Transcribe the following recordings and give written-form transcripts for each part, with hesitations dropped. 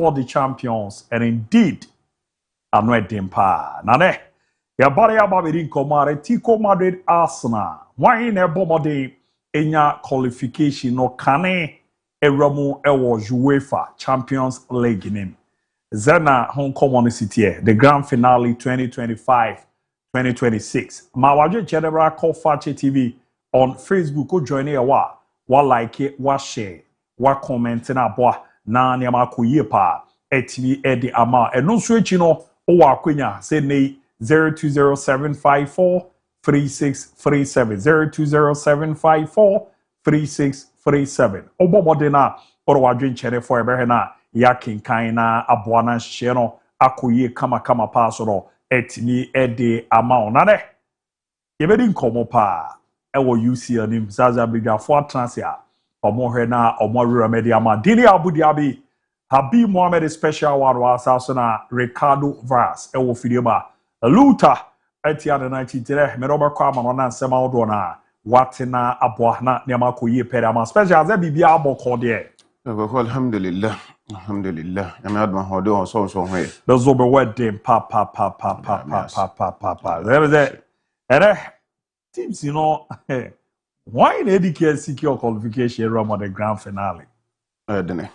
for the champions, and indeed, I'm not dempa. Nane, your body about in Comare, Tico Madrid Arsenal. Why in a bomode? enya qualification no kane ewramu ewo UEFA Champions League name. Zena Hong Kong City, the grand finale 2025-2026. Ma waje General call Fakye TV on Facebook. Go join here wa like it, wa share, wa comment na boa na nyama kuye pa etimi edi ama. Eno switch no o wa kwenya say ne 0207543637 0207543637. Obobo na oro waje chere for ebe na ya kinkan na aboa na hye no akoye kama pa so no etini ede ama ona de yebedi nkomo pa ewo UCL nim zaza bidafo atransia omo hwe na omo rura media ama dini DIABY Habi Mohammed special award wa asaso na Ricardo Vaz ewo fideba luta etia na 93 meroba kwa ama no na nsema odo na watina aboa na nyama koye pere ama special za bibia aboko de alhamdulillah. Alhamdulillah. I'm not my horde or so way. Those will be wedding, papa. There was it. And teams, you know, why in educate secure qualification room on the grand finale? Didn't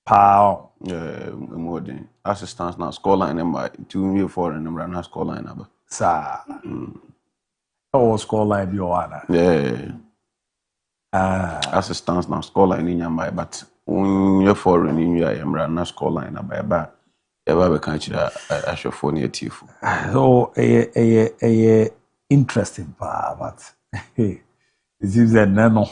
Pow. More than assistance now, scoreline and by 2-4 and run her scoreline number. Sir. Oh, scoreline, you are. Yeah. Assistance now, scoreline in your mind, but. You're foreign in your Emra score line about ever country I show for near Tifu. So a interesting part, but it seems that no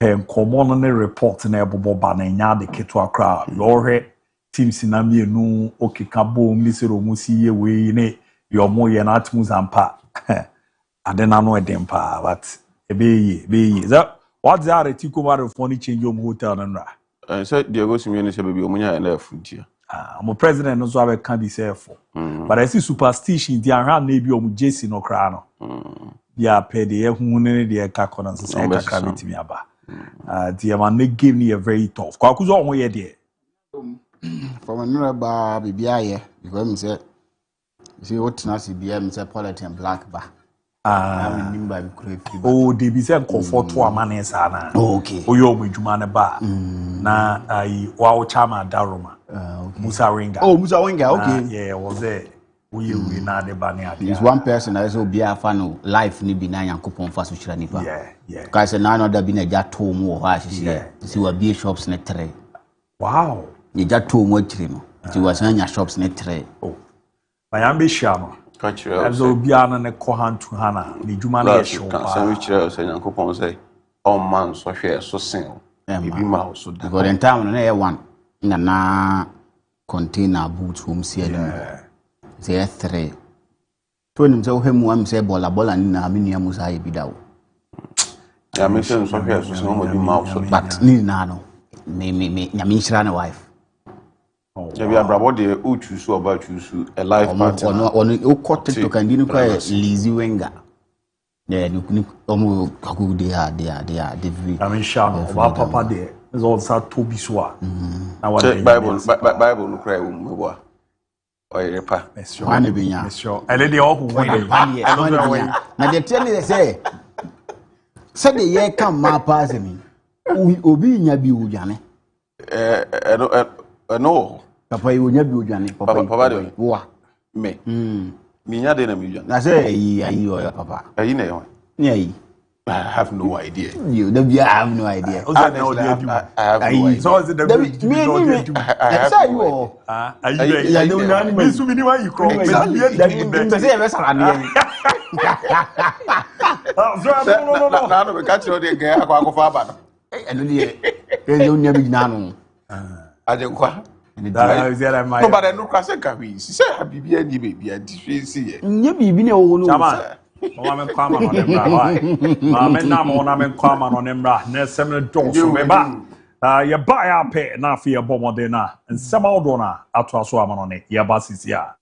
common report in Ebobo Banana the Ketua crowd. Lord teams in Amia no okay cabo Mr. Musi way ne your more yan atmus and pa. And then I know a dempa, but a be that what's that a tico funny change your hotel and ra. I said, Diego Simeone said, baby, Omunya and left here. I'm a president, no so I can't be careful. But I see superstition, the around maybe on Jason or Crano. Yeah, pay the Moon, the Kakon, and the me about. The man gave me a very tough. Quackers on way there. From a new bar, BBI, because said, see what Nasi BM said, politics and black bar. Oh, they be saying comfort to a man sana. Okay. Oh, you with Jumane Ba. Na wow chama daruma. Musa Ringa. Oh, Musa Ringa, okay. Yeah, was there. We not the banya. There's one person I saw be a fan of life ni bina and coupon for Sushanipa. Yeah. Because none of the bina jar 2 more hashes there. See what beer shops net tray. Wow. You jar 2 more trim. See what's on your shops net tray. Oh, my ambition. As Obiana and a Kohan to Hana, the Jumana show. Which and coupon say, all man so fair, so sing. Maybe mouse so that. But in town, on air one, na container boots home see. Say 3. Told him so him one say bola and na minia musa bidao. Yeah, make sense so fair, so some of mouse. But need nano. Me, Yamishrana wife. Yeah, we are about the Uchu about you, a life partner. On the court to continue quite Lizzie Wenger. Yeah, you almost they are. I mean, Shano, Papa there is also to be swa. Bible, no cry, or a pa. Monsieur, and then they all who went. Now they tell me, they say, said the year come my passing me. Obi Yabi Ujane. No. Papa, you will never be Johnny. Papa, me. Minya de na million. I say, you are Papa. You know, yeah, I have no idea. You have no idea. I have no idea. So is it the I say you are. Miss me why you call me. No, we catch you the guy. I go far back. And you never know. I don't quite. No, but I know class can be. Say, happy baby, and see. You be no one. Mamen kwama no nembra why mamen na mo na men kwama no nembra na semne donso meba ye ba ya pe na afia bomode na nsema odo na ato aso amano ne ye ba sisi a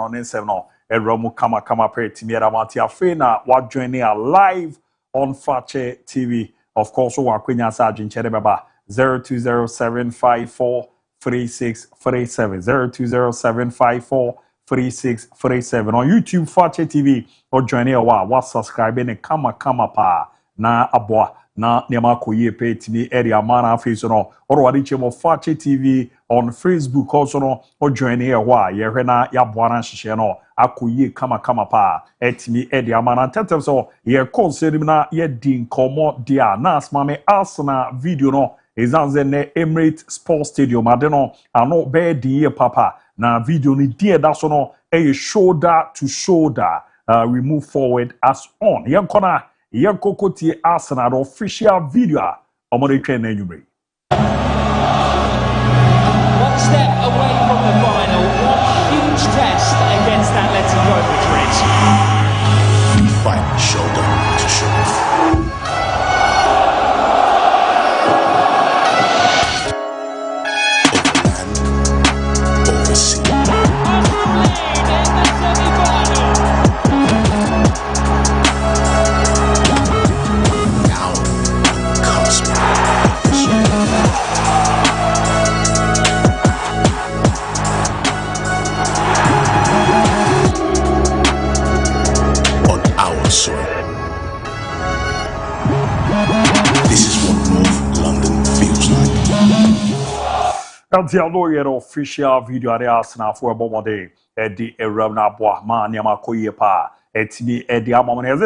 no nsem no Eromu kama pre timi eramati afe na wa join a live on Fakye TV. Of course, we are kwenya sajin chere baba 0207543637 0207543637 on YouTube Fakye TV or join here wa subscribe ne kama pa na aboa na nema koye pe timi area mana face no or wadi chemo Fakye TV on Facebook also no or join here wa ye na ya boana hihye no akoye kama pa etimi area mana tetem so ye consider na ye din komo dia na asmame Arsenal video no ezanze ne Emirates Sports Stadium adeno ano be di papa na video ni die da so no shoulder to shoulder we move forward as on yankona yankokoti Arsenal official video omore twen na nyumre. One step away from the final, one huge test against Atletico Madrid. Fight shoulder to shoulder. Overland, overseas. Now comes on our soil. This is what North London feels like. That's the official video at Arsenal for a moment Eddie Erona Boa man Yama Koye pa etimi Eddie Amamone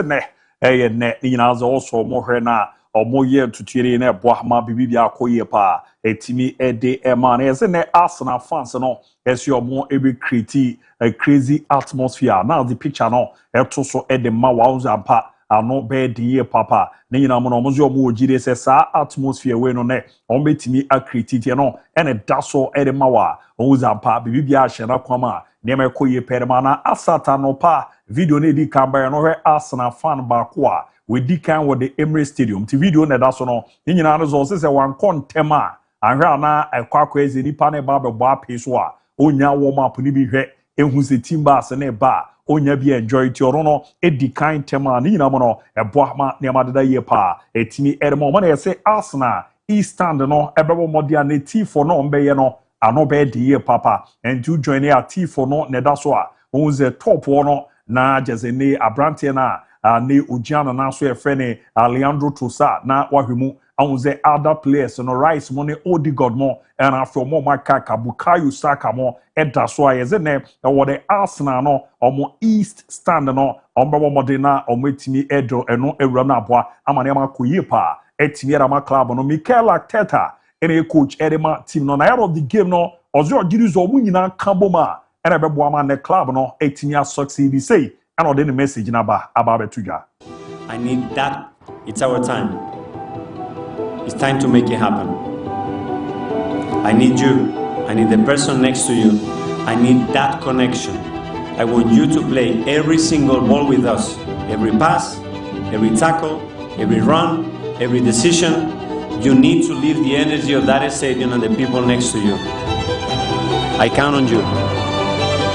ne inazo also more na or more year to tiri ne Boa ma bibia Koye pa etimi Eddie Eman ne Arsenal fans no as your more every create a crazy atmosphere now the picture no so Eddie ma wawza ano be die papa ne nyina mo no mo zo mo gire se sa atmosphere we no ne on betimi accredit no ene daso ede mawa o zampa bibia ahye na kwama ne me koye perma na asata no pa video ne di kamba no hwe Arsenal fan ba ko a we di kan wo the Emirates Stadium ti video ne daso no nyina no zo se wan kontema ahwe na ekwakwa ezi nipa ne ba be bo apeso a onya wo map ni bi hwe ehu se timba se ne ba onya bi enjoy ti orono edi kan tema ni nyina mo no eboama ne amadeda ye pa etimi edemo mo na yese Arsenal East Stand no ebebo modia ne T4 no mbeye no ano be di ye papa and you join a T4 no ne da so a onze top no na jezene abrante na ne Ojiana na so efrene Leandro Trossard na wahwemu onze other players no Rice mo ne Odegaard mo and after mo Makaka Bukayo Saka mo eda so ayezene wo the Arsenal no omo East Stand no ombabo modena omo etimi edo eno ewura na aboa amane amakoye pa etimi era ma club no Mikel Arteta ene coach edema team no na of the game no ozo ogirizo omu nyina kaboma ene bebo ama ne club no etimi succeed say and odeni message na ba betuja. I need that. It's our time. It's time to make it happen. I need you. I need the person next to you. I need that connection. I want you to play every single ball with us. Every pass, every tackle, every run, every decision. You need to leave the energy of that stadium and the people next to you. I count on you.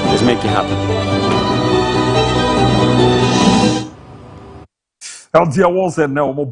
Let's make it happen. Eldia was a no more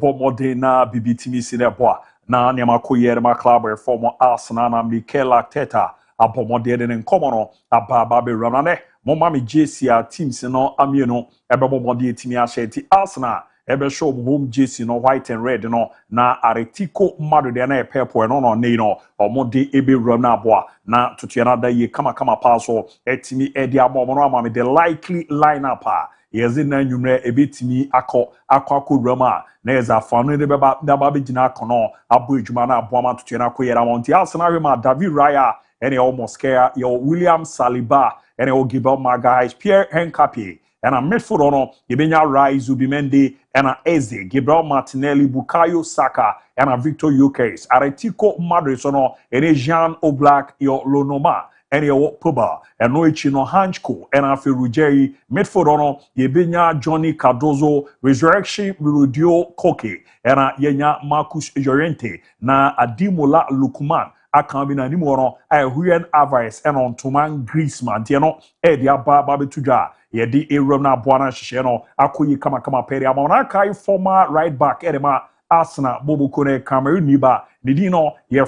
na BBTV Sineboa. Na Nyama Koyer ma club former Arsenal na Mikel Arteta. Abomode in common ababe ranane. Momami JC teams no amieno. Ebomode timia sheti Arsenal. Ebe show home JC no white and red no na Atletico Madrid na pepo no ne no omode ebe rana boa na tutuana da ye kama paso etimi edi abomo no amame the likely lineup yezi na nwumre ebetimi akọ rama na eza fanu de beba da ba be gina kono abo ejuma na aboama tutuana koyera monti Arsenal ma David Raya ene almost scare yo William Saliba ene o Gibel Magalhaes Pierre Henkapi and a midfield no Yebenya Rai Zubimendi and a Eze Gabriel Martinelli Bukayo Saka and a Victor Gyökeres Atletico Madrid no ene Jean Oblak yo Lonoma and your Puba and Noichino Hanchko and a Ferrugeri midfield no Yebenya Johnny Cardozo Resurrection Rudio Koke and a Yenya Marcus Llorente na Adimola Lukman aka bi na ni mo no Julian Alvarez and on Toman Griezmann tie no dia ba betudwa ye di Aaron na aboa na hye no akoyi kama peri ama na kai former right back edema Arsenal Boboko ne Cameroon niba ni di no ye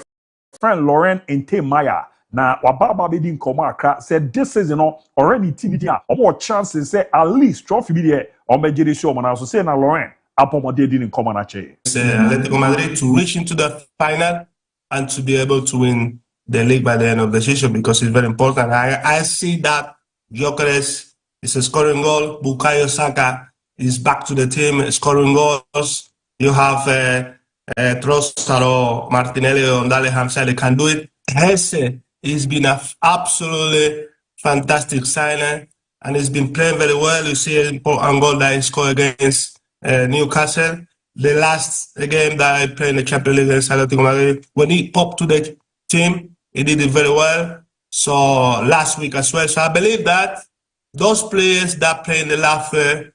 friend Laurent Ntemaya na wababa be di nkomo akra said this season no already TBD a omo chances say at least trophy bi there omejiri show mo na so say na Laurent apomode di nkomo na che Atletico Madrid to reach into the final and to be able to win the league by the end of the season because it's very important. I see that Gyökeres is a scoring goal. Bukayo Saka is back to the team scoring goals. You have Trossard, Martinelli on the other hand side, they can do it. Hesse has been an absolutely fantastic signing and he's been playing very well. You see an important goal that he scored against Newcastle. The last game that I played in the Champions League against Atletico Madrid, when he popped to the team, he did it very well. So last week as well. So I believe that those players that play in the last year,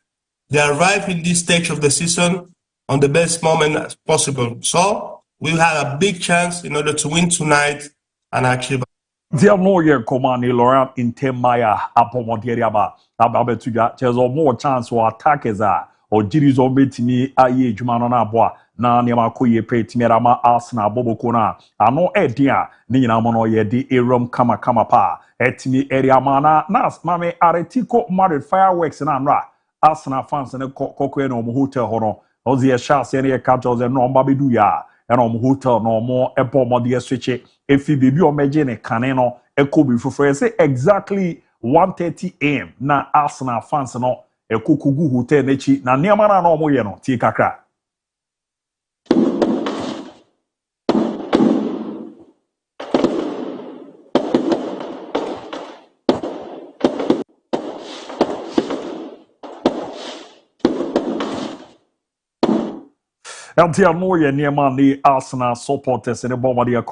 they arrive in this stage of the season on the best moment as possible. So we had a big chance in order to win tonight and achieve. Dear lawyer, Komani Laurent Ntemaya apomodieriaba ababetuga. There's more chance for attackers or jirizo betimi aye jumano na boa na niama koye pe timerama Arsenal Boboko na ano edia ni nyina mo no ye di Aaron kama pa etimi area mana nas mame Atletico Madrid fireworks na nra Arsenal fans ne kokwe no mo hotel hono ozi ye sha se ne ka joze no mba bedu ya e no mo hotel no mo ebo mo de switch efi bebi o meje ne kane no ekobi fufure say exactly 1:30 am na Arsenal fans no ekukugu hotel nechi na niama na no mo ye no ti kakra Eltia no ye niema ni Arsenal supporters ne bomba de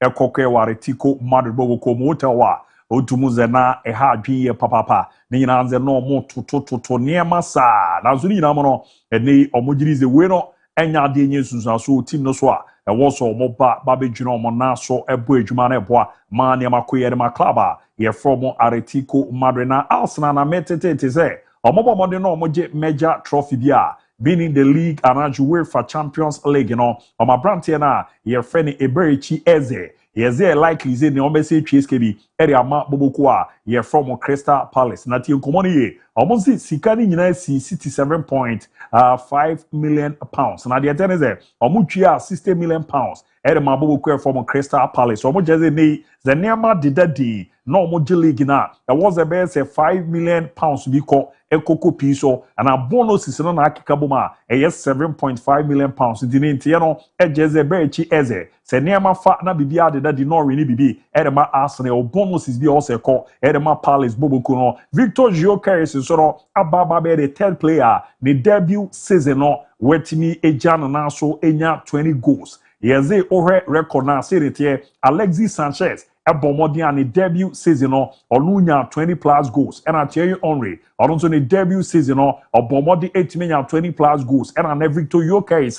ekokwe ware tiko Madrid Boboko motel wa otumuze na eha adwie papa ne nyina nze no mo toto niema sa na so ni nyina mo no ene omogirize we no enya de enye sunsanso team no so a ewo so mo ba bedwina omo na so ebo adwuma na ebo a ma niema koye de ma club a ye from Atletico Madrid na Arsenal na metete say omo de no omoje major trophy bia being in the league and UEFA Champions League, you know, my brand here now, your friend Eberichi Eze. Yes, they likely say the Ombese HSKB, area Mark Bobokwa, you're from Crystal Palace. Nati Nkomoni, almost Sikani United 67.5 million pounds. Now the attendance there, Omuchia 60 million pounds. Ere Mabobokwa from Crystal Palace. Omojaze ne, the Nema Didadi, no Moji League na. There was a best 5 million pounds biko. Ekoko piso and a bonus is non akikabuma a 7.5 million pounds in no ejeze bechi eze se niama fa na bibia de that did not really bibi edema Arsenal bonus is be also call edema Palace Boboko no Victor Gyökeres so no ababa be the third player the debut season no wetimi ejana na so enya 20 goals yeze ohwe record na serete Alexis Sanchez Ebomodi and the debut season Olunya 20 plus goals and I tell you Henry also the debut season Obomodi 20 plus goals and Victor Gyökeres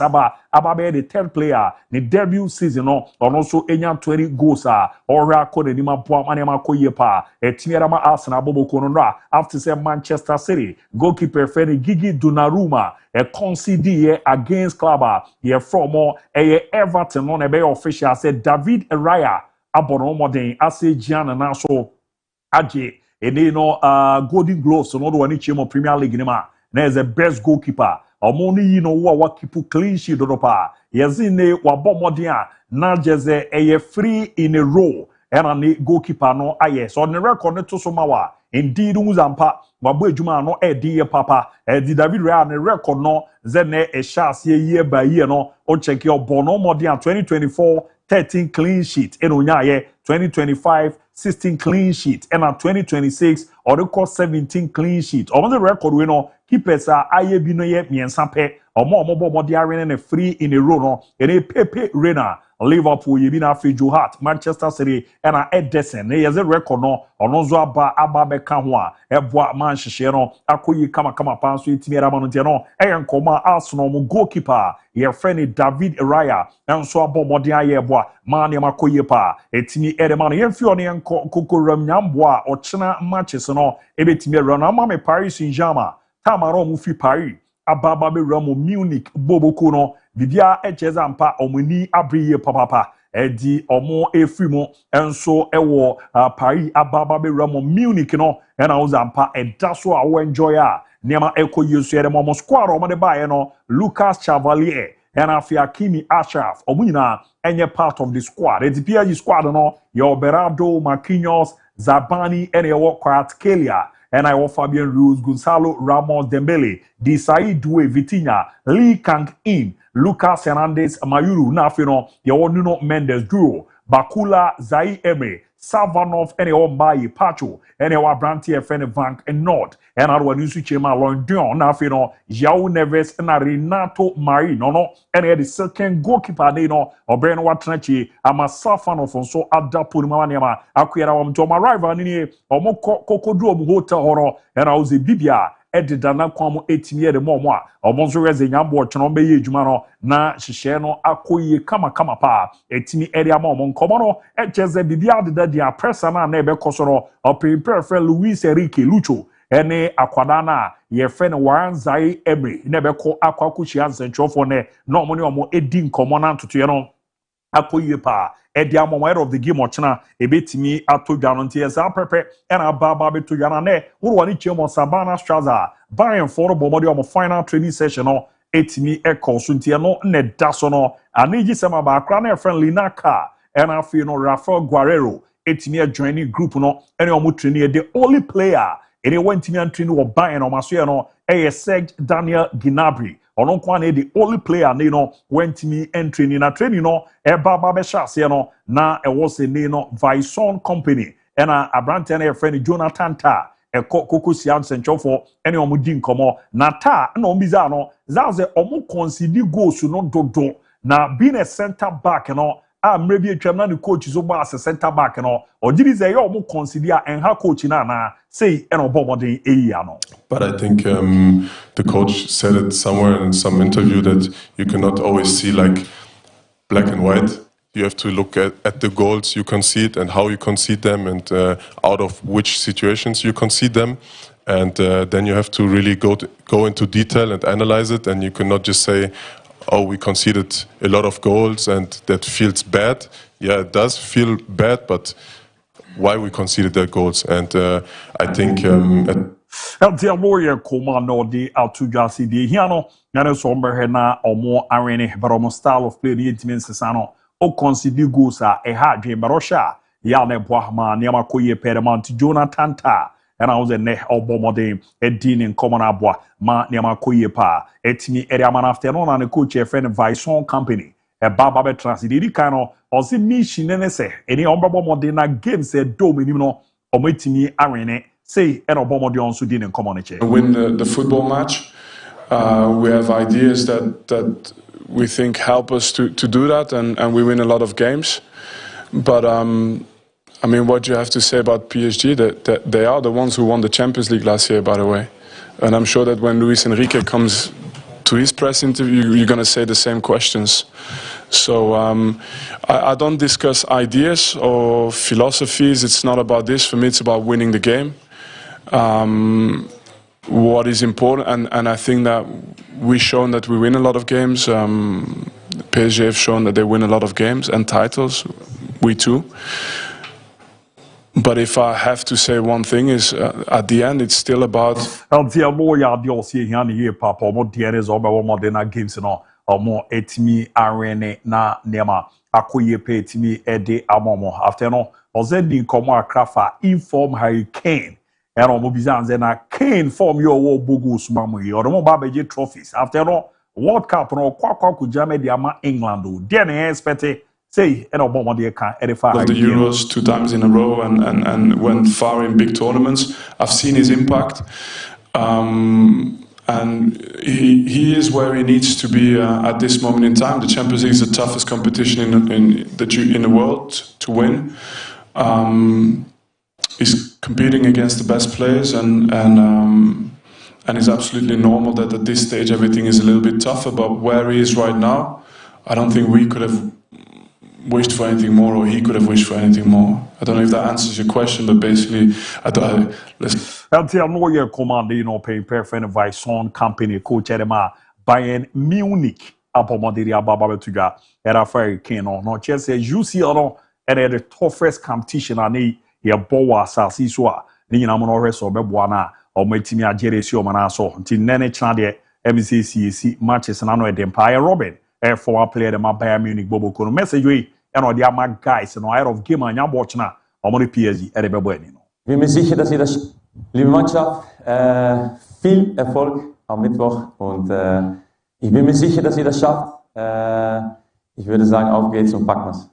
ababe the third player the debut season also enya 20 goals or record ni mapwa manema koyepa etimiera Arsenal Boboko no after say Manchester City goalkeeper Feni Gigi Donnarumma concede against club here from Everton on a be official said David Raya abono modern ase Gianna na so aje ene no Golden Gloves no do wani chemo Premier League ni ma na is the best goalkeeper omo ni no wa keep clean sheet do pa yezine wa bo modern na jeze free in a row era ni goalkeeper no aye so ne record ne to so ma wa indeed uzampa wabo adwuma no edi papa di David Raya ne record no zene chance ye by year no o check your bono modern 2024 13 clean sheet in Onyaye 2025 16 clean sheet and 2026 or record 17 clean sheet on the record we know keepers are IAB no ye miensa pe omo bo mo dia rene free in a row no ene pepe rena Liverpool yebi na afi Joe Hart Manchester City na Ederson ne yeze record no ono nzo aba beka ho a eboa man hyehyɛ no akoyi kama pa so etimi era ma no no nkoma Arsenal mu goalkeeper ye friend David Raya enso abomode aye eboa man ne makoyi pa etimi ere ma no yemfi one kokoram nyambo a ochena matches no ebetimi era no ama me Paris Saint-Germain tamaro mu fi Paris ababa be ramo Munich boboko no bibia echeza mpa omuni abriye papa edi omo efri mo enso ewo Paris ababa be ramo Munich no na uzampa edaso a wo enjoy a niama ekoyesu ere mo squad omo de bae no Lucas Chevalier and Hakimi Achraf omunyina enye part of the squad edi PSG squad no your Berardo Marquinhos Zabani and your Kvaratskhelia and I want Fabian Ruiz, Gonzalo Ramos Dembele, Desai Doué Vitinha, Lee Kang-in, Lucas Hernandez Mayuru, Nafino, your Nuno Mendes duo, Bakula Zai Emery, Savanov, and your Mbaye Pacho, and your Branty FN Vank and Nord, and our new Chema Londion, Nafino, João Neves, and Renato Marino, and the second goalkeeper, Nino, or Breno Watnachi, I'm a Safanov, and so Adapu Manema, Aquera, to my rival, Nini, or Moko Hotel Horror, and I was a Bibia. Edi dana kwamu 18 year de momwa omonzo reze nyambo chono be ye djuma no na hihye no akoye kama pa etimi eri ama omon komo no echeze bibia de dia pressa na ebe kosoro opimperfe Luis Enrique Lucho ene akwada na ye fe ne Wanzai Emery ne be ko akwakuchi ansenchofo ne no omoni omo edi nkomo na ntoto ye no akoye pa edi amomwere of the game ochina ebetimi atodwa no ntiesa pepe ena baba betodwa na ne woro ni chemo Sabana Straza Bayern for bomodi omo final training session no etimi ekọso ntie no ne daso no aniji sema ba akra na friendly naka ena afi no Rafael Guerrero etimi joining group no ene omo training the only player ene wantimi antri no Bayern omo so no Serge Daniel Gnabry ono kwa na the only player ne no wantimi entry ni na training no baba be shase no na was a ne no Vison company ena abrante na friend Jonathan Ta koko siam senchofo ene omo di nkomo na Ta na ombiza no zaze omo concede goals no dodo na being a center back no mre bi atwam na the coach so ba as center back no ogiri ze ye omo concede a enha coach na say ene obomodin eyi ano. But I think the coach said it somewhere in some interview that you cannot always see like black and white. You have to look at the goals you concede and how you concede them and out of which situations you concede them. And then you have to really go into detail and analyze it. And you cannot just say, oh, we conceded a lot of goals and that feels bad. Yeah, it does feel bad, but why we conceded that goals? And I think... Eltia Warrior Koma no di Altujasi di Hiano, Yana Somber na Omo Arene, but Omo style of play the intimate Sano, O concede goals a hard dream, Barosha, Yane Boahma, Yamakoye Pedamant, Jonathan Ta, and I was a ne Obomode, a dean in Common Abwa, Ma Yamakoye Pa, Etimi Eriaman afternoon and a coach a friend of Vison Company, a Baba Transididi Kano, or see me Shinenese, any Ombomodena games a dominino, or Metimi Arene. Say, and Obama also didn't come on a win the football match. We have ideas that we think help us to do that, and we win a lot of games. But I mean, what you have to say about PSG, that they are the ones who won the Champions League last year, by the way. And I'm sure that when Luis Enrique comes to his press interview, you're going to say the same questions. So I don't discuss ideas or philosophies. It's not about this. For me, it's about winning the game. What is important, and I think that we've shown that we win a lot of games. PSG have shown that they win a lot of games and titles. We too. But if I have to say one thing, is at the end it's still about. Etimi arene na nema akoye pe etimi ede amomo after no ozedi nkomo akrafa inform Harry Kane and omo bizanze na Kane form your wo bogu sumamu yi omo ba beje trophies after no World Cup no kwakwa kujame di ama England o dey na expect say and omo dey kan edify of the Euros 2 times in a row and went far in big tournaments. I've seen his impact. and he is where he needs to be at this moment in time. The Champions League is the toughest competition in the world to win. He's competing against the best players, and it's absolutely normal that at this stage everything is a little bit tougher. But where he is right now, I don't think we could have wished for anything more, or he could have wished for anything more. I don't know if that answers your question, but basically, let's. Until no year command, paying perfect vice on company coach Edema Bayern Munich. Apomodiri Ababa Tuga, era Fire Kano, no chess, UCL, and the toughest competition I need. Ye bowa asase so a ni nyina mo no hweso beboa na o matimi agere si o mana so nti nene chana de MCCC matches na no Empire Robin former player de Bayern Munich bobo kono message we and o dia ma guys no out of game anya watch na o mo PSG e de bebo ani no. Bin mir sicher, dass ihr das, liebe Mannschaft, viel Erfolg am Mittwoch und ich bin mir sicher, dass ihr das schafft. Ich würde sagen, auf geht's und packen wir's.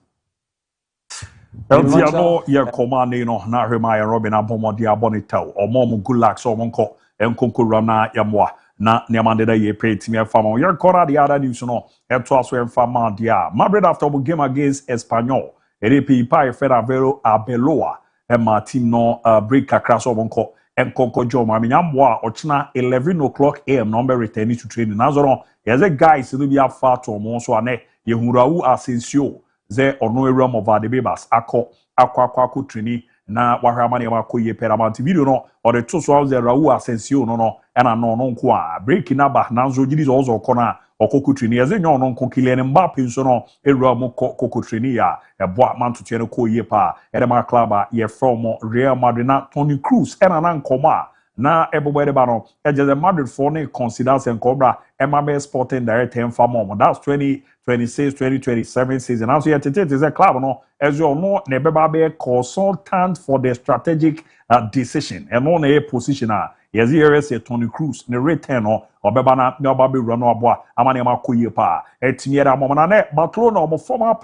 Eltiano ye command no na hwema Robin abomodi abonitao omom gulak so monko enkonkura na yamwa na niamande da ye pay team fama ye kora the other news no eto aso enfama dia Madrid after the game against Espanyol erepi pa fera vero abeloa ma team no break kakra so monko enkonko jo ma nyamwa ochina 11 o'clock am number returning to training nazoro yes guys no be afa to mo so ane ye hurawu Asensio ze ono ewram of the babas akwa trini na wahama ne makoye peramanti video no or the two so ze Raul Asensio no na no nko a break na ba na nzo gidi zo kona okoku trini eze nyo no nko Kylian Mbappe nso no ewram koku trini ya eboa mantutu ne koye pa edema club ye from Real Madrid na Toni Kroos na nkoma na everybody ba no the Madrid for ne considers and cobra MMB Sporting Director and farm that's 2026 2027 season. Also yet it is a club no as you know nebeba be consultant for the strategic decision and on a position yes here is Toni Kroos ne return no obeba na obabe run aboa amane makoye pa etimiera momona ne Barcelona omo former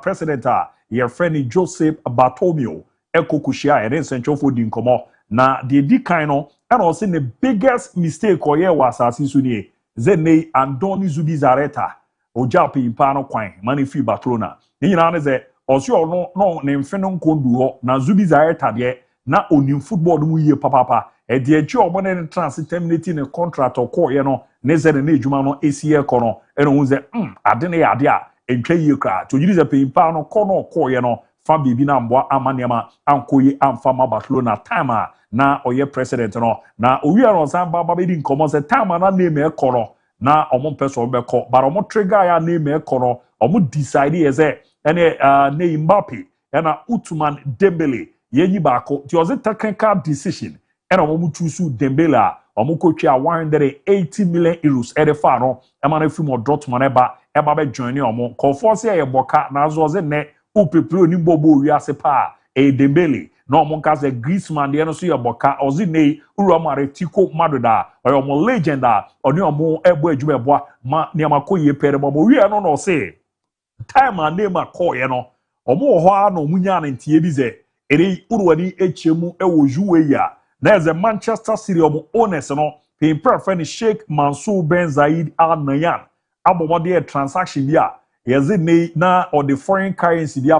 president your friend Joseph Bartomeu ekokushia and central for din komo na the kind no and also the biggest mistake oye was asase nie Zene Andoni Zubizarreta oja pimpa no kwan mani fi Barcelona ni nyina ne ze osio no ne mfeno nkondu ho na Zubizarreta de na onim football mu yie papapa e de echi omo ne trans terminate ne contract okoye no ne ze ne adwuma no esie ko no e no ze ade ne ade a entwa yie kra to yiri ze pimpa no ko no okoye no fa bibi na mboa amaniama ankoye amfa ma Barcelona time na oye president no na owiara no san baba be di nkomo se time na name e koro na omo person be ko but omo trigger ya name e koro omo decide ye ene ne Mbappe na Utman Dembele yenyi baako ti oze technical decision ena omo choose Dembele a omo kotwa 180 million euros e de fa no e ma na fi mo Dortmund eba be join omo ko force ye boka na zo oze ne upepro ni bobo wi ase pa Dembele no mo nka se Griezmann de no so ye boka ozi nei uru amare tiko madoda oyo legend oni omo ebo adwuma ebo ma ne amakoye pere mo wi no no se time and name akoye no omo ho a no munya na ntie bi ze ere uruwani echemu ewo juwe ya na eze Manchester City omo owners no pin prefer Sheikh Mansour Ben Zayed Al Nahyan abomode transaction bia yeze nei na or the foreign currency bia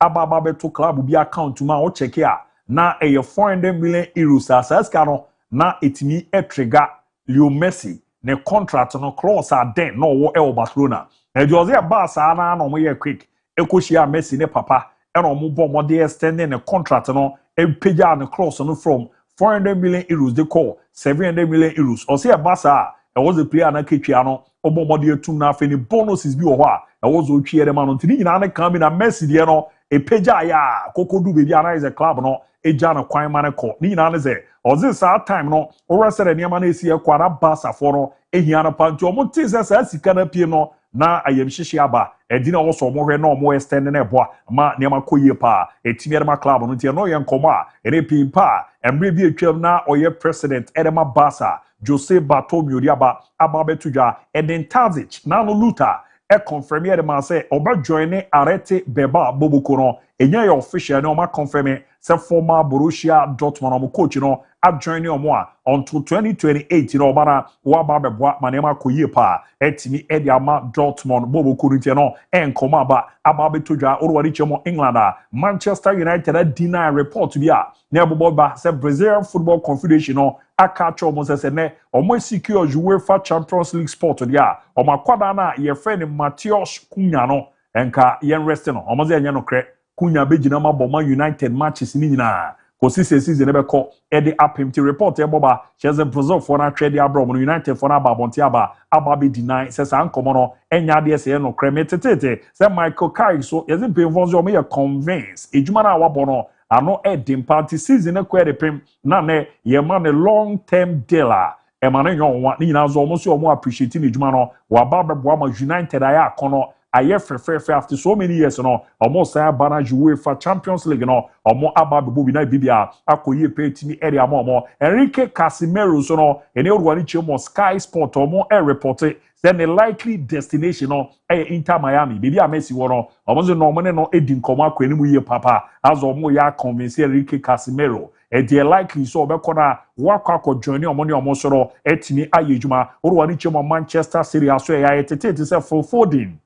ababa beto club bi account ma o check ya na 400 million euros asaska no na etimi trigger Leo Messi ne contract no clause den no wo e Barcelona e Jose Barca na no mo ye quick ekoshia Messi ne papa e no mo bo mo de extending ne contract no e pagya ne clause no from 400 million euros they call 700 million euros o se Barca e was the player na ketwia no obo mo de etum na afeni bonuses bi wo ho a e was o twiere ma no ntini nyina na kan bi na Messi de no epeja ya kokodu bebi anaize club no eja na kwan mane ko ni nyina ne ze ozi sa time no oresere niam na esi ekwa na Barca for no ehia na panti omo tise sa sika na pie no na ayemhyehe aba edi na oso omo hwe na omo extend na eboa ma niam koye pa etimi ma club no tie no ye nkomo a ere pimpa emre bi etwam na oye president edema Barca Jose Bartomeu diaba ababetudwa Eden Terzic na no Luta e confirm ye man say oba join Arete Beba Boboko no enya ye official no ma confirm say former Borussia Dortmund coach no adjoining omo a until 2028 no obana wa ba beboa manema koyie pa etimi edi ama Dortmund bobo kuruntie no enkoma aba betodwa orwari chemo England Manchester United deny report bi a na ebobo ba say Brazilian Football Confederation no aka cho mo se ne omo secure UEFA Champions League spot dia omo akwada na ye friend Matheus Cunha no enka yen rest no omo ze enye no kre Cunha begina ma boma United matches ni nyina ko season ebe ko edi apemti report eboba cheze Brazil for na trade abroad United for na babonti aba be deny se san komo no enya de se no kre metetete se Michael Carrick so yezi penfonzo me convince ejuma na wabo no ano edim party season e ko edepem na ne ye man a long term deal emane nyon ni nyina zo mo so mo appreciate ni ejuma no wa ba bebo ma United aya akono aye frefrefe after so many years no almost say bana UEFA Champions League no omo aba bebo bi na bibia akoye petimi area mo Enrique Casemiro so no ene orwani chemo Sky Sport omo report then the likely destination no Inter Miami bibia Messi wo no omo so no mo no edi nkomo akwani mu ye papa as omo ya convince Enrique Casemiro they likely so obekona wakwa join omo ne omo so no etimi ayejuma orwani chemo Manchester City aso ya etete se Foden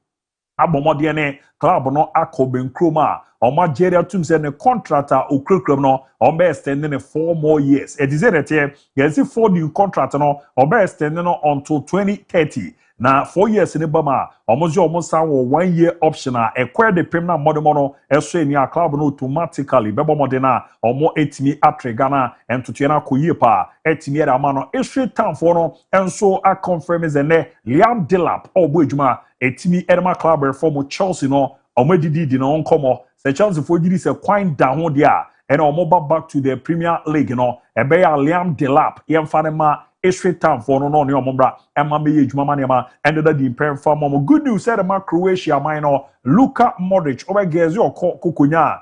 abomode ne club no akoben kroma Algeria tum say ne contractor okrekrom no be extend ne 4 more years it is that yes 4 new contract no be extend no until 2030 na 4 years ne bama almost san 1 year option ekwe de pem na modemo no eso eni a club no automatically bebo modena omo etimi atrega na entoto na koyie pa etimi era ma no straight time for no enso a confirm is ne Liam Delap obo ejuma etimi erma club reform Chelsea no omo didi no nkomo se Chelsea for gidi se kwine down ho dia and omo back to the Premier League no ebe ya Liam Delap yemfa ne ma straight time for no ne omo bra ema me ejuma ma ne ma ended the imprem farm omo good news said ma Croatia mine Luka Modric obegezi kokonya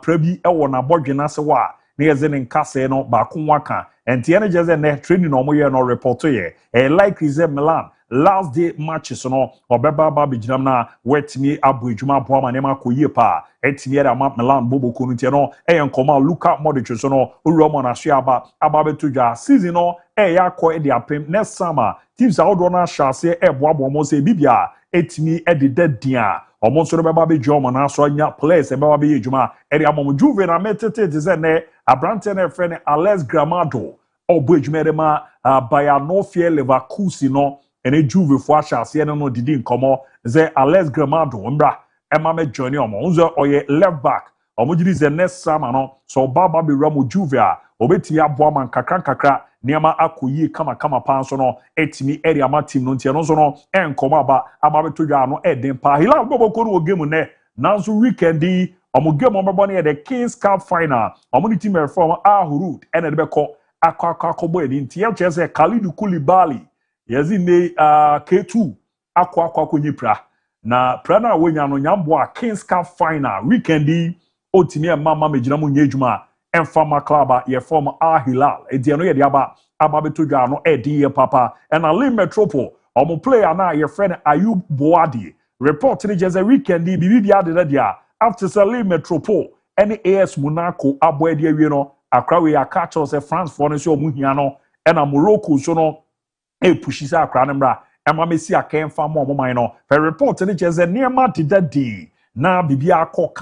prebi ewo na bodwena se wa na yeze ne nkase no ba konwaka enti ene jeze ne training no mo ye no report ye like is Milan last day matches no obeba ba bijinam na wetimi abuejuma boama nema koyie pa etimi era ma Milan bobo konuntie no eyenkoma Luka Modric so no uromo na hwe aba betudwa season no yakọ edi apem next summer teams awdo na shase eboabo mo se bibia etimi edida dia omo so beba be jomo na so anya players beba be ejuma eri amom Juve na metete ze ne abrante na friend Alex Gramado obo ejuma erema Bayanofie Leverkusen no ene Juve fo ashase no didi nkomo ze Alex Gramado mbra ema me join omo unzo oye left back omo jiri ze next summer no so baba be ramo Juve obeti aboa man kakra niama akoyi kama panso no etimi area ma team no ntia no so no enkomo aba betodwa no eden pa Hilal bobo ko no game ne nanso weekend omo game omo ne the Kings Cup final omo ni team reform Ahurud ene de beko akwa eni ntia chese Khalid Koulibaly yezi ne K2 akwa nyipra na prana wonya no nyambo a Kings Cup final weekend otimi e mama mejina mu nyejuma Enfama club ye form Hilal ediano ye diaba betodwa no edi ye papa and a Lille Metropole omo player na ye friend Ayub Boadi report ni jeze weekend bibi ade dia after Lille Metropole any AS Monaco aboadi awie no akra we akacho se France for no so omuhia no and a Morocco so no pushisa akra ne mra ema mesi akenfa mo man no for report ni jeze niema didadi na bibi akọ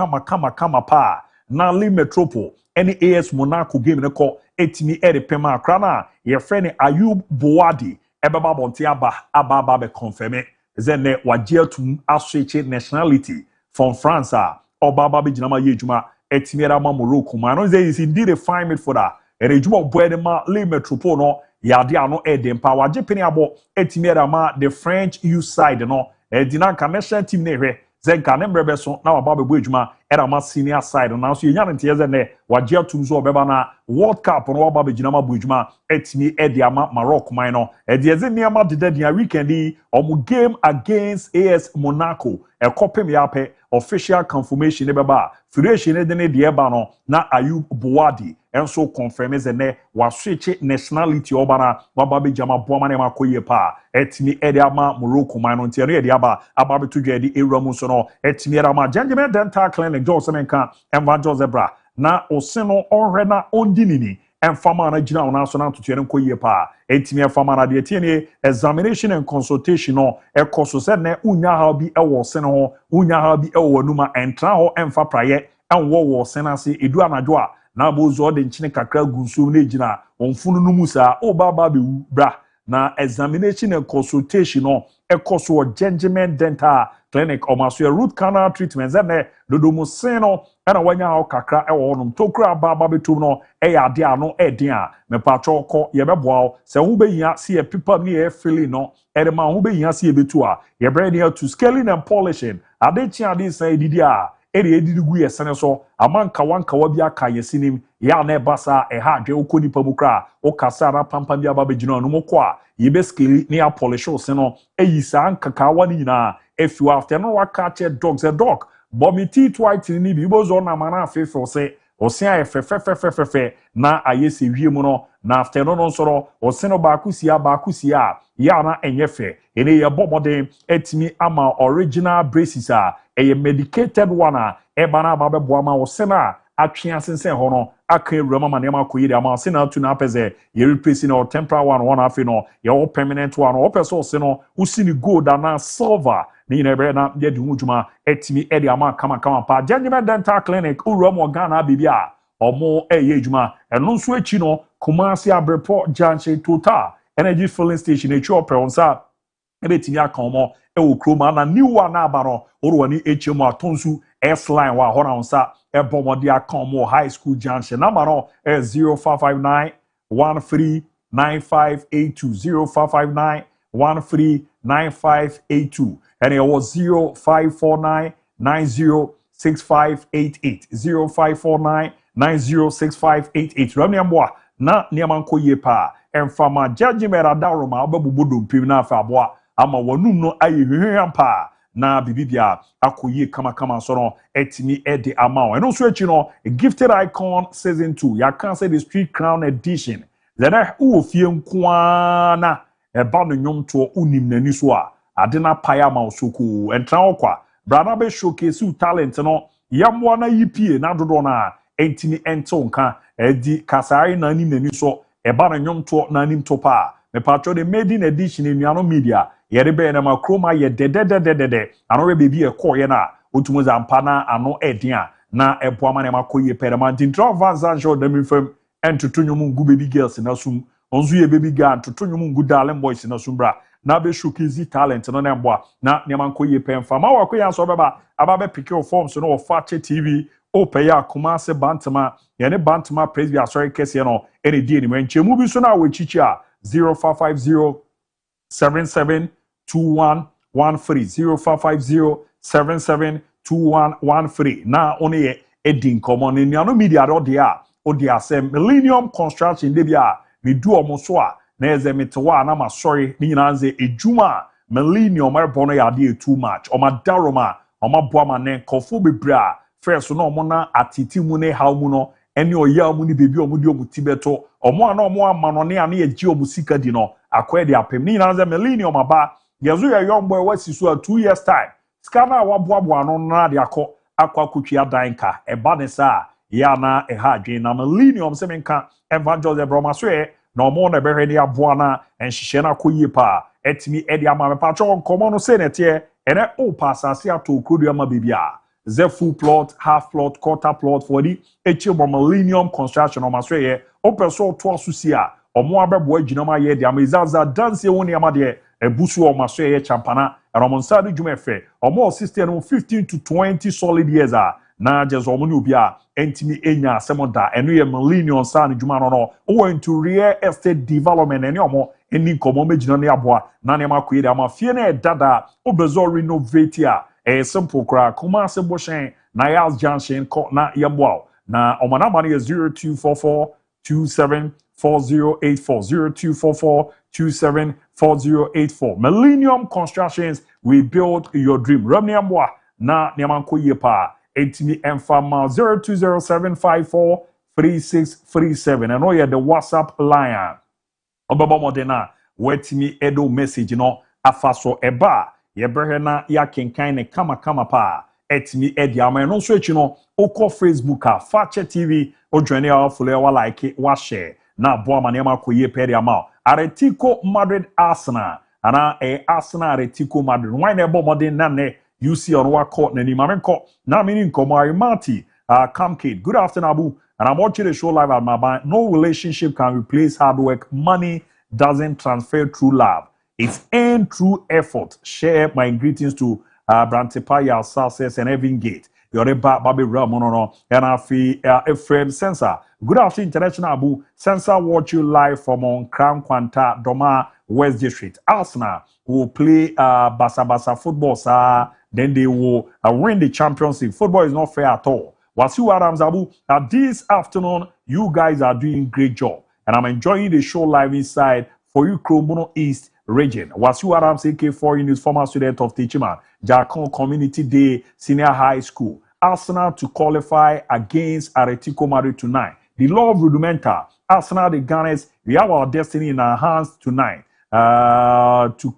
kama pa na Lille Metropole any AS Monaco game ne ko etimi erepema akra na ye friend Ayub Boadi ebeba bonti aba be confirm zene wajetum asweche nationality from France obaba be jinama yejuma etimi era ma Morocco man no say is indeed a fine made for that erejuma boede ma Lille Metropole no yade ano eden pa waje peni abo etimi era ma the French youth side no edina national team ne hwe zenka ne mbrebe so na waba be ejuma era ma senior side na so yenya nte yeze ne waje atum so obeba na World Cup no waba be jinama bo ejuma etimi edi ama Morocco man no edi yeze niama dedadia weekend omu game against AS Monaco ekopem yape official confirmation ne beba federation ne de de eba no na Ayub Boadi enso confirm ze ne wa switch nationality obana waba be jama boama ne makoye pa etimi edi ama Morocco man no ntia no edi aba be tudwa edi ewramu so no etimi era ma Gentleman Dental Clinic Joseph Menka Enva Josebra na oseno onhwe na ondinini emfama na gina ona so na to twere nkoyie pa etimi emfama na de tie examination and consultation no ekoso se na unya ha bi ewo se no ho unya ha bi ewo numa entra ho emfa praye enwo wo se na se edu anadwo a na bozo de nchine kakra gunsu na gina onfunu no musa o baba be bra na examination and consultation no ekoso gentleman dental clinic omaso root canal treatment zene dodomo sen no na wanya ha kakra ewo no tokura baba betum no ya ade ano edin a me pacho ko ye beboa se hu behia se ye pipa ni ye feeling no ede ma hu behia se ye betu a ye bre ne to scaling and polishing ade chi ade san edidi a ede edidi gu ye sene so amanka wanka wa bia ka ye sinim ya na ebasa ha adwe okoni pamukra o kasa ra pampa bia baba gina no moko a ye be scale ni a polish o se no eyisa nkaka wa ni nyina if you after no catch a dog the dog but me teeth white ni bi bo zo na mana afefe say osia efefefefefe na ayese wie mu no na after no no soro oseno ba kusia ya na enyefe ene ye boboden etimi ama original braces a eye medicated one a eba na ba bebo ama osena atwea sensen ho no aka ewura ma ne ma koyire ama osena tu na peze ye replace na temporary one afi no ye permanent one o pese oseno usini gold na silver ni na ebe na de du juma etimi edi ama kama pa Judgment Dental Clinic uru mo Ghana bibia omo eye juma eno nso echi no Kumasi Abrepo Junction Total Energy Filling Station echi operonsa ebetimi aka omo ewo kroma na new one na abaro oru ani echi mo atonsu S line wa hona onsa ebo mo dia aka omo High School Junction number no 0559 139582 0559 139582 and it was 0549 906588 0549 906588 Ramiamboa na niamanko ye pa emfama judgment adaroma obabubudo mpim na afa aboa ama wanum no ayehwehwam pa na bibibia akoye kama so no etimi ede ama eno so echi no Gifted Icon season 2 ya can say the Street Crown edition lena uofie nkwana eba no nyomto unim nani so a ade na paya ma osoko entra okwa brana be showcase talent no yamwa na yipie na dodo na entimi ento nka edi kasari na anim nani so eba no nyomto na anim topa me patro the maiden edition in Nuano Media yede be na makroma ye de anore bebi e koye na otumo zampa na ano edian na eboa ma na makoye permanent introvert show dem fam entutu nyomu ngu baby girls na sum onzu ye baby girl entutu nyomu ngu darling boys na sumbra na be showcase talent no na mboa na makoye pemfa ma wakoya so beba ababe pick your forms no Fakye TV o peya Kumasi Bantama ye ne Bantama praise be asori kese no ene die ni menchemu bi so na wechichi a 0550 772113 0550 772113 na one edin common in Nuano Media do dia o dia sem Millennium Construction de bia me du omo so a na eze metewa na masori ni nyina nze ejuma Millennium erbono ya de too much o ma daroma o ma boama ne kofo bebra first no omo na atiti mu ne haw mu no ene oya mu ni bebi omo di omo tibeto omo ana omo amano ne ane agi omo sika di no akwa de apem ni nyina nze Millennium aba yezu ya young boy wasi so a 2 years time skana waboabo ano na de akwa kutwa danka eba ne sa ya na eha adwen na Millennium se menka evangelist bromaso e na omo na behwe ne aboa na enhihye na koyie pa etimi edi ama me pacho nkomo no se nete ene o pasase ato krodu ama bibia the full plot half plot quarter plot for the echebo Millennium Construction omaso e o person to asusia omo abebo aginama ye de amazaza dance ye woni ama de ebusu omaso ye champana Ramonsa du jumefe omo system 15 to 20 solid years na just omo ni obi a entimi enya asemoda eno ye Millennium san juma no went to real estate development eni omo eni komo megina ne aboa na ne makoye da mafie na dada obezo renovate a simple kra Kumasi Boshen na Yas Junction na yeboa na omo na mani 0244 274084 0244274084 Millennium Constructions, we build your dream. Ramniamwa na niamanko yepa etimi enfama 0207543637 and oya the WhatsApp line obaba modena wetimi edo message no afaso eba yebrehena ya kenkan ne kama pa etimi edi ama no so echi no okọ Facebook a Fakye TV o join ya follow wa like wa share na aboa ma ne ma koye pere ama Atletico Madrid Arsenal ana Arsenal Atletico Madrid why na ebo modern na ne you see on wa court na ni ma menko na mini nkomo Arimati Camkade. Good afternoon, Abu. And I'm watching the show live at my bank. No relationship can replace hard work. Money doesn't transfer through love. It's earned through effort. Share my greetings to Brantipaya, Success, and Evan Gate. You're Bobby Ramono, and I feel a friend Sensor. Good afternoon, International Abu. Sensor watch you live from on Crown Quanta, Doma, West District. Arsenal will play Basa football, sir. Then they will win the championship. Football is not fair at all. Wasiu Adams Abu, this afternoon, you guys are doing great job. And I'm enjoying the show live inside for you, Kromono East region. Wasiu Adams, AK4 News, former student of Techiman, Jakon Community Day, Senior High School. Arsenal to qualify against Atletico Madrid tonight. The law of rudimental. Arsenal, the Gunners, we have our destiny in our hands tonight. To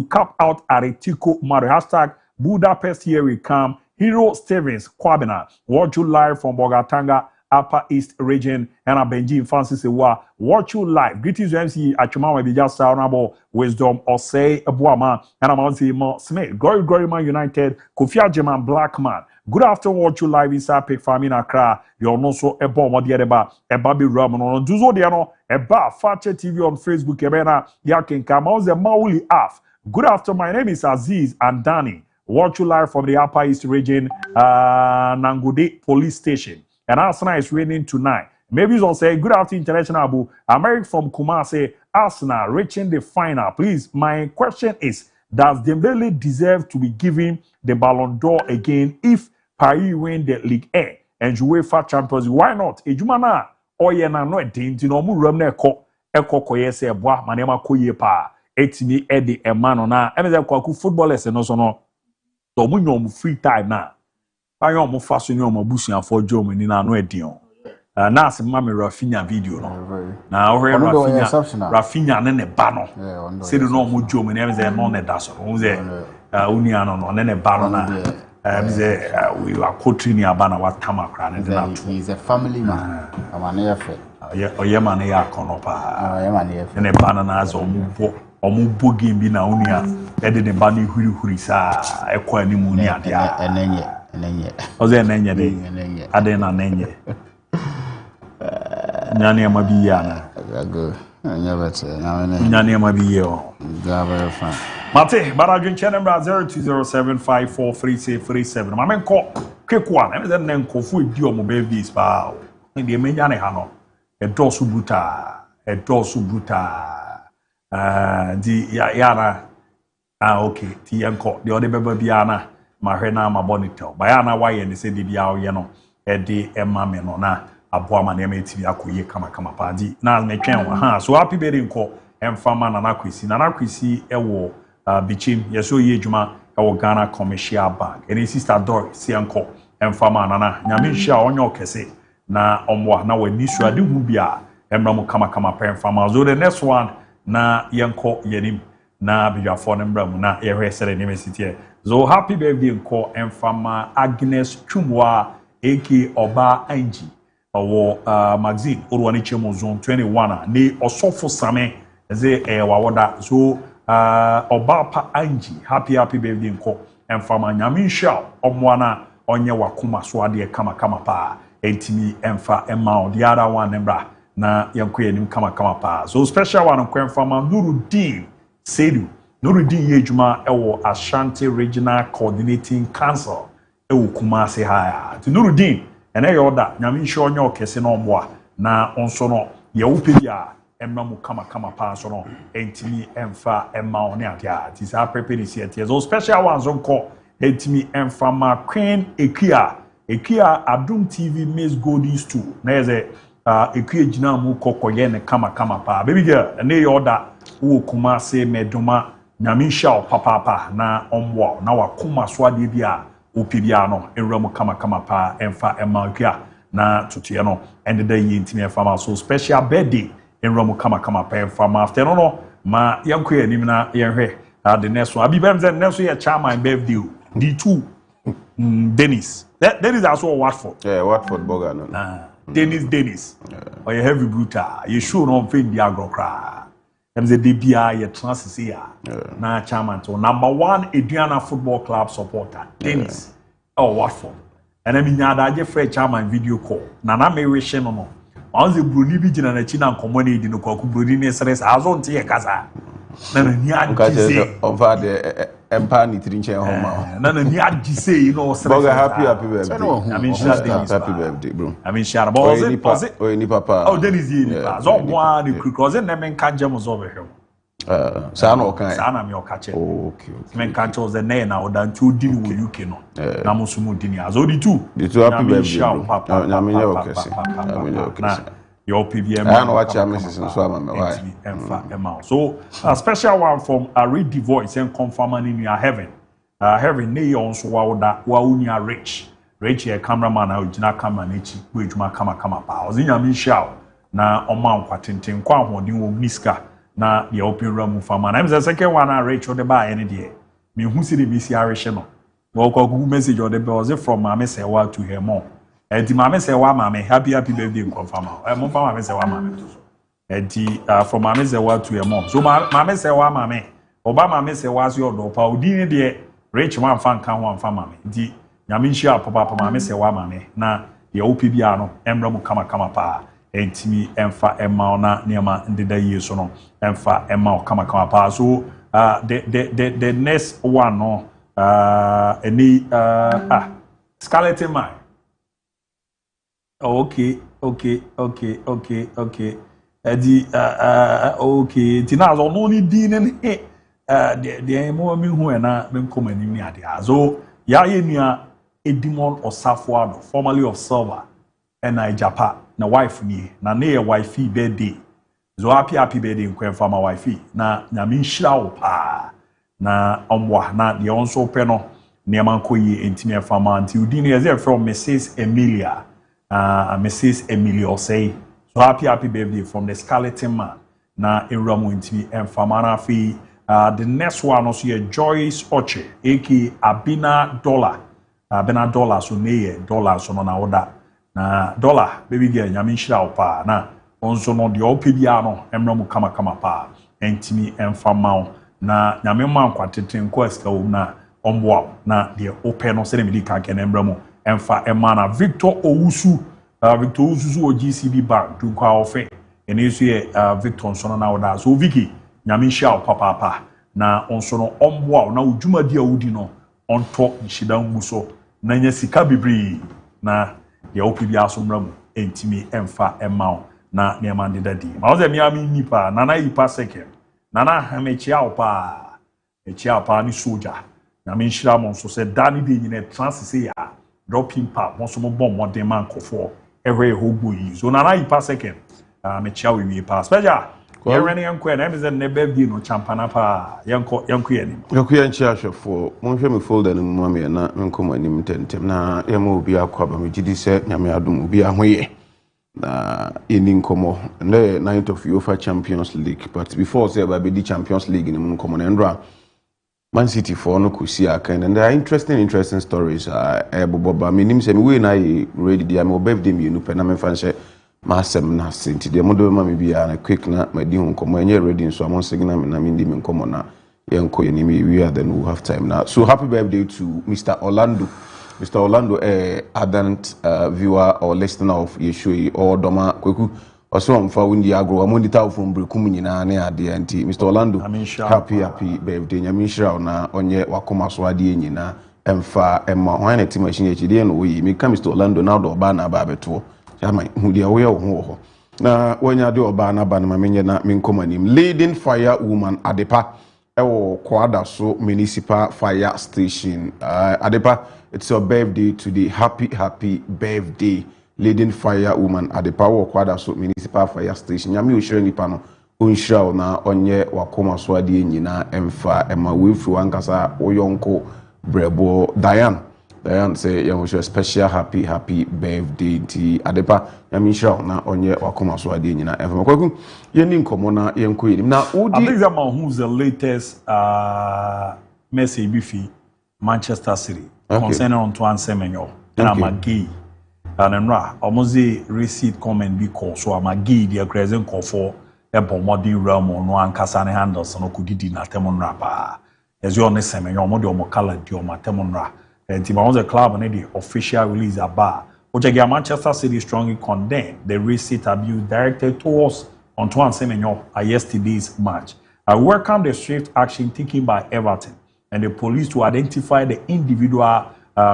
cap out Atletico Madrid. Hashtag Budapest, here we come. Hero Stevens Kwabena, watch you live from Bogatanga, Upper East region, and Benji Francis Ewa. Watch you live. Greetings to MC Achuma Webija Honorable Wisdom Osei Ebuama, and I'm on Mo Smith. Glory Man United, Kofi Ajeman Blackman. Good afternoon, watch you live inside Pick Farming Accra. You're also a bomb on the Eba, a Baby Ramon on Duzo Diano, a bar Fakye TV on Facebook, Ebena, Yakin Kamaz, the Mauli Af. Good afternoon, my name is Aziz and Danny. Watch you live from the Upper East region, Nangude Police Station. And Arsenal is winning tonight. Maybe you will say, good afternoon, International Abu. America from Kumasi, Arsenal reaching the final. Please, my question is, does Dembele deserve to be given the Ballon d'Or again if Paris win the League A and UEFA Champions League? Why not? Ejumana oyena no edinti no mu ram na eko koye se boa manema koye pa etini edi emano na emeze kwaku footballers no so no to mu nyom free time na ayo mo fa so nyom abusuan for jom ni na no edin na asema me Rafinha video no na ohwe Rafinha ne ba no se do no mo jom ni emeze no ne da so no ze unia no ne ba no na we are quoting Abana what Tamakran and he's a family man. Oyemane ya konopa. And a banana as omubo gimbi na unia. Ede de bani huri sa ekwa ni munia dia. Enenye. Oze enenye de. Ade na nenye. Nyane amabi yana. Go. Nyane amabi yo. Very fine. Mate, Barajun Chenemra 0207543637. Mamen ko kwekwa, na me nko fu edi o mo babies pa. Ndi emenya ne ha no. Edosu buta. Di yana okay, ti yanko. Di ode beba bia na ma hwe na ma bonito. Ba yana wa ye ne se di bia o ye no. Edi ema me no na aboa ma na emetibi akoye kama pa di. Na me twen ha. So happy birthday nko emfama na nakwisi ewo bichim yeso ye juma ewo Ghana Commercial Bank eni sister Dor sianko emfama nana nyame hia onyo kese na omwa na wani suade hu bia emram kama pa emfama so the next one na yenko yenim na bidwafo ne mbram na yehwe sere university so happy birthday nko emfama Agnes Chumwa aka Oba Angie owo magazine orwani chemo zone 21 ni osofo same ze wawoda so Obapa Angie happy birthday nko emfama nyame hia omwana onye wakoma so ade kama pa entimi emfa emma the other one mbra na yanko yenim kama pa so special one nko emfama Nuruddin Sedu Nuruddin yejuma ewo Ashanti Regional Coordinating Council ewo Kumasi haya to Nuruddin ene yoda nyame hia onye okese no omwa na onso no ye wupedia emmamu kama pa so no entimi emfa emma oni atia ti sa prepare si atia so special ones onko entimi emfa ma Queen Ekia Adum TV Miss Golden Stool na yeze Ekia gina mu kokoye ne kama pa baby girl ene yoda wo kuma se medoma nyame hia papa na omwa na wakoma so ade bia opibia no enramu kama pa emfa emma Ekia na tutie no ende da yintimi emfa so special birthday enromu kama pa from after no ma yanko anim na yenhwe The next one, I be the next year chairman birthday. D2, Dennis. Dennis also Watford. Yeah, Watford Bogan. Dennis. Or you heavy brutal. You sure not fit the agro cry. Them the DBI your chances here. Now chairman to number 1 Adriana Football Club supporter. Dennis. Oh Watford. And I mean I Fred chairman video call. Nana me wish no. Once the Bruni be jina na China community no kwa Bruni ne stress azon tie kasa. Nana ni adjise. Over the empire ni trinche home. Nana ni adjise you know stress. Happy birthday. I mean happy birthday bro. I mean share but ni papa. Oh Dennis ni pa. So one the because na men kan jam so be hwe. Sa na okan. Sa na me okache. Okay. Men kan cho ze na na odan chu di ni wo UK no. Na mo so mo di ni azo di two. The two happy birthday. Na me yo kese. Na me yo kese. Your PVM. I know what your message and so am why. So a special one from a read the voice and confirming in your heaven. Heaven ne on so wa unia rich. Rich here cameraman na original camera na chi we juma kama pa. Ozinya mi show na oma kwatenten kwa hodin wo miska na the open room farmer. Na the second one na rich or the buy any day. Me hu si the BC Irish no. Wo ko Google message or the was from mama say wa to her mom. Enti mama say wa mama happy birthday confirm. Mo fa mama say wa mama to so. Enti from mama say wa to her mom. So mama say wa mama. Oba mama say wa so your do pa odin de rich man fan kan ho fan mama. Enti nyame nhia papa mama say wa mama na ye OPB ano emra mu kama pa. Enti mi emfa emma na niema ndeda yeso no emfa emma kama pa. So the next one no skeleton man. Okay. Edi okay. Tina zo no ni di ne de mo mi hu na me komani ni ade azo ya ye nua Edimon Osafuado formerly of Silver and Japa na wife ni na ne wife birthday zo happy birthday nkwen my wife na nyame nhira wo pa na omwa na de onso pe no ne man koyi entime fama anti udini eze from Mrs. Emilia Mrs. Emilio say so happy birthday from the skeleton man na enramu intimi enfamana fi the next one also here Joyce Oche aka Abina Dollar so ne dollar so na oda na dollar baby girl nyame nhira opa na onso no de opebia no enramu kama pa entimi enfamao na nyame man kwateten kwesta wo na omboa na de open no se me di kan ken enramu emfa emana Victor Owusu so GCB bank to kwa ofe enesu ye Victor nsono na oda so Vicky nyame hia papa na onsono omboa na udwuma dia wudi no onto nhida nguso na nya sika bibri na ye opibi asomramu entimi emfa emao na niema ndedadi ma oze miami nipa nana ipa second nana hamechia opa ni soldier nyame hia mo so se dani de nyine transit ya dropping pa mo so mo bom modern man kofo every hobo yi so nana ipa second me chia we pa special ye rene yanko na me ze ne birthday no champana pa yanko ye ni yanko yan chia hwefo mo hwe me folder no mu me na nko anim tentem na ye mo obi akwaba me gidi se nyame adom obi ahoye na eni nkomo the 9th of UEFA Champions League but before say about the Champions League ni mo nkomo na ndra Man City for no kusi akan and there are interesting stories boboba menim say me we na ready dia me birthday me no pe na me fan say ma sem na senti dia modo ma me bia na quick na ma di nkomo enye ready so amon signal me na me ndi me nkomo na yenko ye ni me we are then we have time now so happy birthday to Mr. Orlando ardent viewer or listener of Yeshui or Doma Kweku also am for Windy Agro amundi ta from Brekum nyina na ade anti Mr. Orlando happy birthday nyame shira na onye wakoma so ade nyina emfa emma hwan na machine echi de no yi me ka Mr. Orlando na do ba na ba beto jama hu de wo ye ho na wonya de oba na ba na menye na menkomanim leading fire woman Adepa ewo kwada so municipal fire station Adepa it's your birthday today happy birthday leading fire woman Adepa wo kwada so municipal fire station nyame ohire nipa no onhira na onye wakoma so ade nyina emfa ema wefu ankasa oyonko brebo Diane Diane say you wish a special happy birthday to Adepa. Yamisha na onye wakoma so ade nyina efem kwaku yeni nkomo na yenko yenim na odi I think that man who's the latest message bifi Manchester City concerning Antoine Semenyo and Amagi and Enra almost a receipt comment be called so Amagi the present call for a modern realm on one Kasane handles no could did na temon rapa as you on Semenyo modi omo kala di omo temon ra and the club and the official release aba which again Manchester City strongly condemned the receipt abuse directed towards Antoine Semenyo at yesterday's match. I welcome the swift action taken by Everton and the police to identify the individual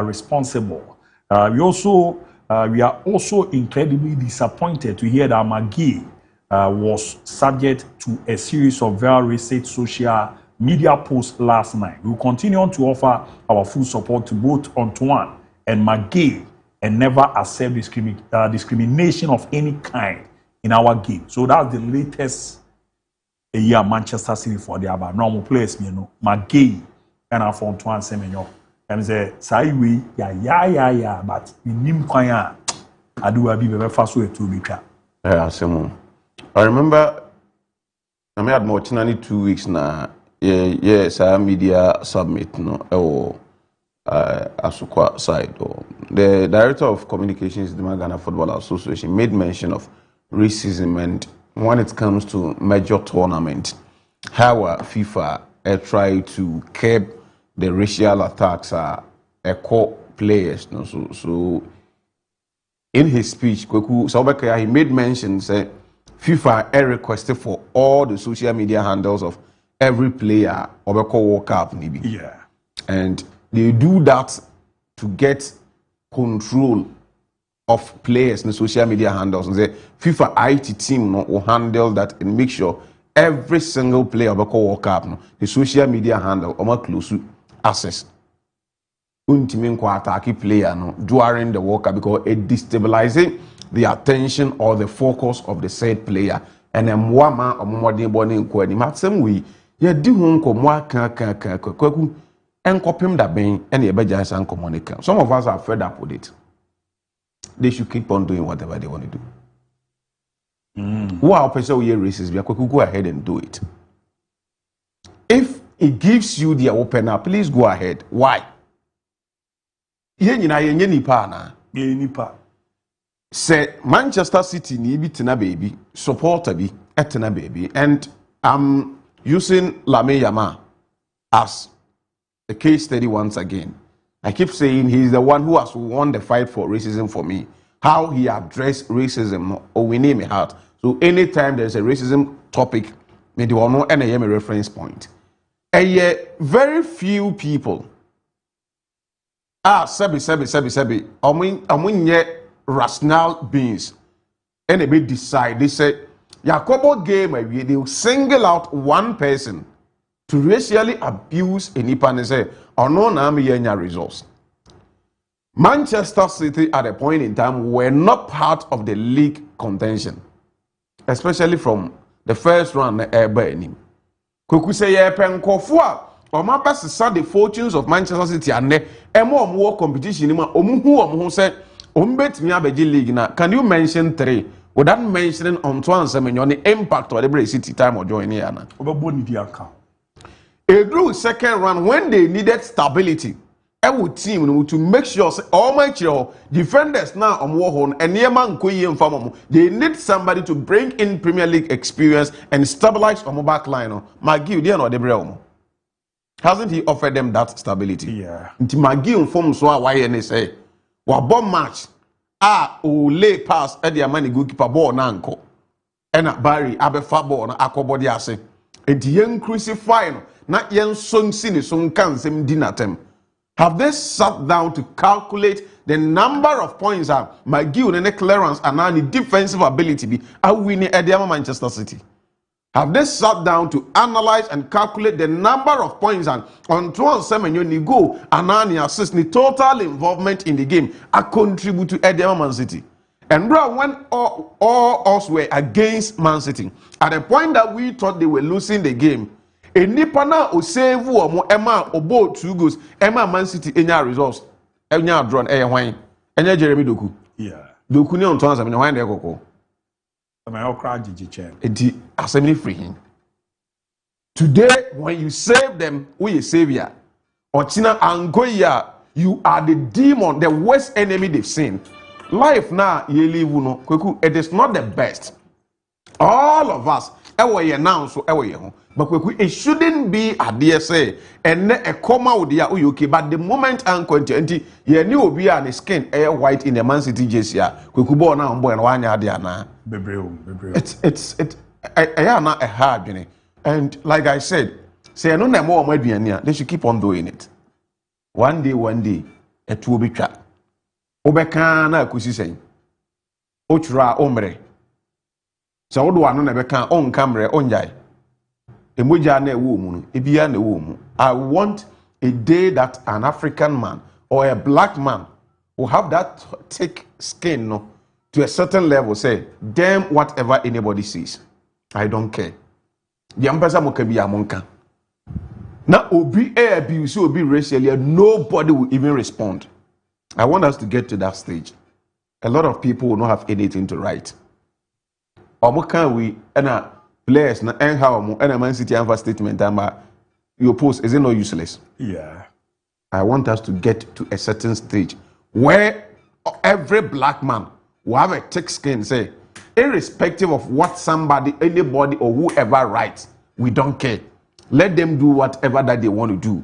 responsible. We are also incredibly disappointed to hear that Magui was subject to a series of viral recent social media posts last night. We will continue on to offer our full support to both Antoine and Magui and never accept discrimination of any kind in our game. So that's the latest year Manchester City for the ABOU. Normal players, you know, Magui and for Antoine Semenyo. And say, Saiwi, yeah, but in Nim Kwaya, I do a bit of a fast way to be trapped. I remember I had more than 2 weeks now. Yes, media submit no Asukwa side. The director of communications, the Ghana Football Association, made mention of racism and when it comes to major tournament, how FIFA try to curb the racial attacks echo players. So in his speech, he made mention say FIFA requested for all the social media handles of every player World Cup maybe. Yeah. And they do that to get control of players in the social media handles. And the FIFA IT team will handle that and make sure every single player of the World Cup, the social media handle, or close access. Attack player during the World Cup because it destabilizing the attention or the focus of the said player. And then Mwama or Mwadi Bonnie in Kwani. Maxim we ye do hunko mwa kwaku and copy that being any emergency and communicate. Some of us are fed up with it. They should keep on doing whatever they want to do. Who are person who racist? Go ahead and do it. If it gives you the opener, please go ahead. Why? Say Manchester City ni bi tina baby, supporter bi etina baby, and I'm using Lame Yama as a case study once again. I keep saying he's the one who has won the fight for racism for me. How he addressed racism, or we name it out. So anytime there's a racism topic, maybe one know any reference point. And yet, very few people sebi. I mean, yet rational beings. And they decide. They say, Yakobo game they will single out one person to racially abuse a nipa and say, "Oh no, na me yenya results." Manchester City at a point in time were not part of the league contention, especially from the first round. Kuku say ye penkofua or my best saw the fortunes of Manchester City and more competition. Who said, "Umbet me abeji league na." Can you mention 3? Without mentioning Antoine Semenyo, the impact of the City time or joining here. A drew second round when they needed stability. Every team to make sure all my defenders now on Warhorn and Yeman Kuyi and Famamu. They need somebody to bring in Premier League experience and stabilize on my back line. Magui, they are not the realm. Hasn't he offered them that stability? Yeah. Magui informs why and say, "Wa bomb match. Lay pass at the money goalkeeper ball nanko. And Barry Abefa ball na akobody ase. And yen crucify not yen son sin son can sem dinatem. Have they sat down to calculate the number of points Magui and the clearance and any defensive ability be are winning at the Manchester City? Have they sat down to analyze and calculate the number of points and Antoine Semenyo ni go and any assist the total involvement in the game I contribute to Eddie Man City? And bro, when all us were against Man City, at the point that we thought they were losing the game, a nipana o save or Emma or both 2 goals, Emma Man City in your results. enya draw e hwan enya Jeremy Doku Doku ni on ton asem ni hwan de kokko am I cry jijichen enti assembly free him today when you save them we a savior Ochina Angoya you are the demon the worst enemy they've seen life now ye live no kweku it is not the best all of us ewe now so ewe ho but kweku it shouldn't be a dear say and a comma with ya okay but the moment and content ye ni obi a the skin air white in the Man City jersey kweku ball na mbo na wanya ade ana bebreo it's na a hard journey and like I said say no na mo aduane they should keep on doing it one day etu obi twa obeka na akusi sen otwura omre so wodo ano na beka on camera onjai emoja na ewo mu no ebia na ewo mu I want a day that an African man or a black man will have that thick skin no to a certain level say damn whatever anybody sees I don't care yampesa mo ka bia monka na obi abuse obi racially nobody will even respond. I want us to get to that stage. A lot of people will not have anything to write. Omo can we and players na en how mo and Man City have statement and your post is it not useless? Yeah. I want us to get to a certain stage where every black man will have a thick skin say irrespective of what somebody anybody or whoever writes we don't care. Let them do whatever that they want to do.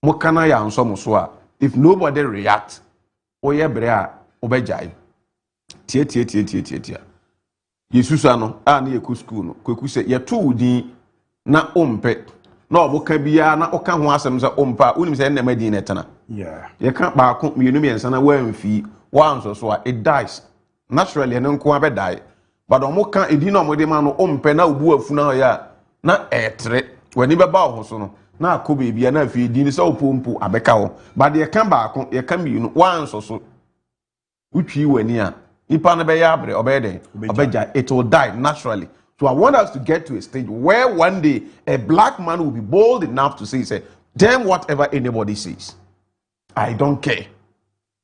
Mokana ya anso muswa. If nobody reacts, oye brea obejai. Tie. Yesusa no ani yeku school no. Kweku se ye to wudi na ompe. Na oboka bia na oka ho asem se ompa. Unim se na madi na etana. Yeah. Ye kan ba ko mienu miensa na wamfi. Wanso so it dies. Naturally no nko abe die. But omoka edi na omode ma no ompe na obu afuna ya. Na etre wani beba ho so no na akobe bia na afi di ni so pompo abeka ho ba de kan ba ko ye kan bi no wan so utwi wani a nipa na be ya abre obede obeja it will die naturally. So I want us to get to a stage where one day a black man will be bold enough to say damn whatever anybody says I don't care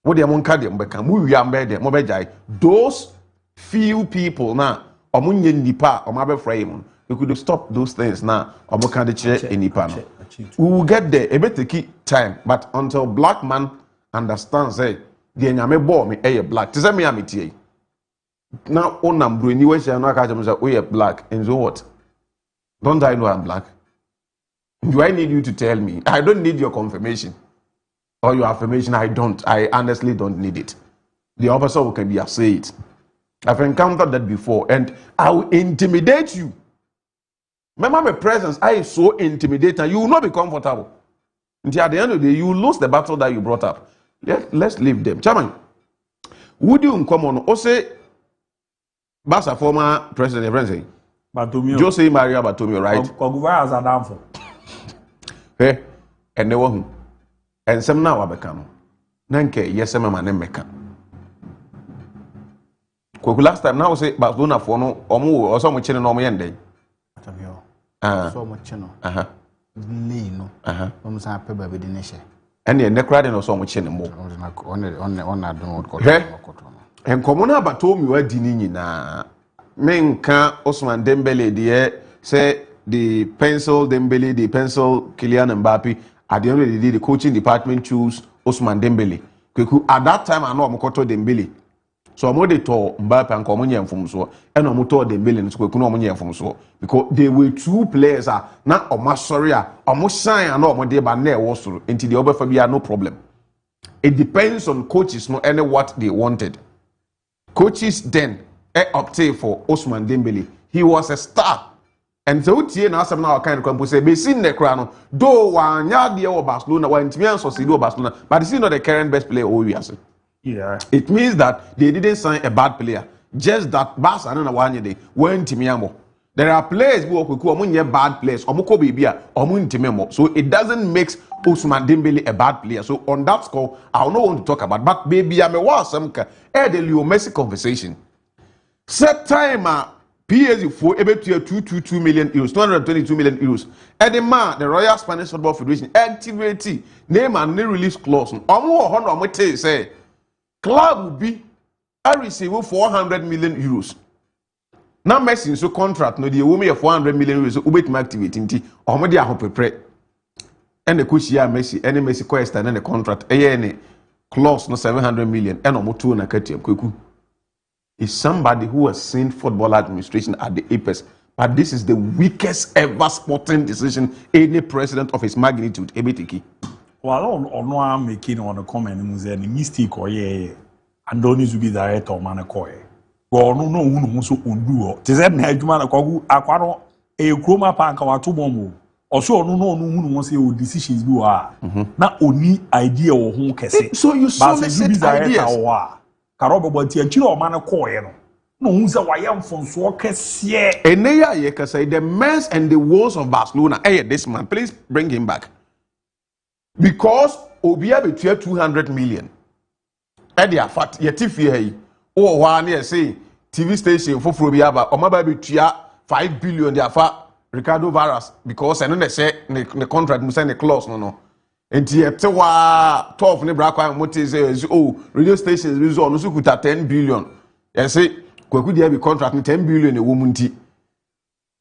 what they monka dem beka mu wi ambe dem obeja those few people na omunye nipa omabe mu. We could stop those things now. We will get there. It may take time, but until black man understands, say, the enyame bo me a black. Tell me I'm it. Now, on am bro, anyway, say no catch me we are black. And so what? Don't I know I'm black? Do I need you to tell me? I don't need your confirmation or your affirmation. I don't. I honestly don't need it. The opposite can be say it. I've encountered that before, and I will intimidate you. Remember my presence, I is so intimidating, you will not be comfortable. Until at the end of the day, you lose the battle that you brought up. Let's leave them. Chairman, would you come on? Ose, Basa former president, Batumio. Jose Maria Batumio, right? Koguva as a downfall. Hey, and they were and some now Abekano. Nanke, yes, I'm a meka. Last time now say Barcelona for no or so much in no day. So much no. No. Almost a paper with the nation. And the necradin or so much anymore. On I don't and Comona Batomi were dining na Menka Osman Dembele, the say the pencil Dembele, the pencil Kylian Mbappe. At the end of the day, the coaching department choose Osman Dembele. At that time, I know Mokoto Dembele. So I'm going to Mbappe and Comunia from so, and I'm going to Dembele and Squecunomonia from so, because they were two players, not Omasoria, almost sign and no more day, but never was into the other Fabia, no problem. It depends on coaches, no any what they wanted. Coaches then opted for Osman Dembele. He was a star. And so tie na asem na o kind of say be seen the crown though one yard or Barcelona when Timian so Barcelona but he's not the current best player we are. Yeah. It means that they didn't sign a bad player. Just that Barca na one day when Timian. There are players who are bad players or so it doesn't make Ousmane Dembele a bad player. So on that score, I don't want to talk about. But baby, I'm a some the Leo Messi conversation. Set time PSG for able to 222 million euros, 222 million euros. And the man, the Royal Spanish Football Federation, activate name and name release clause. Say club will be I receive 400 million euros. Now Messi so contract no the woman 400 million euros ubet my activity or me dia prepare. And the coach here Messi, any Messi question and the contract any clause no 700 million and no 2 na katia kweku. Is somebody who has seen football administration at the apex. But this is the weakest ever sporting decision any president of his magnitude ever take. Well, no, I'm making on a comment and a mistake or yeah, and don't need to be director or man a coy. Well, no, who so undo. Tis that Nedman a cogu, aquano, a chroma pank or two bomb. Also, no, who say decisions do are. Not only idea or who can say. So you solicit ideas. Karobo but chilo man a coy. No, who's a wayam from Swokes, yeah. And they can say the men and the walls of Barcelona. Hey, this man, please bring him back. Because Obia between 200 million. And they are fat, yet if you oh, one year say TV station for Frobiaba, or my baby 5 billion, they are fat Ricardo Varas, because I know they say the contract must sign a clause, no. And yet, 12 Nebraska and what is radio stations is on Sukuta 10 billion. I say, could there be contract 10 billion a woman tea?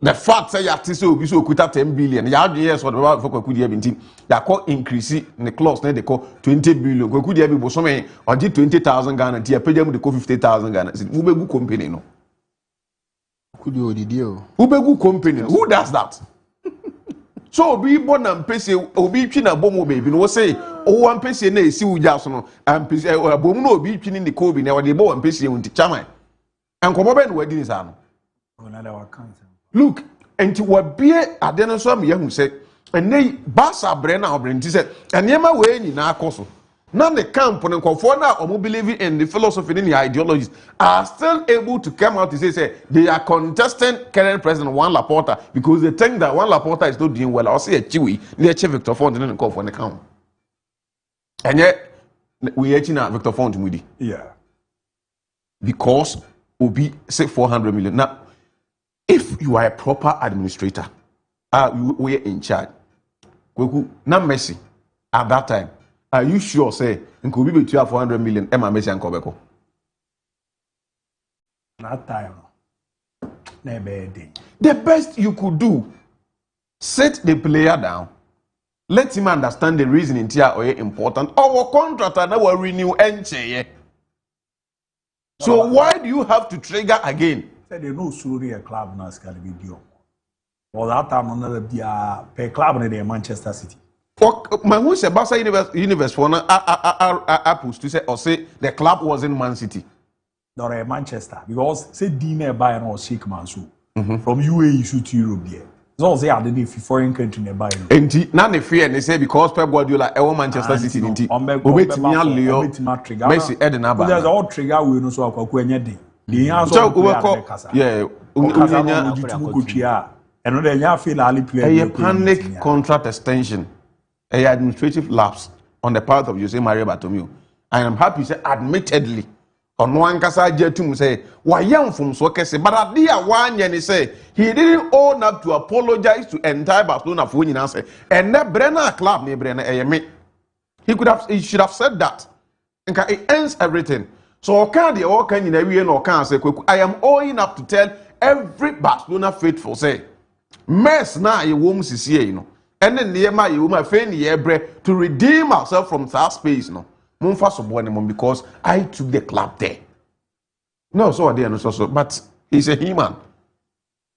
The fact say you so be so quit 10 billion. You have years for the for could have been team. They call increase in the clause, they call 20 billion. Could have been so many or did 20,000 Ghana, tia pay them to call 50,000 Ghana. Ubegu company no. Could you deal? Ubegu company. Who does that? So be born and pay obi twin abomo baby no say oh one pay na esi uja so no and pay abomo no obi twin ni kobi na we bo one pay unti chairman. And kobo ben we din sa no. Look, and to what be a dinosaur, young say, and they Bassa Brenna or Brent said, and never way in our course. None the camp on Conforna or who believe in the philosophy and the ideologies are still able to come out to say they are contesting current president Juan Laporta because they think that Juan Laporta is not doing well. I'll say a Chewy near Victor Font and call for an account. And yet we are now Victor Font Moody. Yeah. Because will be say 400 million. Now, if you are a proper administrator, you were in charge. Now Messi, at that time, are you sure say it could be between 400 million Emma Messi and Kobeko? That time, never. The best you could do, sit the player down, let him understand the reason in here or important. Our contractor now renew and say. So why do you have to trigger again? Said they know sorry a club now is gonna be deal. Well, that time another be a per club in Manchester City. My who say Barca Universe for apples to say or say the club was in Man City. Not a Manchester because say Dina Bayern or Sheikh Mansour from UAE to Europe there. So say I didn't foreign country nearby. And now they fear and they say because Pep Guardiola I want Manchester City in tea. Messi Eden Abba. There's all trigger we know so akwa nya dey. Yeah, a panic contract extension, a administrative lapse on the part of Jose Maria Bartomeu. I am happy to say, admittedly, on one case to say, why young from Swakese, but at the one and he say he didn't own up to apologize to entire Barcelona for winning answer. And that Brenner club, he should have said that. And it ends everything. So can the all can say I am owing up to tell every Barcelona faithful say mess na ye wom sisie you know and then near my you my friend to redeem ourselves from that space no mumfa so boy because I took the club there. No, so there no so but he's a human.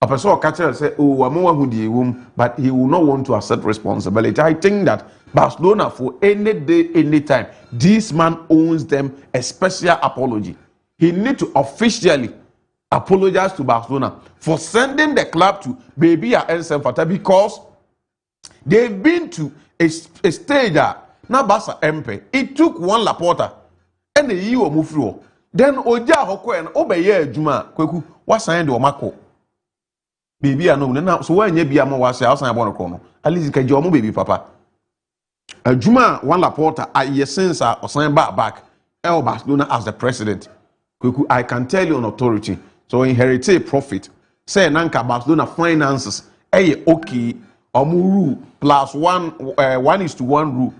A person catcher say oh I'm one who the womb but he will not want to accept responsibility. I think that Barcelona for any day, any time, this man owes them a special apology. He need to officially apologize to Barcelona for sending the club to Baby and Fata because they've been to a stage that now Barca MP. It took one Laporta and the year move through. Then Oja Hoko and Obeye Juma Kweku was signed to Omako. Baby, I know now. So when you be a more was outside one corner, at least you can join baby papa. Juma one Laporta a year since or signed back Barcelona as the president. I can tell you on authority. So inherited profit say nanka Barcelona finances okay rule +1:1 rule.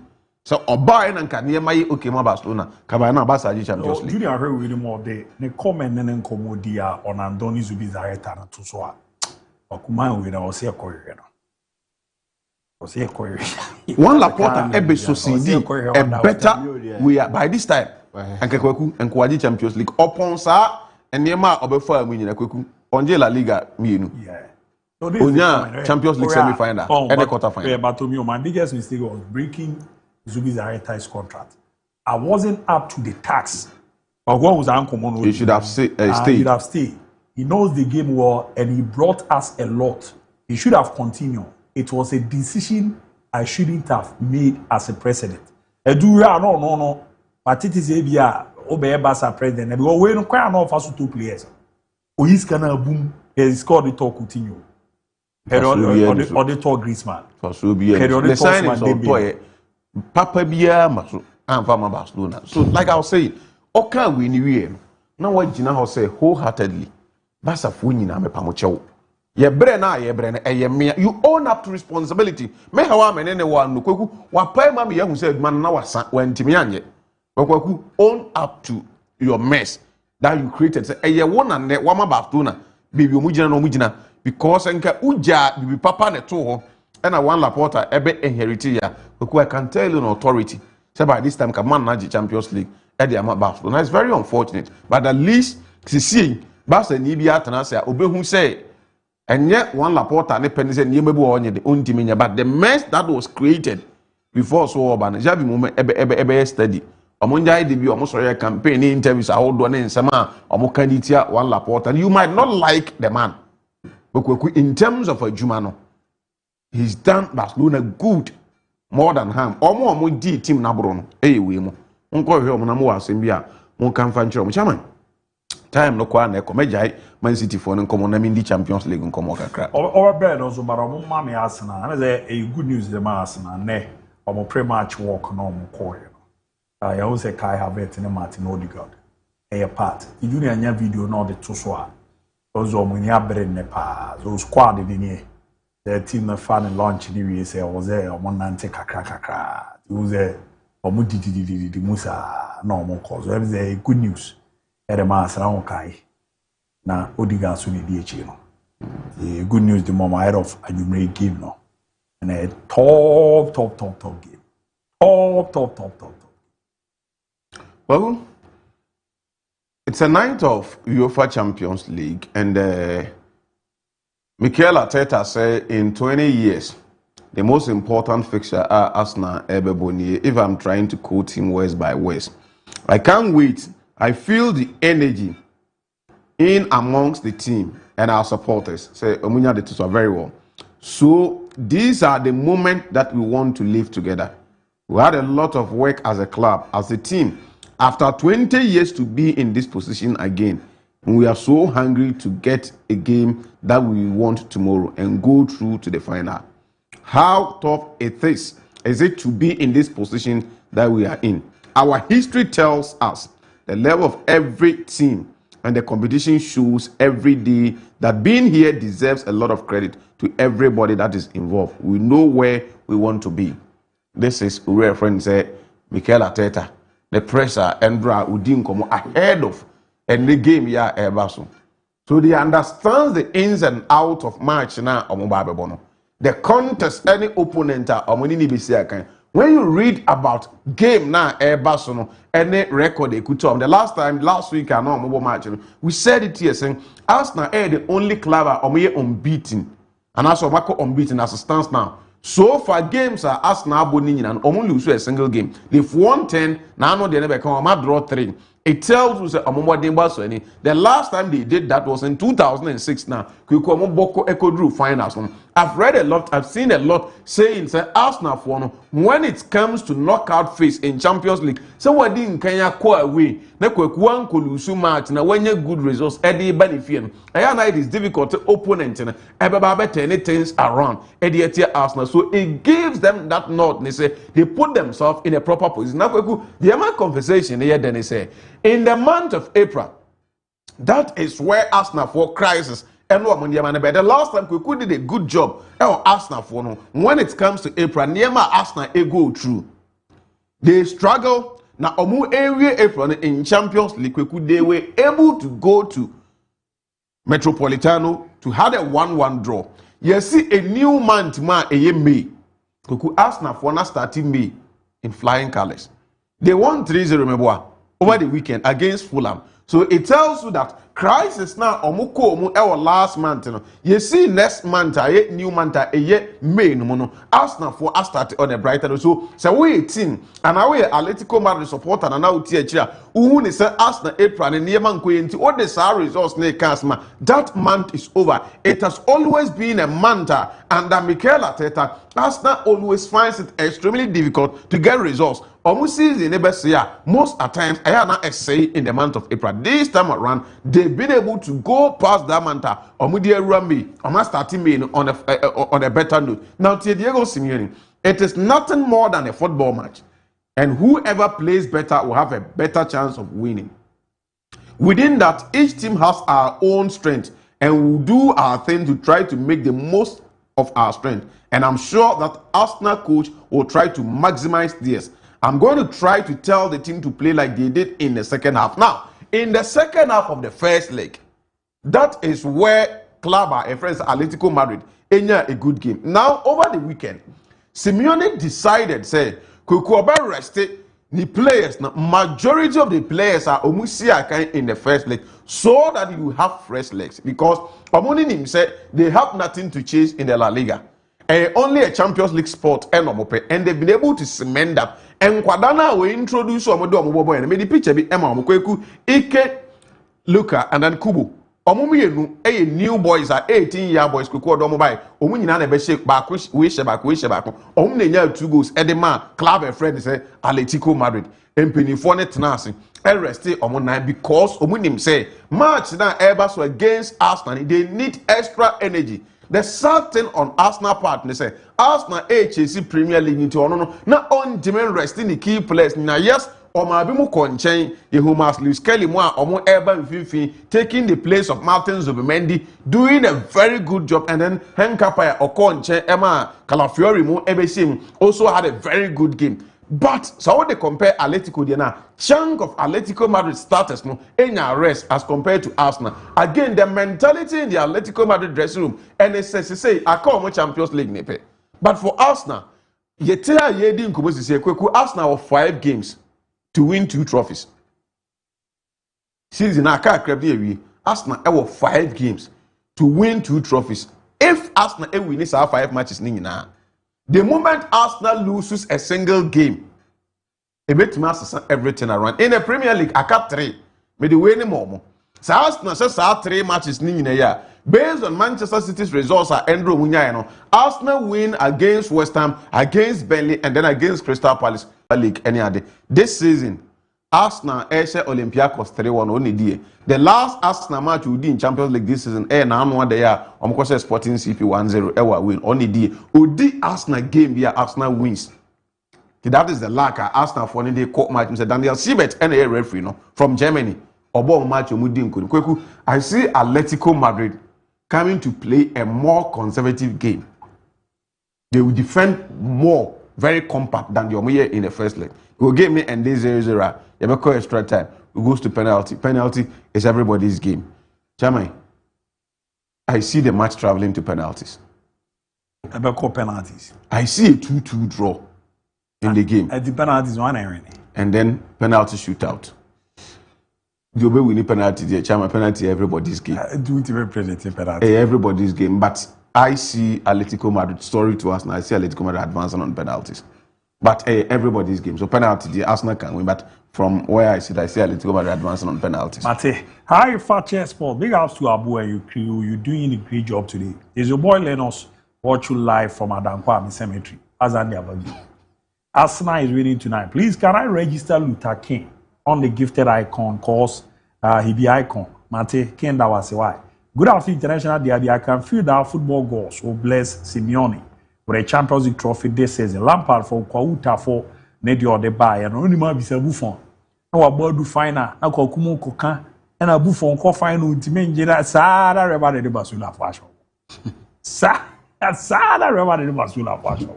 So oba nanka niema okay ma Barcelona kaba na Barca Champions League. Junior heard with more de ne comment ne nkomodia on Andoni Zubizarreta na to so a okuma we na o se koyere no. O se koyere. One Laporta ebe succeed a better we are by this time. Anke Kweku Nkwaji Champions League upon sa enema obefa amu nyina Kweku onje La Liga mienu. Yeah. Onya Champions League semi-final and the quarter final. Yeah, but to me, my biggest mistake was breaking Zubizarreta's contract. I wasn't up to the tax. But what was uncommon? He should have stayed. He should have stayed. He knows the game well, and he brought us a lot. He should have continued. It was a decision I shouldn't have made as a president. No. But it is a Barca president. Because we don't quite know for 2 players. Oh, he's gonna boom. He scored the talk continue. Or the talk Griezmann. The sign is on toy. Papa Bia Masu and Fama Barcelona. So, like I was saying, okay, we knew now what Gina say wholeheartedly. That's a funny name, Pamucho. Ye brena, you own up to responsibility. Me how am anyone no kuku. What pay mammy who said man now when Timianye. But own up to your mess that you created. Say, ye one and net Wama Barcelona. Baby Mujina no Mujina. Because enka uja bibi papa ne to and a one Laporta ebe inherited ya. I can tell you an authority. Say by this time, Man Naji Champions League at the Barcelona. It's very unfortunate, but at least see Barca Nibia Tanasa Obehu say, and yet one Laporta ne penny said Yemebu on the Untiminia, but the mess that was created before so ban Jabi moment ebe steady. Omunja debut almost a campaign interviews are all done in Sama Omokanditia one Laporta. And you might not like the man, but in terms of a Jumano, he's done Barcelona good. More than harm. Or more team Nabron. Hey, we mo. Uncle Homonamo Simbia. One can find your chairman. Time no qua ne comejai. Man City for an common name in the Champions League and Comoca crap. Or bed also, but I'm mammy Arsenal. And a good news the Arsenal. Ne, or more pre-match walk no more coil. I always say Kai have it in a Martin Odegaard. A part. You do a video not the two swat. Those are when you have better in the past. Those squad in here. The team that found in launch we say was there on Nante kakra. It was there Omudi Musa normal cause. That is a good news. At the mass around Kai. Now Odegaard soon DH. The good news the moment ahead of a Jumre game now. And a top game. Top. Well, it's a night of UEFA Champions League and Mikel Arteta said in 20 years, the most important fixture are Arsenal Ebeboni. If I'm trying to quote him words by words, I can't wait. I feel the energy in amongst the team and our supporters. Say Omunya the two are very well. So these are the moments that we want to live together. We had a lot of work as a club, as a team. After 20 years to be in this position again. And we are so hungry to get a game that we want tomorrow and go through to the final. How tough it is it to be in this position that we are in? Our history tells us the level of every team and the competition shows every day that being here deserves a lot of credit to everybody that is involved. We know where we want to be. This is where friend said, Mikel Arteta, the pressure and Udin come ahead of and the game ya ebaso. So they understand the ins and outs of match now bono. The contest any opponent when you read about game now ebaso any record they could tell. The last week I know mobile match we said it here saying Arsenal are the only club unbeaten and also Marco unbeaten as it stands now. So far games are Arsenal boning and only lose a single game. They've won 10 now no they never come draw 3. It tells you that the last time they did that was in 2006 now. Finals. I've read a lot, I've seen a lot saying say Arsenal for when it comes to knockout phase in Champions League. So what did Kenya call away? One could lose match now when you good results Eddie benefit. It is difficult to opponent and any things around Eddie Arsenal. So it gives them that nod. They say they put themselves in a proper position. Now the amount conversation here then they say in the month of April, that is where Arsenal for crisis and what Munyama. But the last time Kweku did a good job Arsenal for no. When it comes to April, Niema Arsenal go through. They struggle. Now Omu area April in Champions League, Kweku they were able to go to Metropolitano to have a 1-1 draw. You see a new month man a May. Kweku Arsenal for now starting May in flying colours. They won 3-0 remember over the weekend against Fulham. So it tells you that crisis now omuko our last month. You see next month a new month a year May no Arsenal for us start on a brighter. So we 18 and our Atletico Madrid supporter and now teacher who say Arsenal April and near man all the results that month is over. It has always been a month under Mikel Arteta. Arsenal always finds it extremely difficult to get results. Almost season most at times I have not say in the month of April. This time around they've been able to go past that month. I'm starting me on a better note. Now Diego Simeone, it is nothing more than a football match, and whoever plays better will have a better chance of winning. Within that, each team has our own strength, and we'll do our thing to try to make the most of our strength. And I'm sure that Arsenal coach will try to maximize this. I'm going to try to tell the team to play like they did in the second half. Now, in the second half of the first leg, that is where Clubber, a friend Atletico Madrid, enjoy a good game. Now, over the weekend, Simeone decided, say, Kweku rested the players. Now, majority of the players are Omusiaka in the first leg, so that you have fresh legs. Because Omunim said they have nothing to chase in the La Liga. Only a Champions League spot and they've been able to cement that. And Kwadana will introduce Omodo and made the picture be Emma Omukweku, Ike, Luka, and then Kubu. Omumiyenu, a new boys are 18-year boys, Kuku Domobai, Omunina Beshek back, wish back. Omne 2 goals, Edema, club and friend say Atletico Madrid, and Penifone Tenasi, RST Omonai because Omunim say, match now Airbus against Arsenal, they need extra energy. The sad thing on Arsenal part, they say Arsenal HAC Premier League into not on demand resting the key players. Now yes, Omabimu Konchen, Yehumas Lewis Kelly Moa, Omo Urban Fifi, taking the place of Martin Zubimendi, doing a very good job, and then Henkapaya Okonche, Emma Calafiori Mo Ebesim also had a very good game. But so when they compare Atletico Diana, chunk of Atletico Madrid starters no in rest as compared to Arsenal. Again, the mentality in the Atletico Madrid dressing room, and they say, I call Champions League nepe. But for Arsenal, Arsenal have 5 games to win 2 trophies. Season Arsenal have 5 games to win 2 trophies. If Arsenal wins 5 matches, the moment Arsenal loses a single game, it makes everything around. In the Premier League, I got 3. But the way anymore. So Arsenal says 3 matches in a year. Based on Manchester City's results, Arsenal win against West Ham, against Burnley, and then against Crystal Palace League any other. This season, Arsenal Asia Olympiacos 3-1 only day. The last Arsenal match we did in Champions League this season, now one day, Sporting CP 1-0, win only day. Odi Arsenal game here, Arsenal wins. That is the lack of Arsenal for the court match. Mr. Daniel Siebert, NA referee, from Germany. Obo match I see Atletico Madrid coming to play a more conservative game. They will defend more, very compact than the Omoye in the first leg. It will give me and this 0-0. You have a extra time. It goes to penalty. Penalty is everybody's game. Jamai, I see the match traveling to penalties. Penalties. I see a 2-2 draw in the game. At the penalties, 1 and then penalty shootout. The Obe winning penalty, the Chama penalty, everybody's game. Do it representing penalty. Everybody's game. But I see Atletico Madrid story to us now. I see Atletico Madrid advancing on penalties. But everybody's game. So penalty, the Arsenal can win. But from where I see Atletico Madrid advancing on penalties. Mate, hi, Fakye Sport. Big ups to ABOU and you're doing a great job today. Is your boy Lenos watch you live from Adankwa Cemetery? As I never do. Arsenal is winning tonight. Please, can I register Luther King on the gifted icon? Cause he be icon. Mate, King that was why. Good afternoon, International DIABY. I can feel that football goals will bless Simeone with a Champions League trophy this season. Lampard for Kwauta for Nedio de Bay and only man be Buffon. No about do final. Na Kwakumo Koka and Abu for uncle final to me jina sada reba de basula fashion. Sada reba de basula fashion.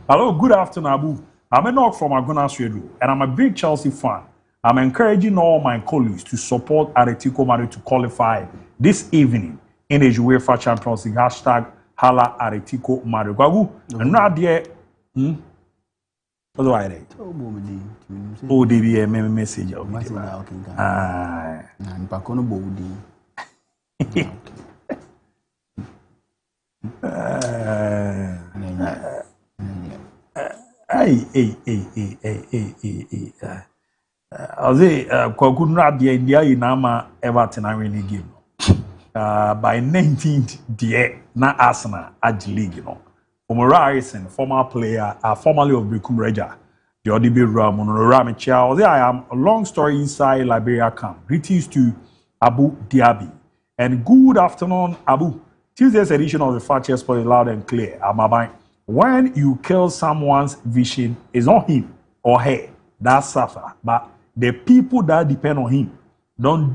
Hello, good afternoon, Abu. I'm a knock from Aguna Swedu, and I'm a big Chelsea fan. I'm encouraging all my colleagues to support Atletico Madrid to qualify this evening in the UEFA Champions League. Hashtag Hala Atletico Madrid. And not there. What's the idea? Oh, DB, message. Ah, I say, Kwakuna the India Inama Everton are winning game. By 19th, the na Arsenal at the league, you know. Omar Harrison, former player, formerly of Brikum Reja, the ODB Ramon Ramichel. There I am. A long story inside Liberia camp. Greetings to Abu Diaby. And good afternoon, Abu. Tuesday's edition of the Fakye Sport is loud and clear. Amabai. When you kill someone's vision, it's not him or her that suffer, but the people that depend on him. Do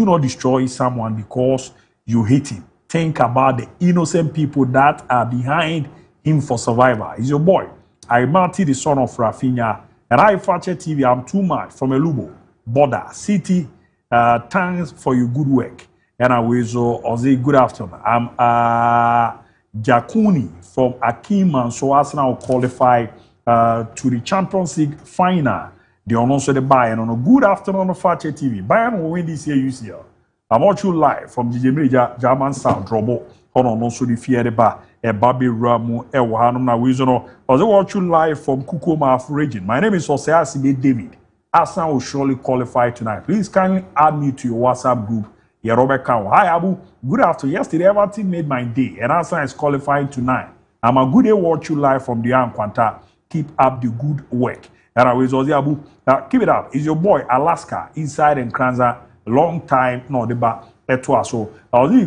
not destroy someone because you hate him. Think about the innocent people that are behind him for survival. He's your boy. I Marty, the son of Rafinha, and I Fakye TV. I'm too much from Elubo, Border City. Thanks for your good work. And I will say good afternoon. I'm Jakuni from Akim, and so Arsenal qualify to the Champions League final. They are also the Bayern on a good afternoon on Fakye TV. Bayern will win this year UCL. I watch you live from DJ German Sound Robo. Hold on, also the Fiere Bar, a Babi Ramu, a Wahanum Wizono. I watch you live from Kukuma region. My name is Oseasibe David. Arsenal will surely qualify tonight. Please kindly add me to your WhatsApp group. Yeah, Robert Cow. Hi, Abu. Good afternoon. Yesterday, Everton made my day, and Arsenal is qualifying tonight. I'm a good day watch you live from the Quanta. Keep up the good work. And I was Abu. Keep it up. It's your boy Alaska inside and Kranza. Long time, no, the back. So,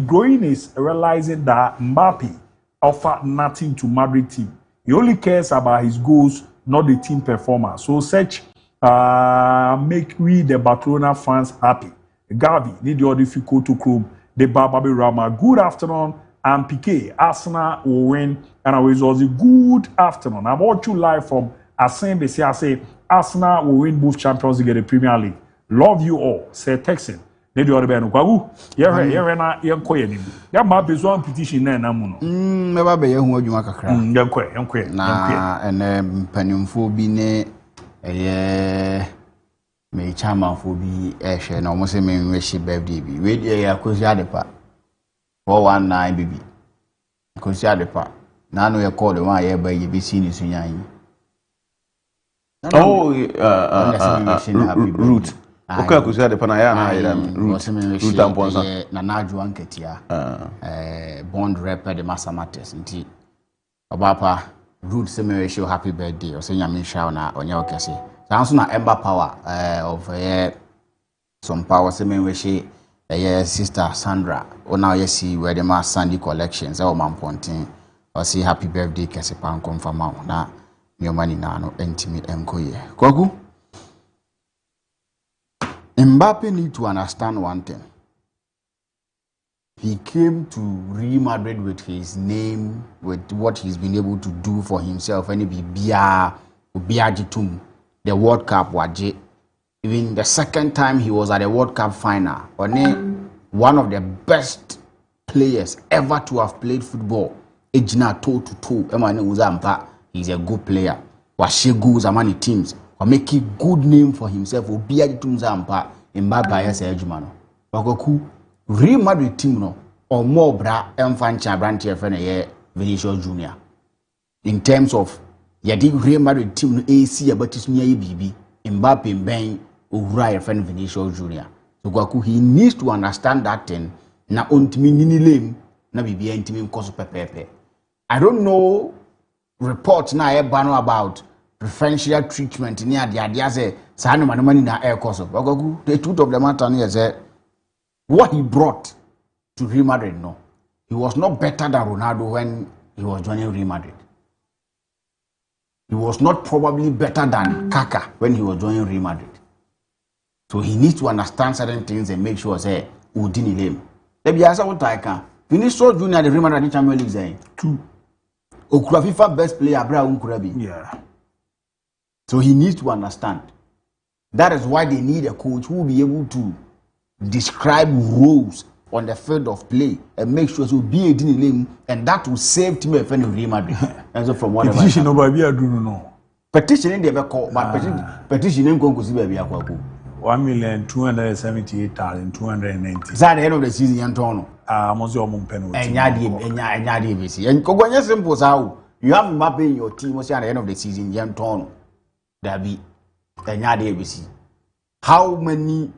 growing is realizing that Mbappe offered nothing to Madrid team. He only cares about his goals, not the team performance. So, such make we the Barcelona fans happy. Gavi, need your difficult to Chrome, the Bababi Rama. Good afternoon. I'm PK. Arsenal will win. And I was also good afternoon. I watch you live from Asembe. I say Arsenal will win both Champions League and the Premier League. Love you all. Say Texan. Need your band. You're not young queen. You're my bizarre petition. Namuno. Never be young you make a cry. Young queen. And Penumphobine. Me chama for be a no almost a man wish birthday be. Wait, yeah, cause you had the part. 419 baby. Cause you had the part. Now you call the one here by you be seen is in. Oh, root. Okay, cause you had the panayana root and Ponza. Nanaju Anketia, bond rep at the Massamates and tea. Obapa, root semi show happy birthday or saying I mean shower on your case. Also na Ember Power of some power semi we she sister Sandra or now you see where the mass Sandy collections or man ponting or say happy birthday kese pan confirm na your money na no entimi enkoye Kwagu Mbappe need to understand one thing. He came to Real Madrid with his name, with what he's been able to do for himself, and he be Biajitum. The World Cup waje. Even the second time he was at the World Cup final, one of the best players ever to have played football. Ejina toe to toe. Emane Uzampa, he's a good player. Washe goals among teams. Or make a good name for himself. Obia di Tumzampa Mbappe yes ejumano. Wagoku Real Madrid team no or more bra emfancha branch friend Vinicius Junior. In terms of yadi Real Madrid team no AC about is near BB Mbappe Ben Ura friend Vinicius Junior. So Gwaku he needs to understand that thing na ontimi nini lame na BB intimi cause pepepe. I don't know reports na ebano about preferential treatment near the idea say sanu manumani na air cause of Gwaku. The truth of the matter is what he brought to Real Madrid no. He was not better than Ronaldo when he was joining Real Madrid. He was not probably better than Kaka when he was joining Real Madrid. So he needs to understand certain things and make sure say who didn't name. There be answer what I can. Vinicius Junior the Real Madrid Champions League saying 2. Okura FIFA best player Abraham Kurabi. Yeah. So he needs to understand. That is why they need a coach who will be able to describe roles on the field of play and make sure so be a name, and that will save team of Real Madrid. And so from whatever. Petition over here do no. Petition in the call, but petition in Congo baby akwaku. 1,278,290. At the end of the season, Antonio. Must your mum penalty. And Yadi, and Kogonya simple how you have Mbappe in your team at the end of the season, Antonio. There be and Yadi. How many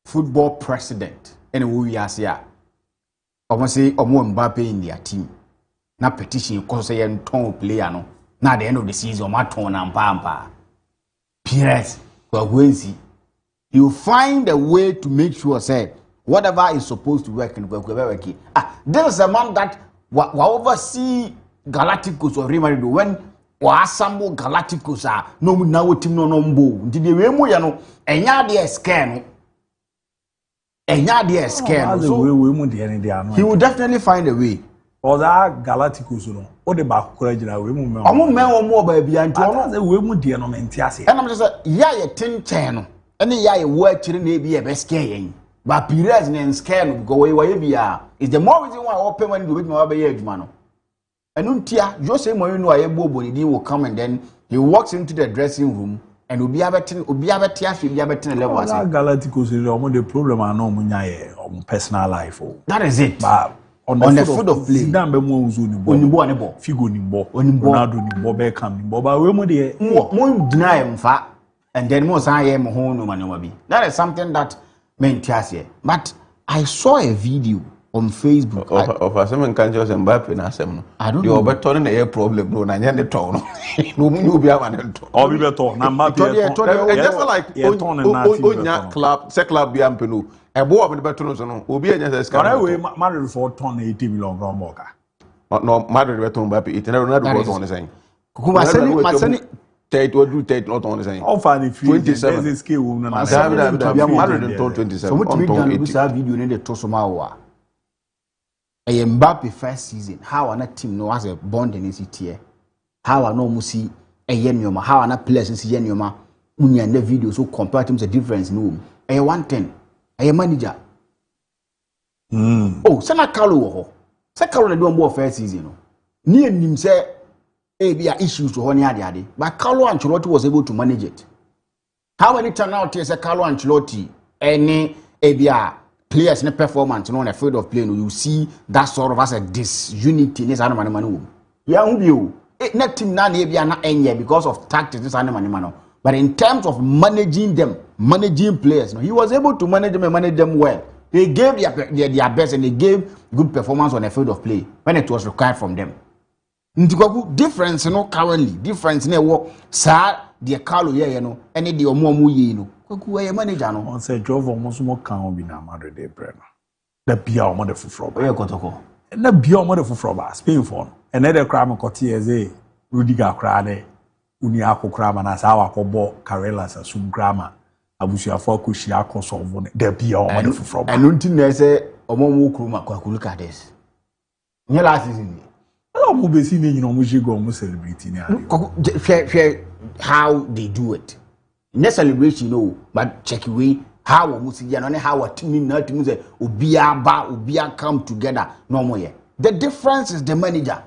football president and we are here? I want to say Mbappe in their team. Na petition cause a Antonio player no. Na at the end of the season, my tone and pampa. Pires, Gwenzi. You find a way to make sure say whatever is supposed to work and work. There is a man that will oversee Galacticos or Real Madrid when assemble Galacticos are no now team no mbo. Did you remember no? Enya dey scare no. He will definitely find a way. Or that Galacticos no. Or the back courage na we mu. Omo men o mo ba bia nti ono say we mu dey no mentiase. And I'm just say ya ye ten no. Any ya ye work chiri na be e scare yen. But periods and scare no go way bia. Is the more reason why open when you with my be adwuma no. Enuntia Jose Mourinho ayebobo ni will come and then he walks into the dressing room and obi abetin level as Galacticos is the problem and no munya on personal life. That is it. But on the foot of play, Zidane be mo uzu ni ball. Figo ni ball. Ronaldo ni ball, Beckham ni ball. But we mo dey mo deny mfa and then mo san ye mo ho no manewa bi. That is something that men tiase. But I saw a video on Facebook of some countries and Mbappe na asem no. I don't know. You better na e problem no na nya ne to no. No mu obi ama ne to. Or be better na Mbappe. It's just like onya club, se club bi ampe no. E bo obi better no so no. Obi anya se ska. Na we Madrid for ton 80 million ground moka. No Madrid better Mbappe 80 na Ronaldo go on the same. Kuma sani Tate what do Tate not on the same. How far the 27 scale na Madrid in 27. So what we done with that video in the Tosoma a Mbappe first season, how an team no has a bond in his tier. How I know musi a yenyoma, how an players in yenyoma, unya the video so compared to the difference no. A 110, a manager. Oh, Sana Carlo, Sakalo do more first season. No. Near him say, be issues to Honiadi, but Carlo Ancelotti was able to manage it. How many turn out is a Carlo Ancelotti, any ABR? Players in the performance on a field of play, you see that sort of as a disunity in this animal. Yeah, not team na because of tactics this animal. But in terms of managing them, managing players, he was able to manage them and manage them well. They gave their best and they gave good performance on a field of play when it was required from them. Difference currently, difference what sir the Carlo any the omo Kuku manager no. On say Jove almost more can be na Madrid de Breno. The bia o mo de fufro. Where kotoko. Na bia o mo de fufro ba Spain for. And the crime Cotiers Rudiger Crane uni akokra ma na sa wakobọ Carreras asum grama abusuafo akohia akosolve ne da bia o mo de fufro ba. Enu nti na say omo mo kuruma kwa look at this. Nye last season. No mo be si ne nyina mo jego mo celebrate ni ade. How they do it. Next celebration, no, but check away how we must see and how a team not to say Ubia come together no more. The difference is the manager.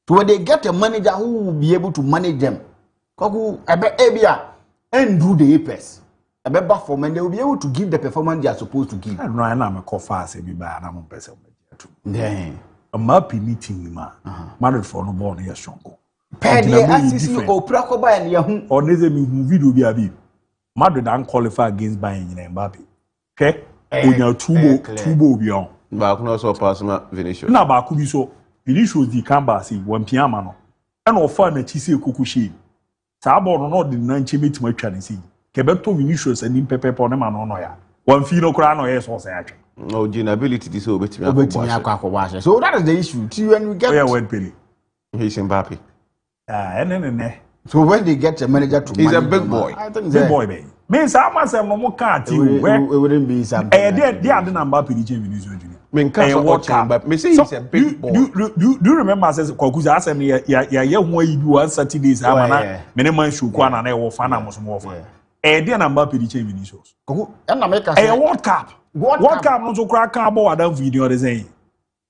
So when they get a manager who will be able to manage them, and do the apex. A better for men, they will be able to give the performance they are supposed to give. No, I'm a call fast every by an amount person. A mappy meeting, Madrid for no more near strong. Paddy, or Prakoba and Yahoo, or neither me who video be. Madrid don't qualify against buying in Mbappe. Okay? When you're two beyond. But no so pass Vinicius. Na ba ku bi so Vinicius di kamba si wan piama no. E na ofa na chi se kokushi. Sa ba no de nan che metima twa ne si. Ke beto Vinicius ani pepepe ne ma no no ya. Wan fi no kura no yes so say atwe. No ability this obetimi akwa. So that is the issue. See when we get word Pele. He's Mbappe. Ah, So when they get a manager to he's a big boy. I think big boy, baby. means how much no can't it wouldn't be something. They are the number of PDJ Vinicius Junior. But me say he's a big boy. Do you remember says Kwakuza asked me ya one Saturdays amana minimum show kwana na e wo fa na mo so mo fa. They number PDJ Vinicius. World Cup. World Cup no so kra kan about that video dey say.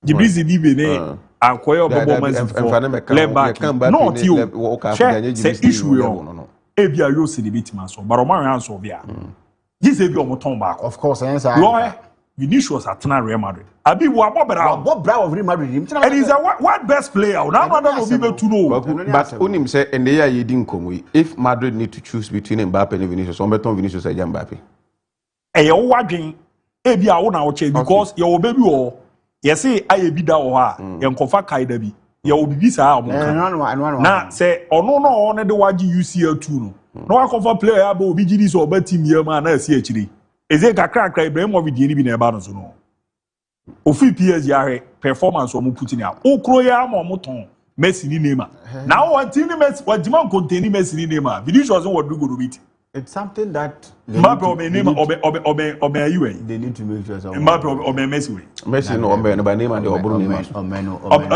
Jibril Zidibe ne akoyo bobo man for left back. No you. Say issue yo. Ebia yo see the bit man so but o man answer bia. This e bi o mo ton back. Of course, answer. Vinicius at Real Madrid. Abi wo abobra of Real Madrid. And he's a what best player. Now man don't be able to know. But unim say and they are yedin komo. If Madrid need to choose between Mbappe and Vinicius, on beton Vinicius and Mbappe. Eh yo wadwen e bia wo na wo che because your baby o you say I bi da wo ha ye nkofa kai da bi ye obibi sa mo kan na say ono no ne de waji UCL2 no no akofa player aba obi gidi so oba team ye ma na asi akiri eze kakra Ibrahimovic die ni bi na eba no so no ofi PSG are performance o mu putin ya okro ya ma o ton Messi ni Neymar now what team ni Messi what demand contain Messi ni Neymar Vinicius what do go do it. It's something that Mbappe obe you they need to make sure Mbappe obe Messi we. Messi no obe no by name and the oburu Neymar.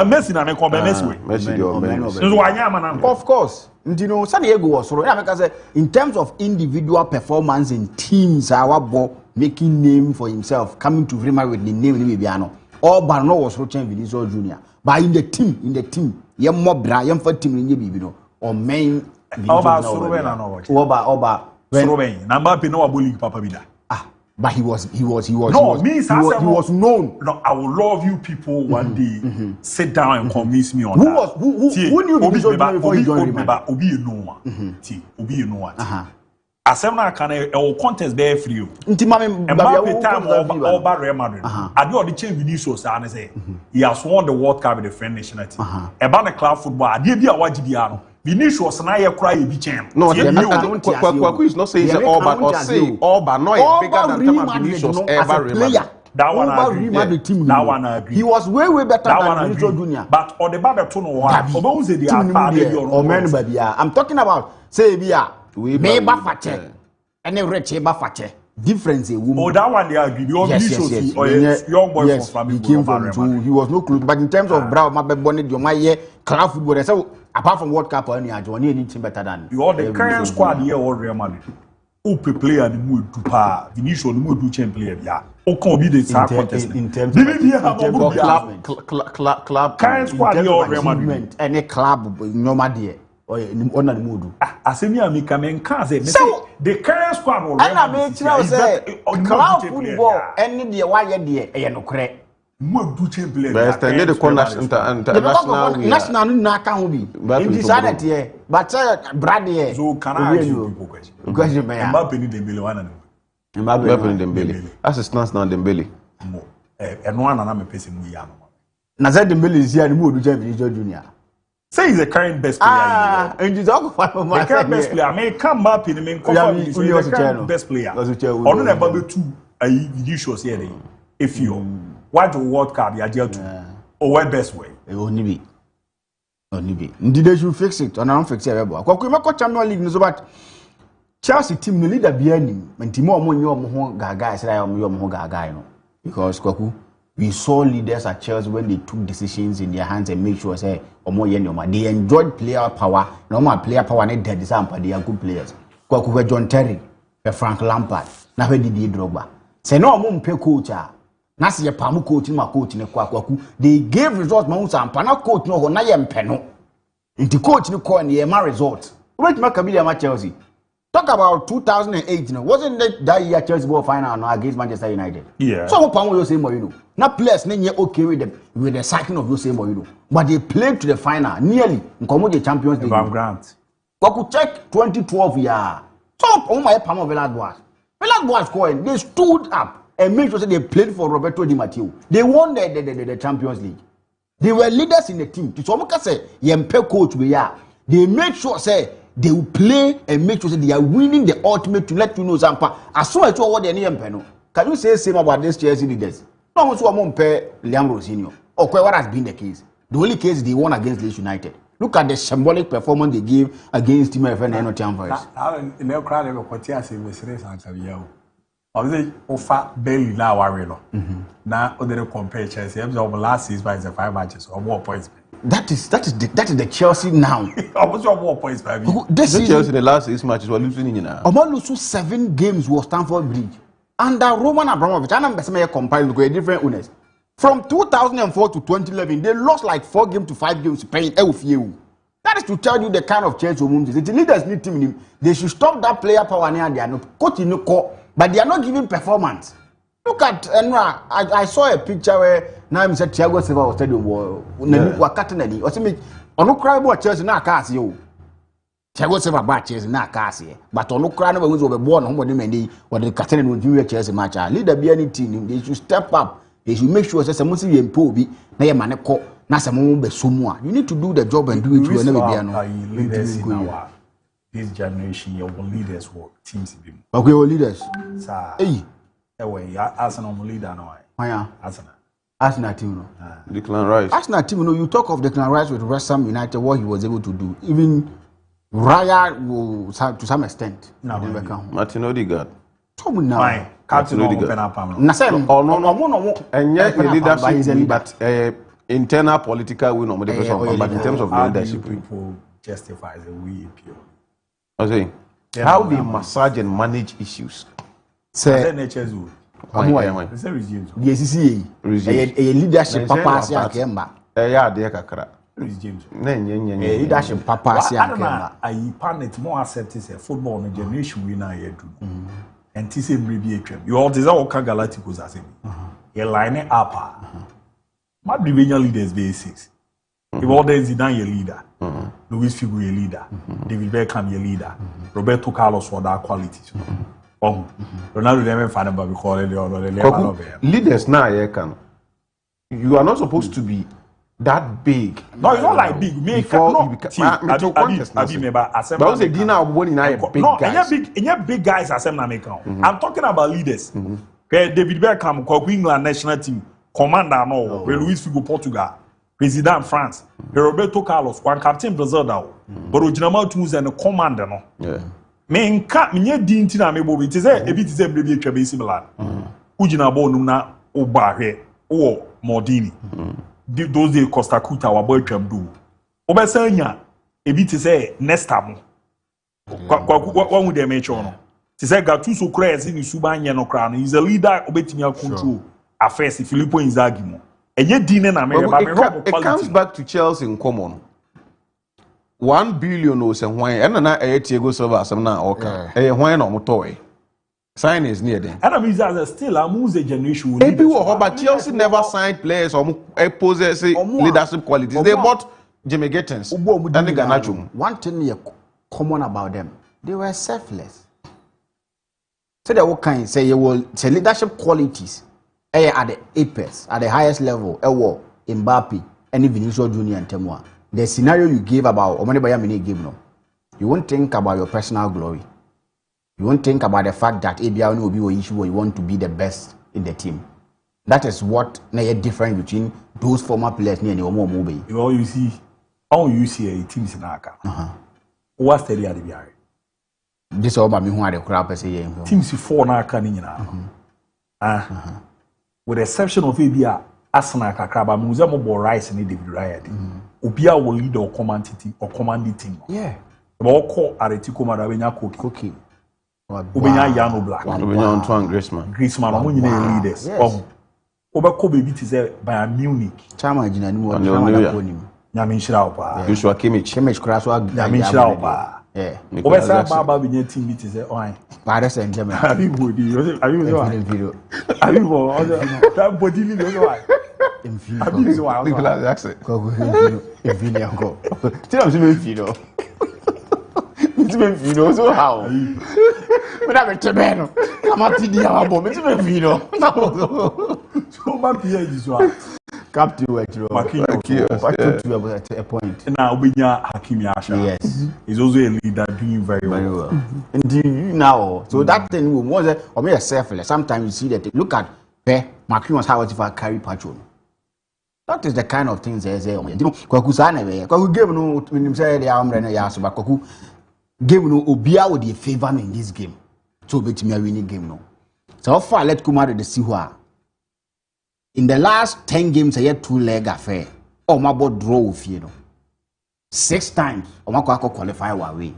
Messi na me ko obe Messi we. Messi the obe. So wanya ma na. Of course. You know, San Diego was so I say in terms of individual performance in teams our boy making name for himself coming to Real Madrid with the name ni Biano. All Barno was Rochen Vinicius Junior. But in the team, ye mo bra ye for team ni bibi no or main Oba Sorobe na no watch. Oba Sorobe. Na Mbappe no abo league papa bida. But he was known. No, I will love you people one day. Sit down and convince me on that. Who knew Vinicius before he joined Real Madrid? Obi you know one. Obi you know one. Asem na kan e contest be free. Nti mame Mbappe time over Real Madrid. Ade o the change Vinicius say he has won the World Cup with the French national team. Eba na club football ade bi a waji bia no. Vinicius na ye cry e bi chen. No, Kwaku is not saying say all but or say all but no bigger than Thomas Vinicius ever remember. That one I agree. That one I agree. He was way better than Vinicius Junior. But on the Bible to no one. Oba say they are part of your I'm talking about say bia me ba fache. Any rich ba fache. Difference a woman. Oh, that one they agree. Yes. Young boy from he came from he was no clue. But in terms of Bravo, my bonnet, your my year, club football. So apart from World Cup, any anything better than you all the current squad here or Real Madrid. Who player the mood to par Vinicius the mood to champ player. Yeah. Who can be the contest in terms of club current squad here or Real Madrid. Any club no matter. On the mood. Asemi amika men kan say the current squad will and I mean say club football any dey why dey e no kre mo do champion but extend the corners national na kan ho bi in decided here but brad here so can I ask you people question me Mbappe ni Dembele wana ni Mbappe ni Dembele assistance na Dembele mo eno ana na me pese mu ya no na say Dembele is here ni mo do champion junior. Say he's the current best player. And you talk about the current best player. I mean, come up in the main confirm he's the current best player. On the Bible two, Vinicius here. If you what the World Cup you are to, or what best way? Only be. Did they should fix it? Or I don't fix it. Because we make Champions League, so but Chelsea team the leader behind him. And Timo mo nyo gaga. I said I am mo gaga. You know, because Kwaku. We saw leaders at Chelsea when they took decisions in their hands and make sure say they enjoyed player power. Normal player power and they are good players. Kwa John Terry, Frank Lampard, na Didier Drogba. Say no mo mpe coach a. Na se ye pamu coach ma coach ne kwa. They gave results ma unsampa na coach no ho na ye mpe no. Inti coach ni ko na ye ma results. Wait ma kabili ma Chelsea. Talk about 2008, wasn't that year Chelsea ball final against Manchester United? Yeah. So what you say more, Now players ne okay with the sacking of Jose Mourinho, but they played to the final nearly. Nkomo the Champions League. Van Grant. We could check 2012 year. So my palm of Villas-Boas scoring. They stood up and made sure they played for Roberto Di Matteo. They won the Champions League. They were leaders in the team. So I say, Yempe coach we are. They made sure say. They will play and make sure that they are winning the ultimate to let you know Zampa. As soon as you what they need Peno. Can you say same about this Chelsea leaders? No one so won't pay Liam Rosinho. Okay, what has been the case? The only case they won against Leeds United. Look at the symbolic performance they gave against Team FN and Nottingham Forest. No crowd ever quoted as a serious answer. Obviously, offer Bailey now worry. Now, other compare Chelsea. Over last season by the 5 matches or more points. That is the Chelsea now. What's your more points, baby? This season, Chelsea the last 6 matches were losing in now. Omo lose 7 games was Stamford Bridge. Under Roman Abramovich, and I'm compiled with different owners. From 2004 to 2011, they lost like 4 games to 5 games to pay Elfie. That is to tell you the kind of Chelsea women. The leaders need team. They should stop that player power near they are not coach in the core, but they are not giving performance. Look at Enra. I saw a picture where now I'm said Thiago Silva was stadium was cutting any. Or me on cry about Chelsea na cast you. Thiago Silva bad Chelsea na cast here. But on cry no was over born on what they mean what the cutting would do Chelsea match. Leader be any team. They should step up. They should make sure that someone see you improve. Na your man call na someone be somewhere. You need to do the job and do it. You never be ano. This generation, your leaders work teams. Okay, your leaders. Hey. Arsenal leader now. Arsenal team no. Declan Rice. Arsenal team no. You talk of Declan Rice with West Ham United, what he was able to do. Even Raya will to some extent. Martin Odegaard. Captain Odegaard. No. And yet leadership, but internal political will not be but in terms of leadership, people justify the way pure. I say how they massage and manage issues. Say NHS. Leadership papa si akemba. Ade kakra. Leadership papa si akemba. I planet more accept is a football generation we na here do. And this same review atwam. You all desire Oka Galacticos as a line up. My division leaders basics. If all there is Zidane your leader, Luis Figo your leader, David Beckham your leader, Roberto Carlos for that qualities. Ronaldo never found about because leaders now you are not supposed to be that big. No, it's not like big. Before you become but was a dinner of one big guys. Big guys as I'm talking about leaders. David Beckham, England national team, commander no, Luis Figo Portugal, President France, Roberto Carlos, one captain Brazil now, but original tools and a commander no. Yeah. Men can't me dinti na me bobi te say ebi te say brebi atwa be similar ugina bo num na obahwe wo modini those days Costa Cuta wa boy twam do obesanya ebi te say nesta mo kwa hu de me cho no te say Gattuso kra ese ni subanye no kra no is a leader obetimi control affairs Filippo Inzaghi mo enye din na me ba me rob it comes back to Chelsea in common. 1 billion or some wine, and na Thiago Silva some na oka. Wine no motoy. Sign is near them. And I mean that still a music generation. Maybe but Chelsea never signed players or possess leadership qualities. They bought Jimmy Gittins and the Garnacho. One thing common about them, they were selfless. So they what kind say you will say leadership qualities at the apex, at the highest level, Mbappe, and Vinicius Junior and Temwa. The scenario you gave about Omanibaya Mini game no, you won't think about your personal glory. You won't think about the fact that ABOU will be an issue where you want to be the best in the team. That is what na difference between those former players and Omo Mobe. You see a team in Aka. What's the idea behind? This all about me who are the crowd say teams 4 na Aka ni with the exception of ABOU Arsenal Kakraba Museum of Rice and David Raya. Obia will lead or commanding team. Yeah. But call Aretico Maravena Cookie. Ubenya Yano Black. Ubenya Antoine Griezmann. Griezmann, among the leaders. Obako baby to say by Munich. Chama Jina Yamin Shiraupa. Joshua Kimmich. Kimmich Kraswa. Yamin Shiraupa. Yeah. Obesa Baba Binya team to say, oh, Paris and Germany. Have you video? Have you that body leader? Infinito. Nicolas Jackson. Infinito. Still I'm saying Infinito. It's Infinito. So how? But I'm a Chemeno. I'm a TD bomb. It's Infinito. So my PA is one. Captain Fakye at a point. Now we are Hakimi Asha. Yes. He's also a leader doing very well. Indeed now. So that thing was or me a selfless. Sometimes you see that look at Marquinhos how it carry Pacho. That is the kind of things they say. You know, Kwaku Sanebe, Kwaku game no, when him say they are Yasu, but Kwaku game no, Obia would be favor in this game. So, bet me a winning game no. So, how far let Kumar the Siwa? In the last 10 games, I had 2-leg affair. Oh, my boy draw with you know. 6 times, or my qualify away.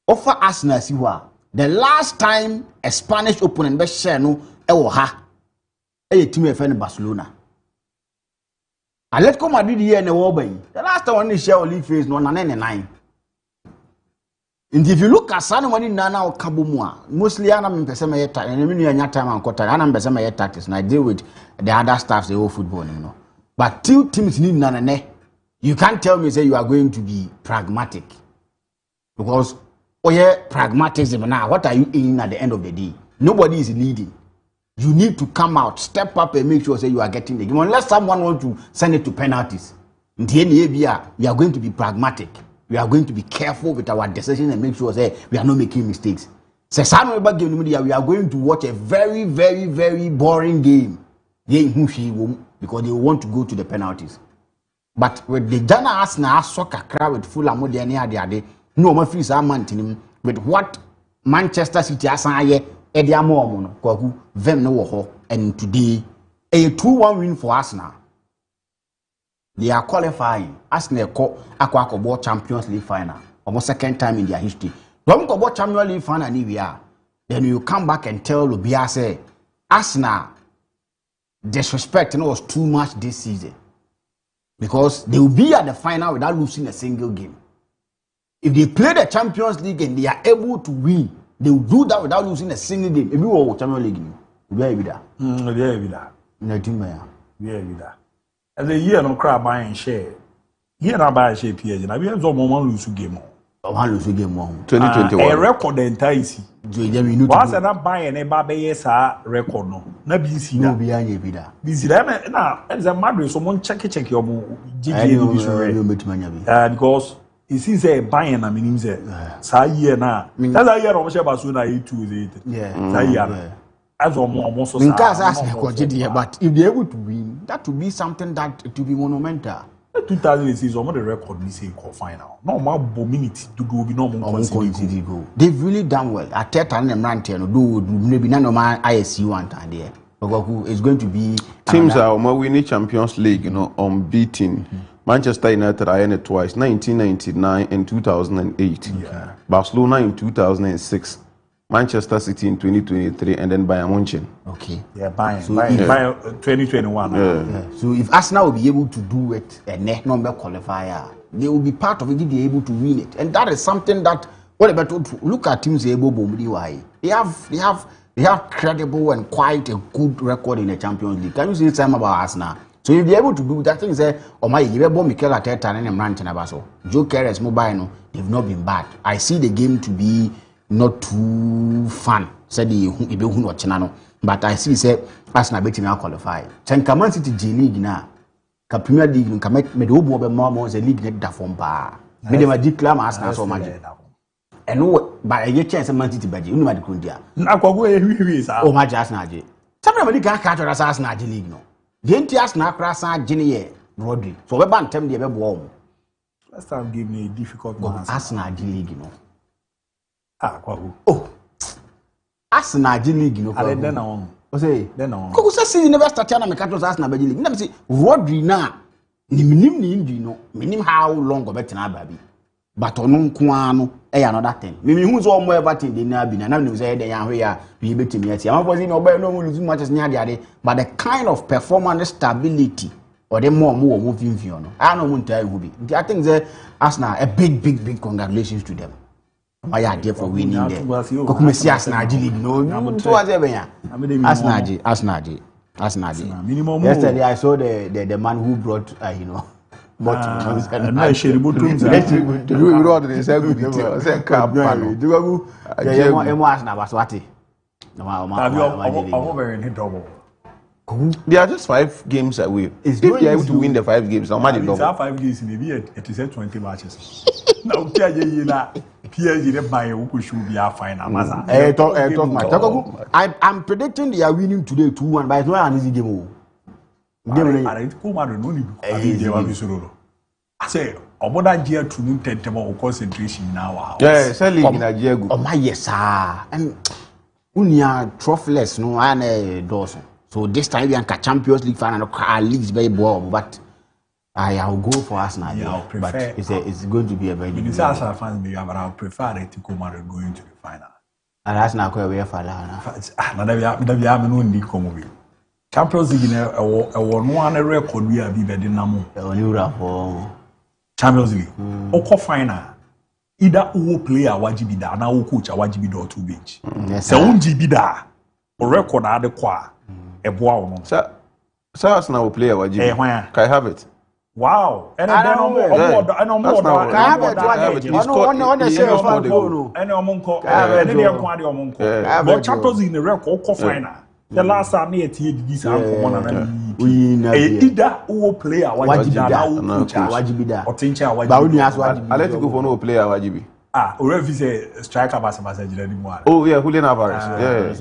Offer Arsenal Siwa. The last time a Spanish opponent be share no ha a team of Barcelona. Atletico Madrid here in the war bay. The last time one share only face no 99. And if you look at Sanwani Nana or Kabumua, mostly I am pesema yet and I mean time and quarter and I'm pesema yet tactics and I deal with the other staffs the whole football, you know. But 2 teams need none. You can't tell me say you are going to be pragmatic. Because pragmatism now, what are you aiming at the end of the day? Nobody is leading. You need to come out, step up and make sure say you are getting the game. Unless someone wants to send it to penalties. In the ABOU, we are going to be pragmatic. We are going to be careful with our decisions and make sure say we are not making mistakes. We are going to watch a very, very, very boring game. Because they want to go to the penalties. But with the Jana Arsenal soccer crowd with full amount no more free man with what Manchester City asaye ediamo kwaku vem no wo and today a 2-1 win for Arsenal. They are qualifying. Arsenal akwa Champions League final almost second time in their history. Don't go Champions League final anywhere. Then you come back and tell Lubia say Arsenal disrespect was too much this season because they will be at the final without losing a single game. If they play the Champions League and they are able to win, they will do that without losing a single game. If you were Champions League, we are with that. And the year no crab buying share. Here na buy share PSG. Na we have some moment lose game. One lose game one. 2021. A record entire see. Once na buy and a baby sa record no. Na be see no be anye bi da. Be see that na as a Madrid someone check your GG because it seems a buying na meaning say sa year na. That's a year of Barcelona 82 yeah. Sa year. As almost but if they're able to win, that would be something that it will be monumental. 2006, the record we say call final. No more minutes to do no more go. They've really done well. At that time, I'm ranting do maybe none of my ISU one time there. It's going to be teams are winning Champions League, you know, unbeaten. Manchester United are in it twice, 1999 and 2008. Yeah. Barcelona in 2006. Manchester City in 2023 and then Bayern Munich. Okay. Yeah, buying 2021. Yeah. So if Arsenal will be able to do it a net number qualifier, they will be part of it if they're able to win it. And that is something that what about look at teams ABOU. They have credible and quite a good record in the Champions League. Can you say something about Arsenal? So if they're able to do that, thing say, oh my, you ever Mikel Arteta and I'm ranting about so. Joe Carr's mobile, no, they've not been bad. I see the game to be not too fun. Said the but I see say Arsenal bet me qualify. Man City J League na ka Premier League nka me the obo be more the league net da form ba. Me dem declare Arsenal so much. And no but a chance Man City baje unu ma de kundia. Na kwago ehwi sa. O ma Arsenal je. Somebody me ka catch Arsenal J League no. The anti Arsenal kra san je ne ye Rodri. So we ban tem de be bo o. Last time give me a difficult one. Arsenal J League no. Kwago. Oh. Arsenal J League no. Ale den na on. O say den na on. Kwago say season never start na me catch Arsenal J League. Na say Rodri na ni minim ni injury no. Minim how long go betina baby. But ono nko ano another thing. Me hu so omo everything dey na bi na me say dey yan hwe ya we betimi ati. Am for say no be no lose matches ni ade but the kind of performance stability or the more vimvio no. I no want to who be. I think say Arsenal a big congratulations to them. My idea for winning there. Kokuma si Arsenal League no. So was e ya. Arsenal. Minimum. Yesterday I saw the man who brought but na sheri botunza you road dey say good say cap pano dugagu emo Arsenal baswati they are just 5 games away. If they are able to win the 5 games, now man double. 5 games in the year, it is 20 matches. Now PSG they buy who should be a final. I'm predicting they are winning today 2-1, but it's not an easy game. Atletico Madrid no need to I say oboda gia to no tentemo concentration now. Yeah, selling in a Diego. Oh my yes and unia trophyless no and Dawson. So this time we are Champions League final leagues very well, but I'll go for Arsenal. Yeah, I'll prefer, but it's going to be a very good. It's Arsenal fans, but I'll prefer Atletico Madrid going to the final. And Arsenal go away for that. Now no need come Champions League a one record we have been Dinamo. Champions League. Oko final. Either who player wajibi da na who coach wajibi do to bench. Se unjibi da. O record ade kwa. Eboa wo no. Sir Arsenal player wajibi. Can I have it? Wow. And then on more can I have it? But Champions League in the record oko final. The last time they did this either who player wajibi or teacher wajibi. Atletico for no player wajibi. Already say striker basa anymore. Oh yeah, Julian Alvarez.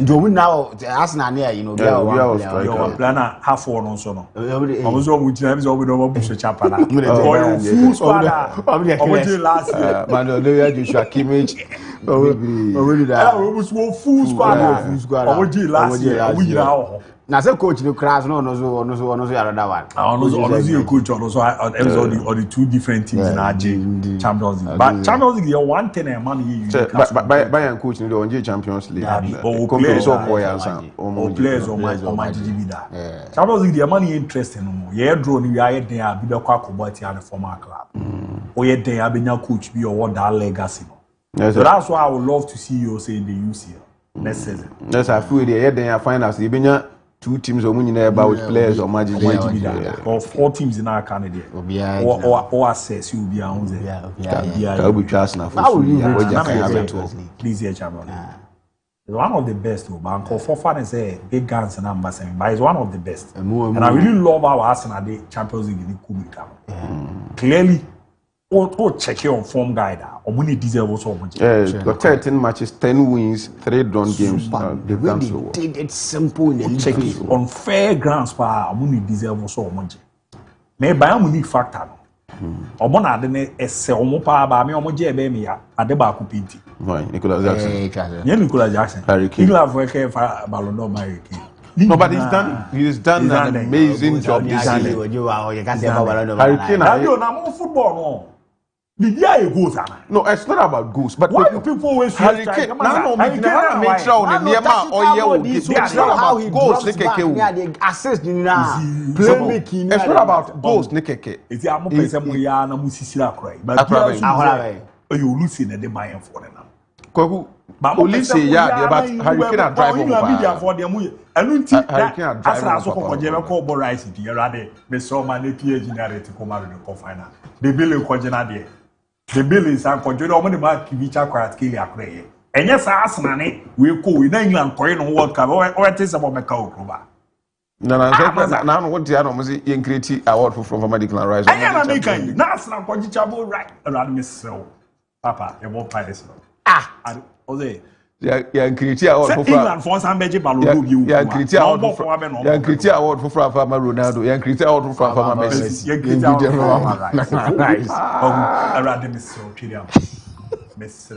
Joe now Arsenal near you know. Your planner half one on so no. Also we have over push chapala. Or full squad. Last year. Man, they Joshua Kimmich. Already that. Was full squad. Last year. We now. Now say coach no class no another one. Honestly, coach also or the two different teams in our Champions League. But Champions League, you one thing a man you. Bayern coach no the Champions League. Players or players or my GGB that. Champions League, the money interesting no more. Yeah, draw ni we there be the Kwakobati and the former club. Or yeah, there be your coach be your that legacy. So that's why I would love to see you say in the UCL next season. That's I feel there there finals. You be two teams or money about players or magic or four teams in our Canada or access you be on there. That will be just now. Please, champion. It's one of the best. Banco for fun and say big guns and numbers, but it's one of the best. And I really love our Arsenal the Champions League in Kubita. Clearly, or check your form guide. Or money deserve so much. Got 13 matches, 10 wins, 3 drawn games. They've done so well. It's simple. Check it on fair grounds. Pa money deserve so much. Me buy money factor. Obona adene ese omo pa ba me omo je be me ya ade ba ku pinti. Nicolas Jackson. Yeah, Nicolas Jackson. He love work for Ballon d'Or Harry Kane. No, but he's done an amazing job this season. You can't say Ballon d'Or. Harry Kane. I don't know football no. No, it's not about goals, but why do people always Harry Kane? No, make sure on the how he goals the assist playmaking. It's not about goals, Nikeke. It's a more person we are na musisira cry. But you lose in the mind for them. Kogu, only say yeah, but Harry Kane drive over. For them we. Anunti that as so ko je be ko bo rice di erade me so ma na PG na reti ko ma no final. The bill ko je na de. The bill is a conjured over the mark, which are quite clear. And yes, Arsenal, we go in England, Korean World Cup, or it is about Macau. No, now what the other was in creative award from Medical Rise. I am making National Conjutable right around Miss So. Papa, you won't pay this. Jose. Yeah, creative award for England for some magic balloon. Yeah, creative award for Ronaldo. Yeah, creative award for Messi. Yeah, creative around Miss So. Miss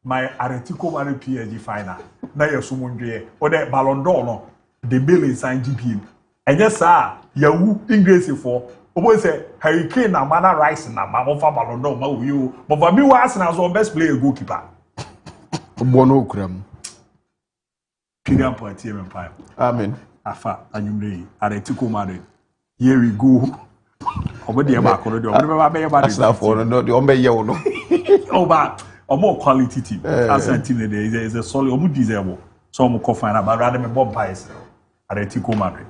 my Atletico Madrid PSG final. Now you're someone there or that Ballon d'Or no. The bill is signed GP. And yes, sir, you English for. Obo say Harry Kane na mana rice na ma for Ballon d'Or ma you. But for me, Arsenal as best player goalkeeper. Bono kram. Kylian Mbappé empire. Amen. Afa anyumre Atletico Madrid. Here we go. Obo dey back on the obo be ba Arsenal for no the ombe ye no. Oba more quality team. Arsenal team is a solid omo deserve. So omo ko final but rather me bomb pies. Atletico Madrid.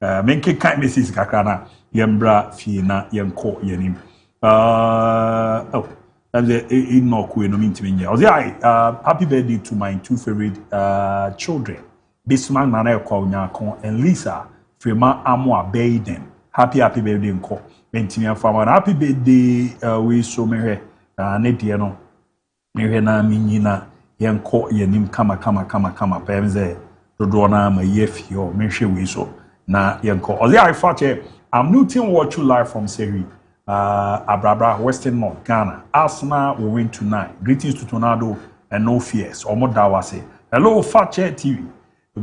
Menke kan message kakra na yembra fie na yenko yenim. That's a no no mean. Happy birthday to my two favorite children. Bismarck Nana Kwanyako and Lisa Frema Amwa Baden. Happy birthday nko. Mentimia fama. Happy birthday we so mehe netieno. Mehe na minyina yenko yenim kama. Pemze Dodona ma yefio menhwe we so. na yenko ozi Fakye, I'm noting watch you live from Seri Abrabra Western North Ghana. Arsenal will win tonight. Greetings to Tornado and no fears. Omo Dawase. Hello Fakye TV.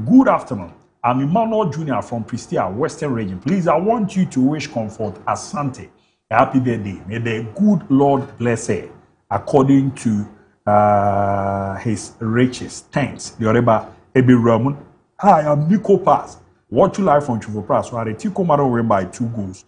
Good afternoon. I'm Emmanuel Jr. from Pristia, Western Region. Please, I want you to wish Comfort Asante a happy birthday. May the good Lord bless her according to his riches. Thanks. The Oreba Ebi Ramon. Hi, I'm Nico Paz. Watch you live from Chuvo Press. So I Tico Maro win by 2-1.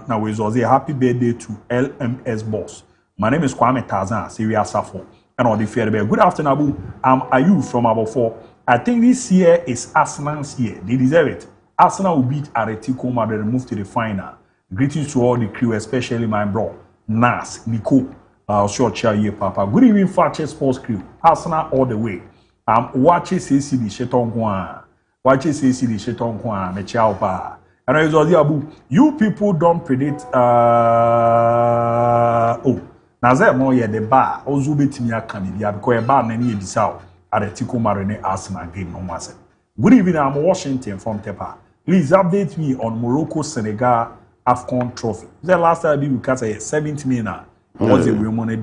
Now, it's also a happy birthday to LMS boss. My name is Kwame Tazan, Syria Safo. And all the fair. Good afternoon, Abu. I'm Ayu from Abofo. I think this year is Arsenal's year. They deserve it. Arsenal will beat Atletico Madrid and move to the final. Greetings to all the crew, especially my bro, Nas, Nico, short chair here, Papa. Good evening, Fakye Sports crew. Arsenal all the way. Watching CC the Sheton Kwan. Watching CC the Sheton Kwan. Mechiao Pa. And I was Abu. You people don't predict. Naze mo ye the bar. Ozu betimi aka ni bia because e bar na ni ebisa. Atletico Madrid Arsenal game no matter. Good evening, I'm Washington from Tepa. Please update me on Morocco Senegal AFCON trophy. The last time we cut a 70 million. What's the money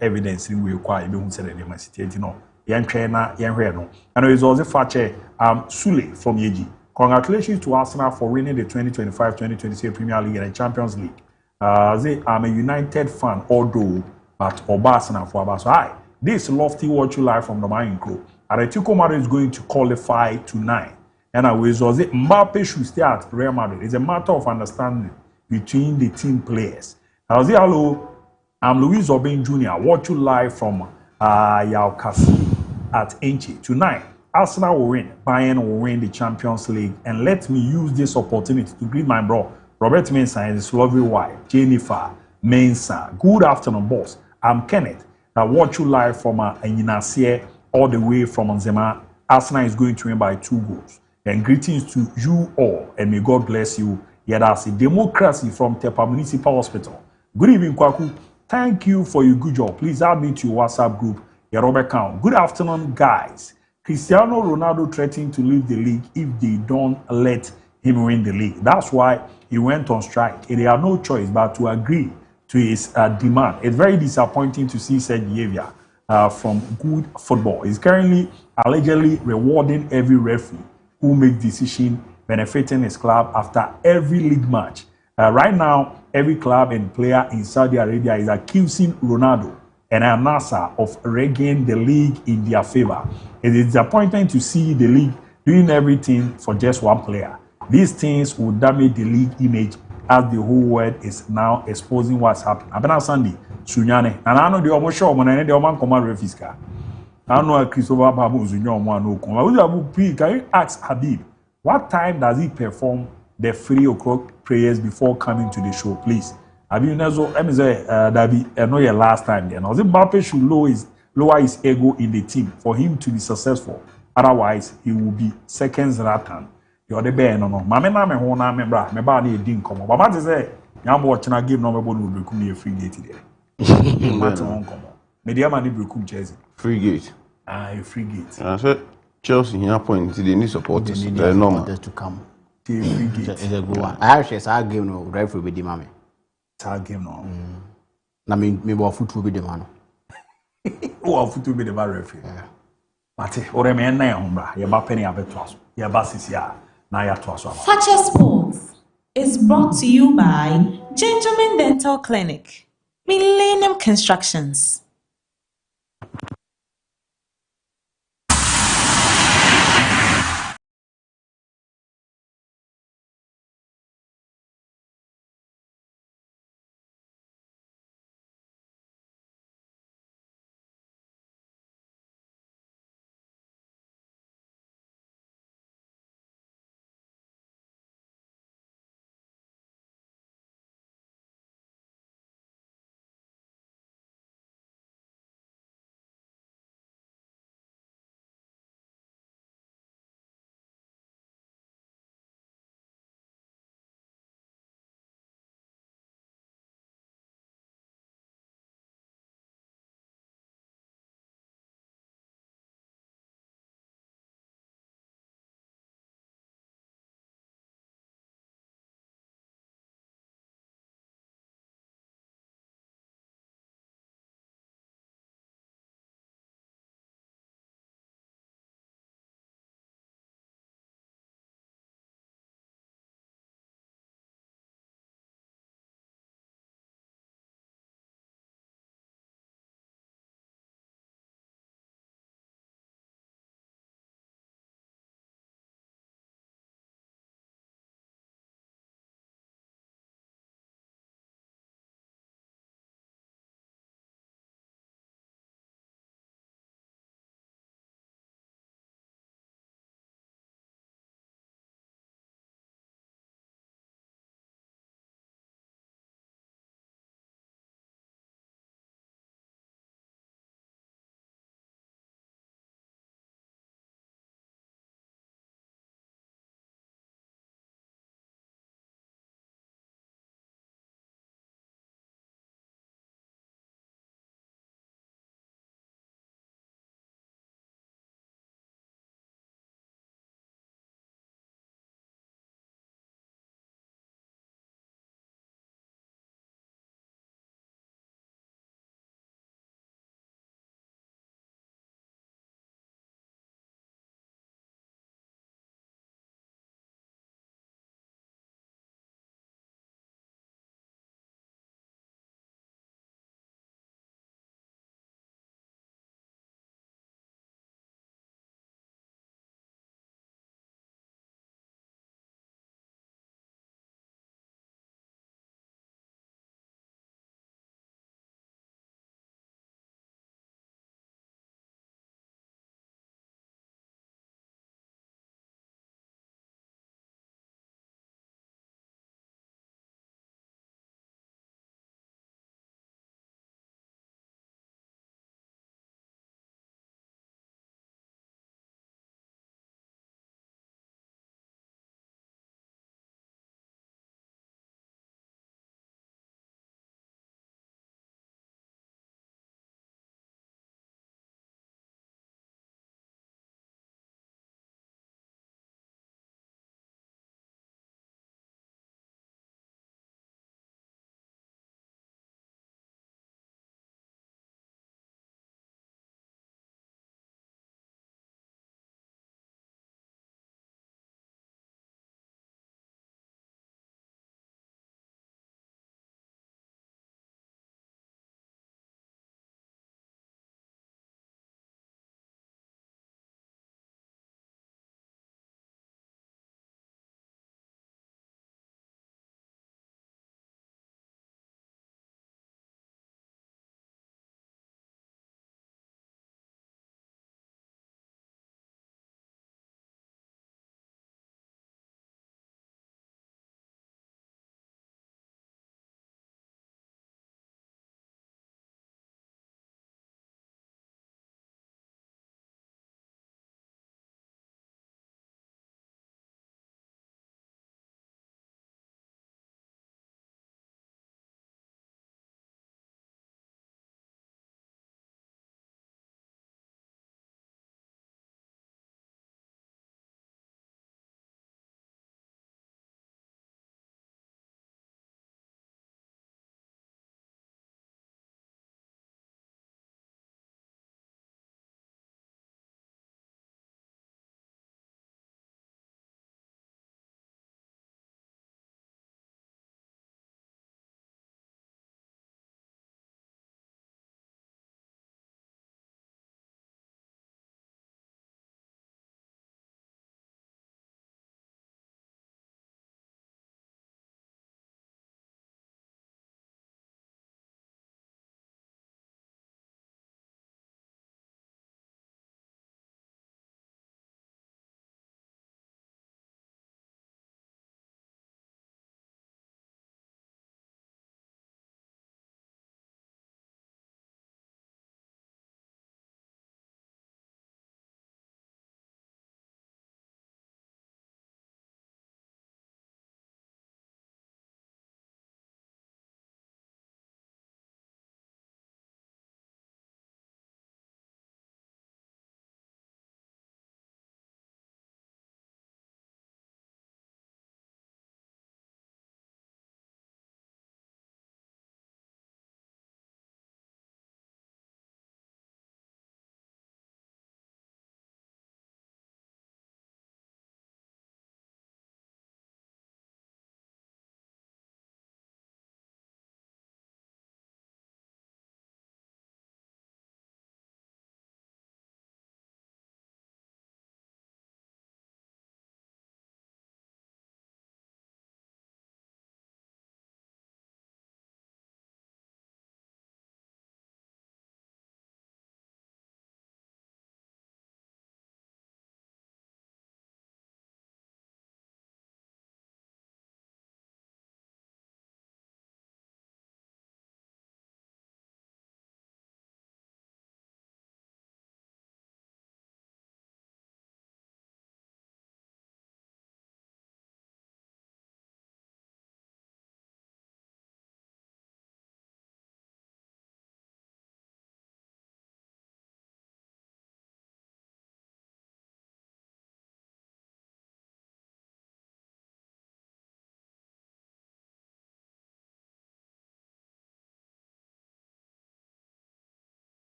evidence in we require be said the my city, you know. Yan trainer, yan no. And it's also Fakye Sule from Yeji. Congratulations to Arsenal for winning the 2025-2026 Premier League and the Champions League. I'm a United fan, although but Arsenal for Abaso. Hi. This lofty watch you live from the Mayan Club. Atletico Madrid is going to qualify tonight. And I will say Mbappe should stay at Real Madrid. It's a matter of understanding between the team players. I'll say hello. I'm Luis Obin Jr. Watch you live from Yaokasi at Enchi. Tonight, Arsenal will win. Bayern will win the Champions League. And let me use this opportunity to greet my bro, Robert Mensah and his lovely wife, Jennifer Mensah. Good afternoon, boss. I'm Kenneth. I watch you live from Enyinasie all the way from Nzema. Arsenal is going to win by 2 goals. And greetings to you all, and may God bless you. Yeah, that's a democracy from Tepa Municipal Hospital. Good evening, Kwaku. Thank you for your good job. Please add me to your WhatsApp group, Robert Count. Good afternoon, guys. Cristiano Ronaldo threatened to leave the league if they don't let him win the league. That's why he went on strike. They had no choice but to agree to his demand. It's very disappointing to see such behavior from good football. He's currently allegedly rewarding every referee who makes decision benefiting his club after every league match. Right now, every club and player in Saudi Arabia is accusing Ronaldo and Al Nassr of rigging the league in their favor. It is disappointing to see the league doing everything for just one player. These things will damage the league image as the whole world is now exposing what's happening. Abena Sunday, Sunyane. And I know the almost show when I the Oman command refiska. I know Christopher Babu Zunyon one no come. Can you ask Habib what time does he perform the 3 o'clock prayers before coming to the show, please? Habib Nezo, let me say that I know your last time there. Now, Mbappe should lower his ego in the team for him to be successful. Otherwise, he will be seconds Zlatan. You're the bear, no. Mamma, me hona, me bra, me ba ni didn't come. But what is it? I'm watching a game, no, will become a free gate today. Matter won't come. Media money become Chelsea. Free gate. A free gate. I said Chelsea here point they need supporters. They're normal to come. Free gate. It's a good one. I actually saw a game no referee with the mommy. It's a game no. I mean, maybe football with the man. Oh, football with the referee. Yeah. Mate, ore me na hombra. Ye ba penny abeto. Ye ba sisia. Fakye Sports is brought to you by Gentleman Dental Clinic, Millennium Constructions.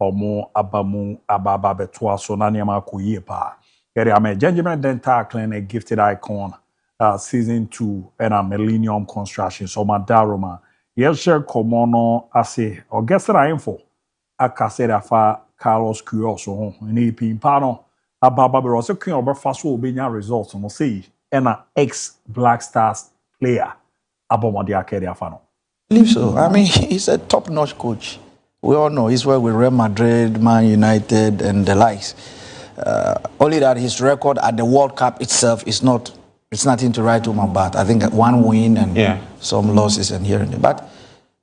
omo abamu ababa beto aso na niam akoyie pa area me Gentleman Dental Clinic gifted icon season 2 and a Millennium Construction so madaroma yes share komono ase or guess that info akasera fa Carlos Curioso ho ni pimpa no ababa be so kun obefa so obenya results no say and a ex Black Stars player abomode akere afa no. I believe so. I mean, he's a top-notch coach. We all know he's worked with Real Madrid, Man United, and the likes. Only that his record at the World Cup itself is not, it's nothing to write home about. I think one win and some losses and here and there. But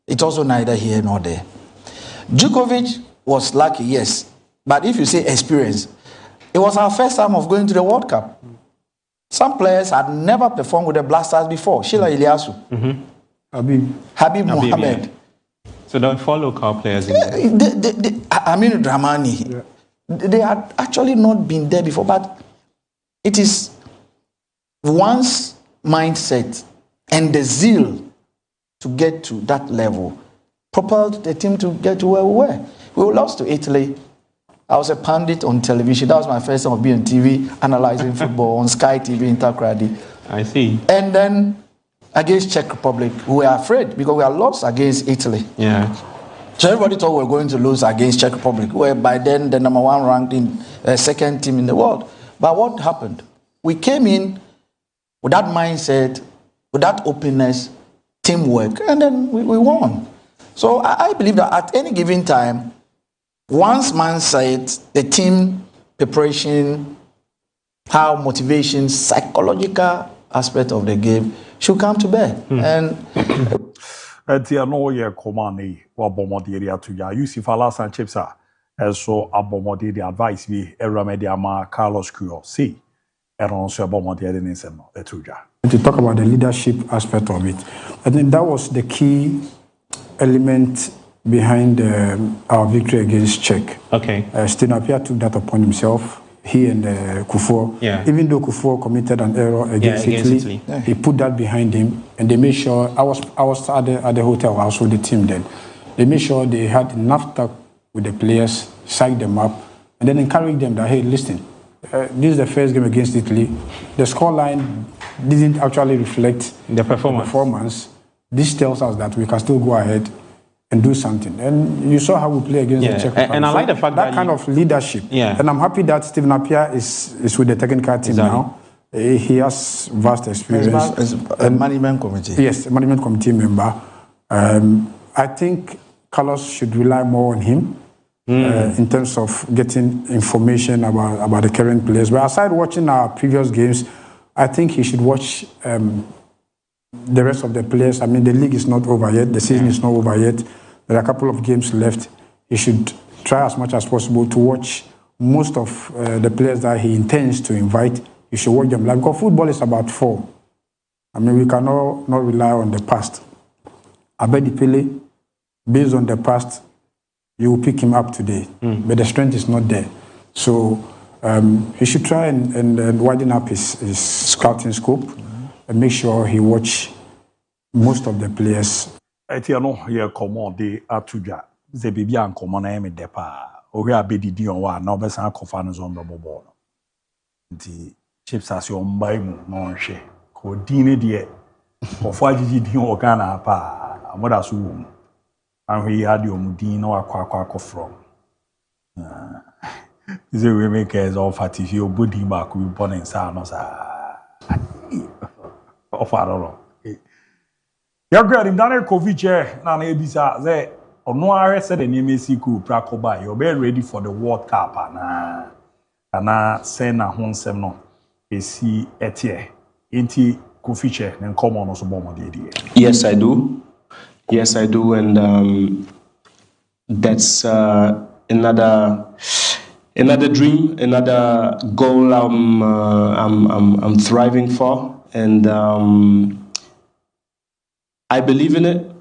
it's also neither here nor there. Djokovic was lucky, yes. But if you say experience, it was our first time of going to the World Cup. Some players had never performed with the Black Stars before. Sheila Iliasu. Habib Mohamed. Yeah. So don't follow local players in there. Aminu Dramani. They had actually not been there before, but it is one's mindset and the zeal to get to that level propelled the team to get to where we were. We lost to Italy. I was a pundit on television. That was my first time of being on TV, analyzing football on Sky TV in Takrady. I see. And then against Czech Republic, we were afraid because we had lost against Italy. Yeah. So everybody thought we were going to lose against Czech Republic, where by then the number 1 ranked in second team in the world. But what happened? We came in with that mindset, with that openness, teamwork, and then we won. So I believe that at any given time, once mindset, the team preparation, how motivation, psychological aspect of the game should come to bear. And Etia no ye command wa bomodi area to ya Yusuf Alasan Chipsa so abomodi the advice be Eramedia ma Carlos Cuyo see eron so abomodi in no etuja. To talk about the leadership aspect of it, I think that was the key element behind our victory against Czech. Okay. Stinapia took that upon himself. He and Kufuor. Yeah. Even though Kufuor committed an error against Italy, he put that behind him, and they made sure. I was at the hotel. I was with the team then. They made sure they had enough talk with the players, psych them up, and then encourage them that hey, listen, this is the first game against Italy. The scoreline didn't actually reflect the performance. This tells us that we can still go ahead and do something. And you saw how we play against the Czech Republic. And I like the fact that kind of leadership. Yeah. And I'm happy that Stephen Appiah is with the technical team now. He has vast experience. He's a management committee. Yes, a management committee member. I think Carlos should rely more on him in terms of getting information about the current players. But aside watching our previous games, I think he should watch the rest of the players. I mean, the league is not over yet. The season is not over yet. There are a couple of games left. He should try as much as possible to watch most of the players that he intends to invite. You should watch them live because football is about form. I mean, we cannot not rely on the past. Abedi Pele, based on the past, you will pick him up today, but the strength is not there. So he should try and widen up his scouting scope and make sure he watch most of the players. Etiano here common de atuja. Ze bibi an common na eme depa. Ohe abedi di onwa na obesa kofa no zombo bobo no. Nti chips as your mbaimu no nhwe. Ko dine de kofo agigi di o Ghana pa. Amoda so wo. Anhwe ya di omudin na akwa from. Ze we make as of fatifi obodi ba ku born inside no sa. Ofaroro. You're great in Daniel Kovic na ebisa say ono are said the name Siku Prakoba you be ready for the World Cup na say na honsem no esi etie enti Kovic na come on so bomo dey. Yes I do. Yes I do, and that's another dream, another goal I'm thriving for. And I believe in it.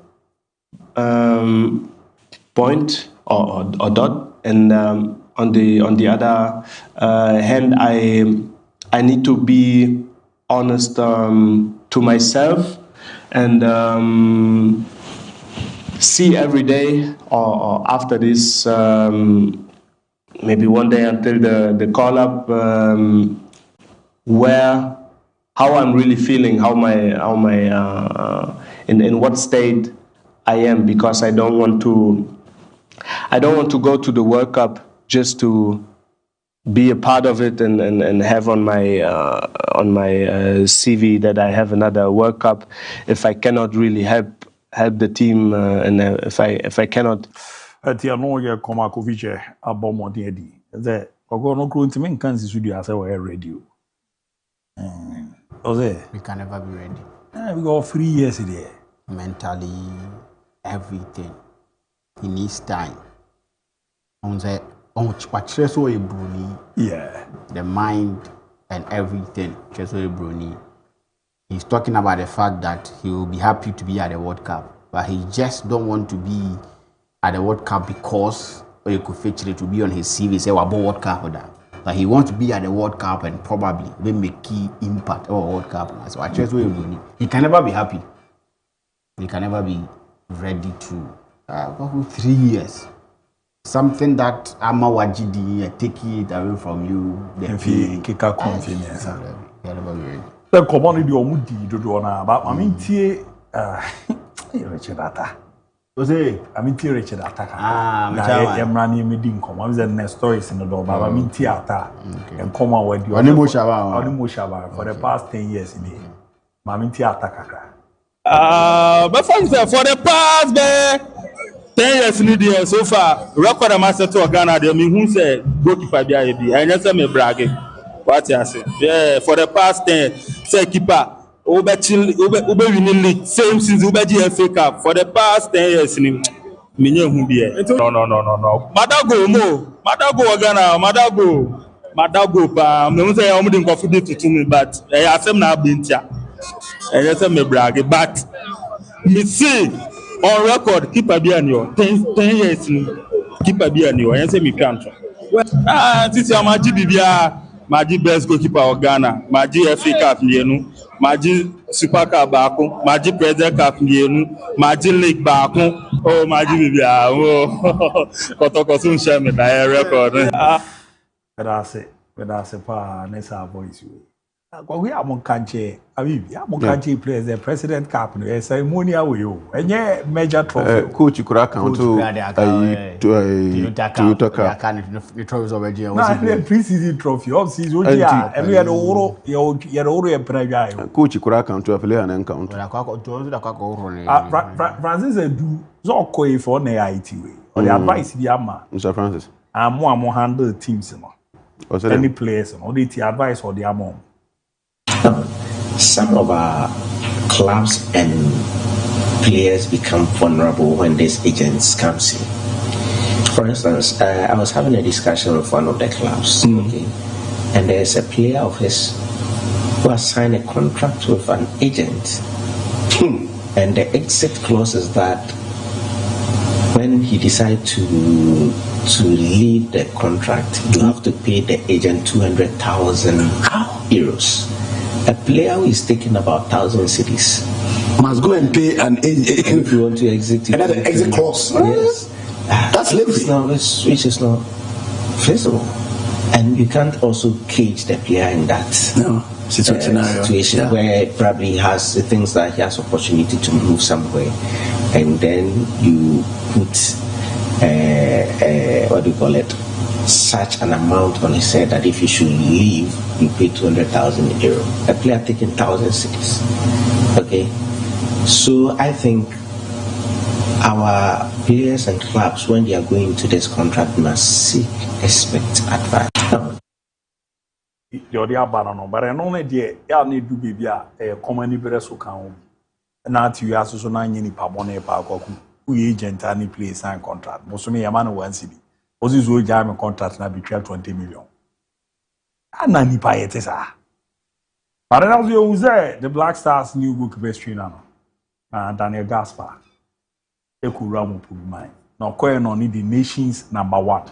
Point or dot. And on the other hand, I need to be honest to myself and see every day or after this, maybe one day until the call up, how I'm really feeling, in what state I am, because I don't want to go to the World Cup just to be a part of it and have on my CV that I have another World Cup if I cannot really help the team and if I cannot. Atia no ye koma Kovice abomode edi. Ze ogo no kro ntimi nkan si studio ase we radio. We can never be ready. We got 3 years there. Mentally, everything. He needs time. Yeah. The mind and everything. He's talking about the fact that he will be happy to be at the World Cup, but he just don't want to be at the World Cup because you could feature it to be on his CV, say about World Cup or that. But he wants to be at the World Cup and probably make key impact or World Cup. So I just he can never be happy. He can never be ready to 3 years. Something that Ama Wajidi take it away from you. Then kika confidence. The community omudi dodo na ba mamintie Richard Ata. Ose amintie Richard Ata. Emra ni medi nkom. Am the next stories in the door ba mamintie Ata. Enkom awadi. Onimo Shaba for the past 10 years in here. Mamintie Ata kakra. But for the past 10 years in the so far, record a master to Ghana, they mean who said goalkeeper DIABY. I just me bragging. What you say? Yeah, for the past 10, say keeper, Ube winning league, same since Ube GFA Cup. For the past 10 years, no. Madago Ghana, Madago, me say I'm doing coffee to me, but I say na bintia. I just me bragging, but me see on record keeper Bianio 10 years keeper Bianio. I say me can't. This is my GBBA. Maji best goalkeeper of Ghana, Maji FA Cup nienu, Maji Super Cup baako, Maji President Cup nienu, Maji League baako. Oh Maji bibia, oh kotokoso nshare me na record. That's it pa nessa voice we. We are mon kanche, Abibi, amon kanche players the President Cup no ceremonial we o. Enye major trophy. Coach kura kan to Toyota Cup. The trophies already. Na pre-season trophy, off season we are. Every year oro, your oro e prega. Coach kura kan to player and count. Francis do so koi for na IT we. Or the advice bi ama. Mr. Francis. Amo handle teams no. Any players no, they advice or the amo. Some of our clubs and players become vulnerable when these agents come in. For instance, I was having a discussion with one of the clubs, okay, and there's a player of his who has signed a contract with an agent, and the exit clause is that when he decides to leave the contract, you have to pay the agent 200,000 euros. A player who is taking about 1,000 cities must go and pay an agent if you want to exit. Another exit clause. Yes, that's which is not feasible, and you can't also cage the player in that situation where probably he has the things that he has opportunity to move somewhere, and then you put what do you call it? Such an amount on his head that if you should leave, you pay 200,000 euro. A player taking 1,000 cities. Okay, so I think our players and clubs, when they are going into this contract, must seek expert advice. The other banana, but I know that I need to be a common liberal count. Not you ask so nine in Pabone Park or agent any place sign contract. Most of me a man one city. Ozis will jam a contract na between 20 million. And nani pa yete sa. But then as you say, the Black Stars new goalkeeper trainer, Daniel Gaspar, Ekuramu Pulumai. Now, Koye no need the nation's #1.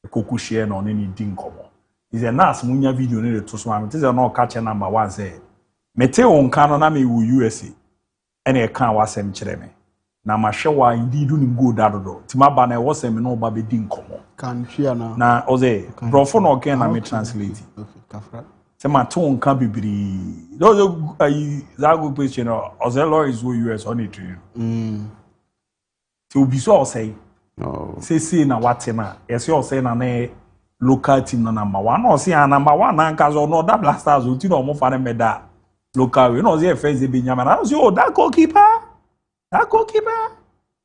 Koku share no need dinkomo. Is a nice munya video need to swam. It is a no catcher #1 say. Mete on kano na me USA. Any account was sent chireme. na mahwewa indeed uni go dadodo timaba na wo se me no ba be di nkomo kan hwia na oze brofo no ken na me translate okay kafra se ma to nka bibiri those zago question oze law is US on it to be so say no say na wate na yes you say na local team na number 1 no say number 1 na nka zo no that blasters o ti no mo fa na meda local we no say first be nyama na say oh that goalkeeper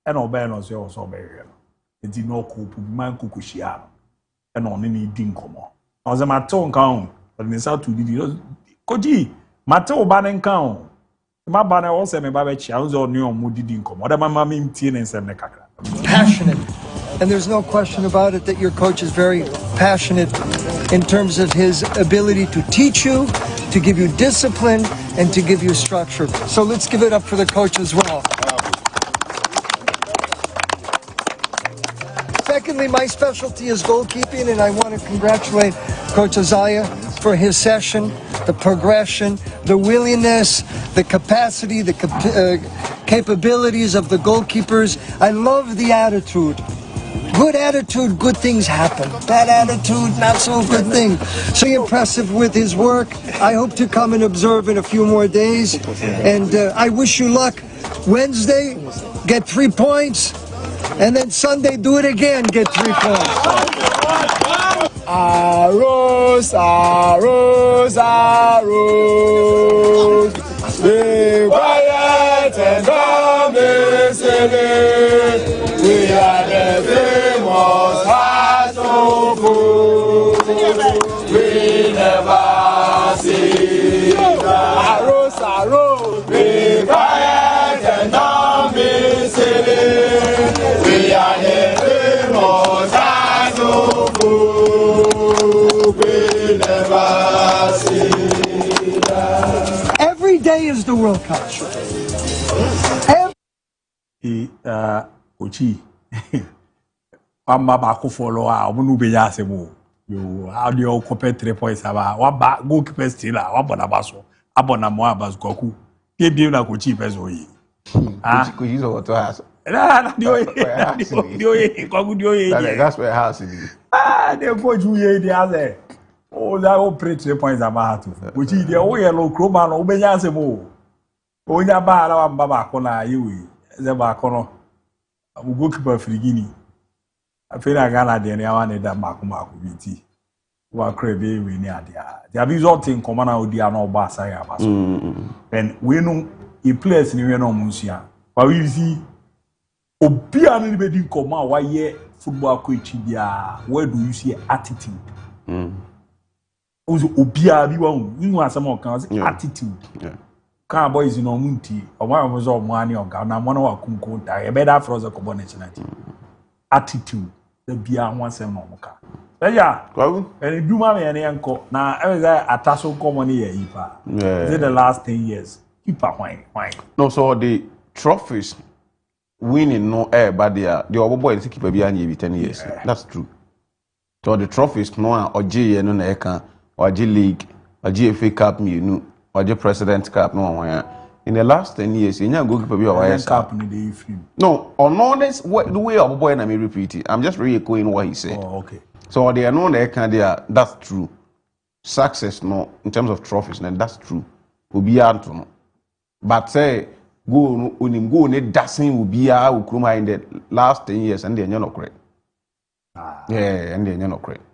and obey no say so be here e di no ko pu man kukushia and on ni di nkomo na say ma to nka on but me say to di koji ma to ba nka on ma ba na wo say me ba be chia on zo ni on mo di nkomo da ma me ntie ne nsem ne kakra passionate. And there's no question about it that your coach is very passionate in terms of his ability to teach you, to give you discipline, and to give you structure. So let's give it up for the coach as well. Secondly, my specialty is goalkeeping, and I want to congratulate Coach Azaya for his session, the progression, the willingness, the capacity, the capabilities of the goalkeepers. I love the attitude. Good attitude, good things happen. Bad attitude, not so good thing. So impressive with his work. I hope to come and observe in a few more days. And I wish you luck. Wednesday, get 3 points. And then Sunday, do it again, get 3 points. Arroz, arroz, arroz. Be quiet and come listening. We are the famous hearts of gold. We never see arroz, arroz. Be quiet and don't be silly. We are the famous hearts of gold. We never see Every day is the World Cup. Ochi amba ba ko follow a omunu be ya asemo yo audio compare 3 points aba wa ba goalkeeper still wa bona baso abona mo abazu koku ke na ko chi peso yi ko yi so to house na dio ye koku dio ye that's where house is they go ju ye dey ase o da o pre 3 points aba hatu ochi dey o ye lo kroma no be ya asemo o nya ba ala wa mbaba ko na yewe ze ba ko no goalkeeper frigini afena gana de ne awane da maku biti wa krebe we ni adia there be something common na odi ana oba asai abaso then we know e players ni we no munsia but we see obi anu ni be di nkoma wa ye football coach bia where do you see attitude obi abi wa hu asem o kan attitude kan boys no munti o ma mo zo mo ani oga na mo na wa kunko ta e be da froze ko bonnet na attitude the bia ho asem no mo ka yeah and do ma me ene enko na e be ataso komo ni ye ipa is the last 10 years ipa why no so the trophies winning no but the oboboy is keep bia anya bi 10 years that's true so the trophies no oje no na e kan oje league oje FA Cup me or the President Cup, no one. In the last 10 years, you know, goalkeeper be a cup in the film. No, or no, this the way of boy, and I repeat it. I'm just re-echoing what he said. Oh, okay. So they are known they can there. That's true. Success, no, in terms of trophies, and that's true. Will be hard to know. But say go when him go, ne dancing will be a ukruma in the last 10 years, and they're not correct. Yeah, and they're not correct.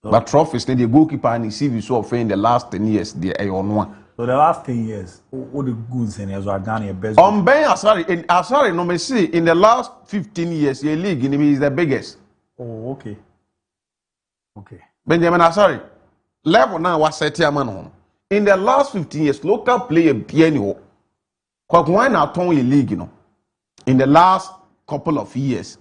But trophies, the goalkeeper and the CV so in the last 10 years, they are on one. So the last 10 years, what the goods and as are done your best. Sorry, no me see in the last 15 years, your league is the biggest. Oh, okay. Okay. Benjamin Asari, level now was set man on. In the last 15 years, local player piano. Why not turn your league, in the last couple of years.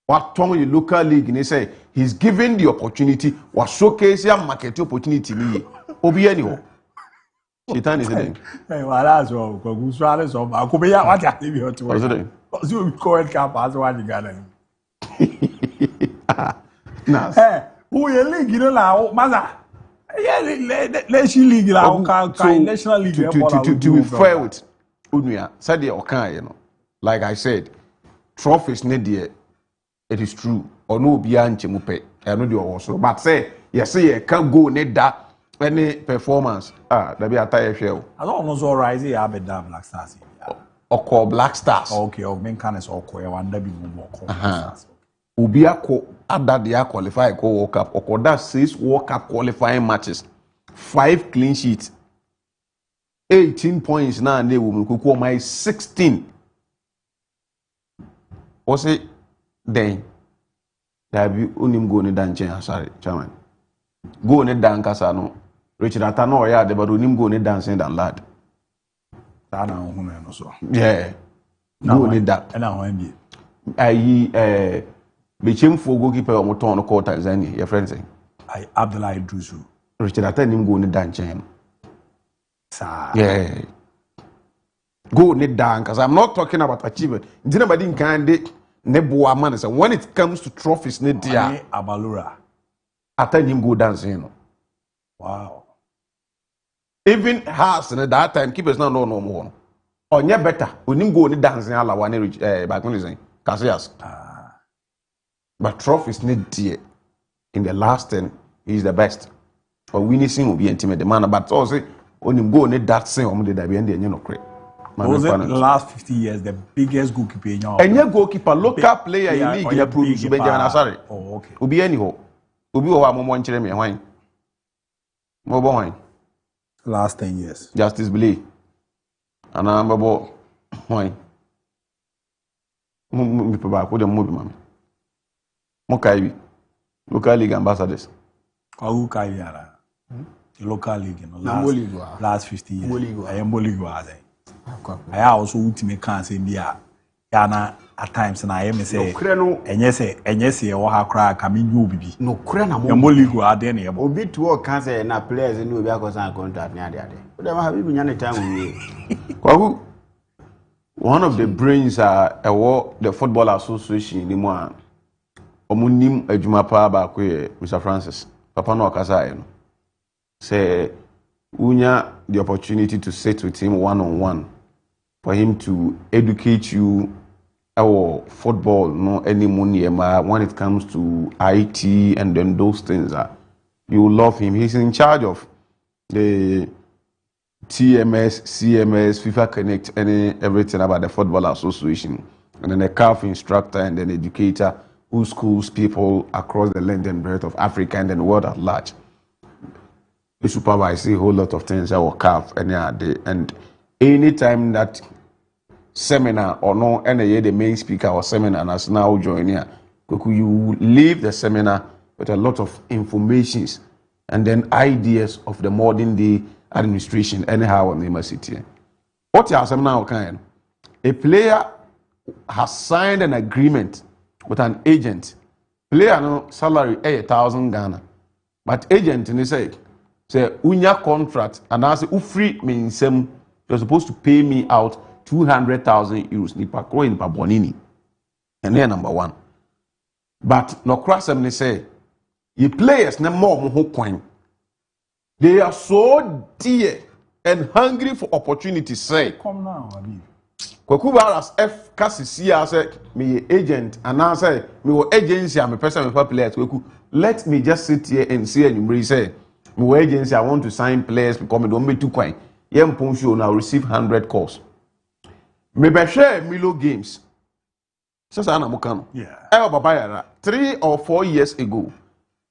What turn your local league and they say he's given the opportunity, what showcase your market opportunity me. Obi anyhow. Shitan is it? Hey, well, that's all. Because Australia so I could be out. What are you to? What's it? Because you go and camp as one you got. Nice. Hey, who you league? You know now, Maza. Yeah, let's league now. National league. To be fair with Unuya, said the Okan, like I said, trophies ne dear, it is true. Or no beyond Chimupe, I know the also. But say, yes, say, can't go need that any performance. There be a tire show. I don't know so rise here, I be damn Black Stars. Or call Black Stars. Okay, or main cannes or call one be more call. Ubia ko ada dia qualify ko World Cup. Or that 6 World Cup qualifying matches, 5 clean sheets, 18 points now, and they will cook my 16. Was it then? Dabi unim go ne danchen sorry chairman go ne dan kasa no Richard Atano ya de but unim go ne dancing than lad ta na hu no so yeah go ne da na ho bi ayi bechemfo goalkeeper o moton no call Tanzania your friend say ai Abdullah Idrisu Richard Atano go ne danchen sa yeah go ne dan kasa I'm not talking about achievement ndina badi nkande when it comes to trophies, Abalura. After him go dancing. Wow. Even Haas at that time, keepers now no more. Or yeah, better. When him go dancing, all one back when he's Casillas. But trophies need dear. In the last 10, he's the best. For winning will be intimate. The man, but also when him go that same on the end, you know, great. Was it the last 50 years the biggest goalkeeper in your? And your goalkeeper, local player in league, you prove to Benjamin Asare. Oh, okay. Ubi anyhow. Ubi owa mo nchire me hwan. Mo bo hwan. Last 10 years. Justice Billy. Ana mbabo hwan. Mo pe ba ko dem mo bi mama. Mo kai local league ambassadors. Who kai ara? The local league, you know, last 50 years. I am Bollywood. I also ultimate can say bia yana at times na I say enye say o ha kra ka me nyu bibi no kra na mo mboli go ade na yebo obi to work can say na players ni obi akosan contract ni ade o dem ha bibi nya na time we kwagu one of the brains are the football association ni mo a omunim adwuma pa ba ko Mr Francis papa no okasa no say unya the opportunity to sit with him one-on-one for him to educate you our football no any money when it comes to IT and then those things you love him. He's in charge of the TMS, CMS, FIFA Connect, everything about the football association, and then a CAF instructor and then educator who schools people across the length and breadth of Africa and then the world at large. He supervises a whole lot of things that will CAF and anytime that seminar or no any the main speaker or seminar and as now join here, you leave the seminar with a lot of informations and then ideas of the modern day administration anyhow on the university. What you have now kind a player has signed an agreement with an agent. Player no salary 1,000 Ghana, but agent in say unya contract and I say free means you're supposed to pay me out 200,000 euros nipa kro nipa bonini. And then number one. But no cross them say you players no more who coin. They are so dear and hungry for opportunities. Say come now, Abi. Kwakubaras F Cassia said me agent and I say me agency I'm a person with players. Let me just sit here and see and you say me agency I want to sign players because me don't be too coin. Yem Ponsho now receive 100 calls. Me be share Milo games. Sasa na mukano. Yeah. 3 or 4 years ago,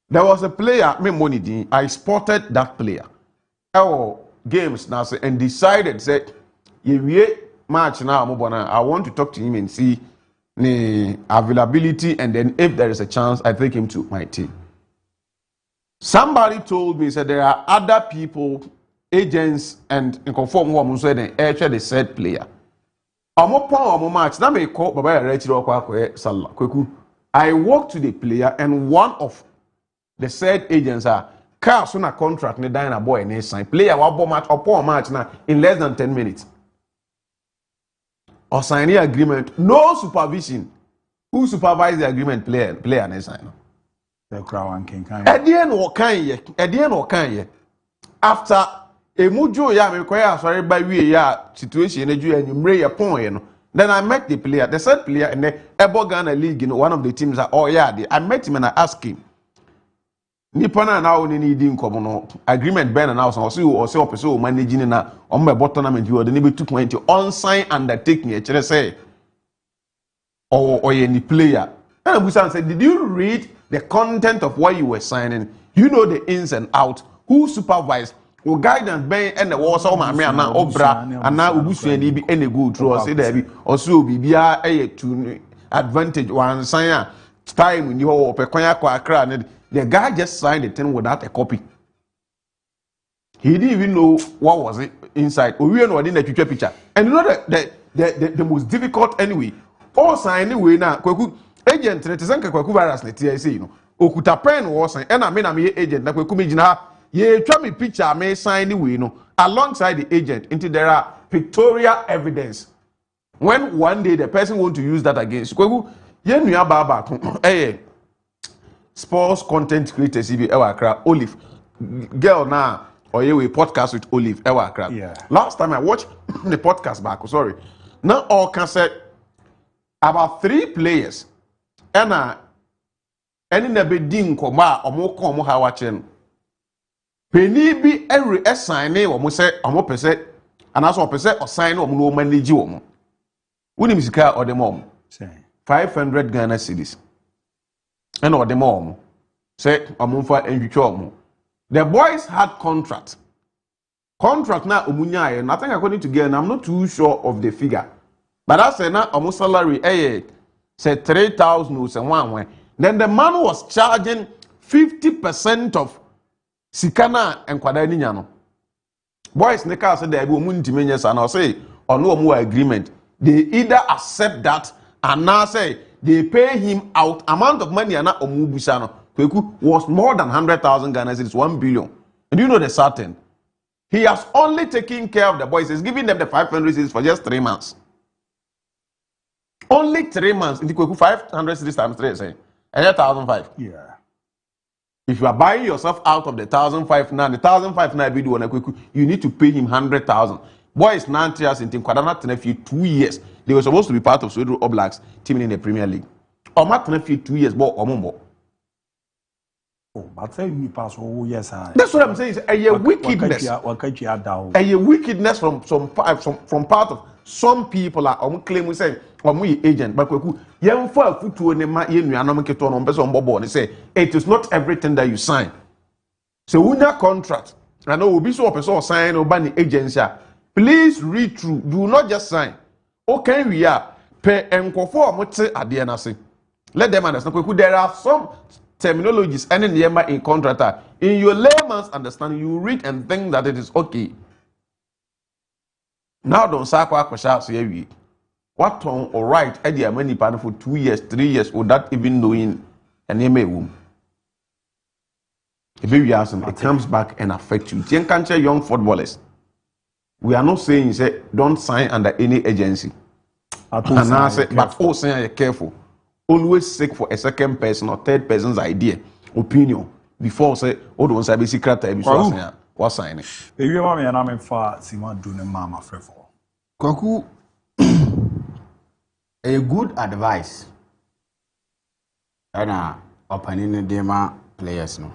there was a player, me money din. I spotted that player. Games now and decided said, "Ye match now, I want to talk to him and see the availability, and then if there is a chance, I take him to my team." Somebody told me said there are other people, agents, and in conform who said the said player. Match now may call Baba I walked to the player, and one of the said agents are car soon a contract ne dine a boy and sign player wabo match upon match now in less than 10 minutes. Or signing agreement, no supervision. Who supervised the agreement? Player and sign. The crowd king kind. At the end or after a mujo ya me kwaya sorry by we ya situation and you bring your point Then I met the player, the third player in the ABOU Ghana League, one of the teams. I met him and I asked him. Nipana now need agreement Ben and house or see managing na on my tournament you the 220 on sign undertaking say or any player. And Busan said, did you read the content of what you were signing? You know the ins and outs, who supervised, who guidance Ben and the war so my man now obra and now Ubusu be any good or say there be also be a to advantage one sign time when you open Konya. The guy just signed the thing without a copy. He didn't even know what was it inside. We know in the picture. And you know the most difficult anyway. All sign anyway now. Agent represent Kwaku virus na TIC no. Okuta pen was sign. And I mean agent na Kwaku mijina. Ye try me picture me sign anyway no. Alongside the agent, until there are pictorial evidence. When one day the person want to use that against Kwaku, ye nuya baba sports content creators be Olive girl now or you a podcast with Olive yeah. Last time I watched the podcast back, sorry. Now all can say about 3 players and any never din koma or more come how watching. Penny be every sign or mo say or more percent and as percent or sign or no manage you. Wouldn't musica or the mom 500 Ghana cedis. And or the mom say MON-FRI and the boys had contract now umunya and I think according to Ghana I'm not too sure of the figure but I say now almost salary say 3,000 or one. Then the man was charging 50% of Sikana and Kwadani Nyano. Boys neka said they will muntimenyes and I'll say or no more agreement. They either accept that and now say they pay him out amount of money and Omubusano was more than 100,000 Ghana cedis, 1 billion. And you know the certain. He has only taken care of the boys. He's giving them the 500 cedis for just 3 months. Only 3 months. 500 cedis times 3, say. And 1,005. Yeah. If you are buying yourself out of the 1,005 now, the 1,005 now you need to pay him 100,000. Boys 9 years in Team Kwadana Tenefi 2 years. They were supposed to be part of Sweden All Blacks team in the Premier League. Oma Tenefi 2 years, but Omombo. Oh, but tell me, pass. Oh, yes, that's what I'm saying. A wickedness. A wickedness from part of some people are claim we say we agent, but young for futu ne ma ye nuanom keto no person bobo ne say it is not everything that you sign. So when your contract, I know obi so person sign over the agency. Please read through. Do not just sign. Okay, we are pay enkofo omote ade na say. Let them understand. There are some terminologies and in contract. In your layman's understanding, you read and think that it is okay. Now don't say what on or right idea many partner for 2 years, 3 years, without even knowing an email. It comes back and affects you. Young footballers. We are not saying say don't sign under any agency. But also say careful. Always seek for a second person or third person's idea, opinion before say oh don't say secret what sign it. If you want me and I'm far Simon do the mama for. Kwaku, a good advice. And opening the players no.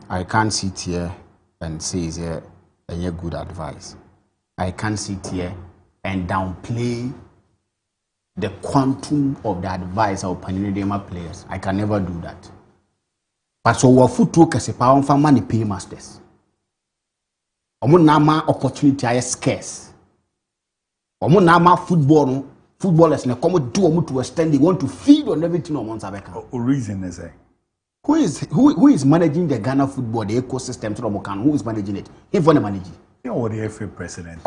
I can't sit here and say is a good advice. I can't sit here and downplay the quantum of the advice of Panini players. I can never do that. But so what foot took as a pound for money pay masters. Nama opportunity is scarce. Nama footballers na come do to extend they want to feed on everything on Monsabeka. Reason is who is managing the Ghana football, the ecosystem to Romokan? Who is managing it? He for the managing. You know what the FA president.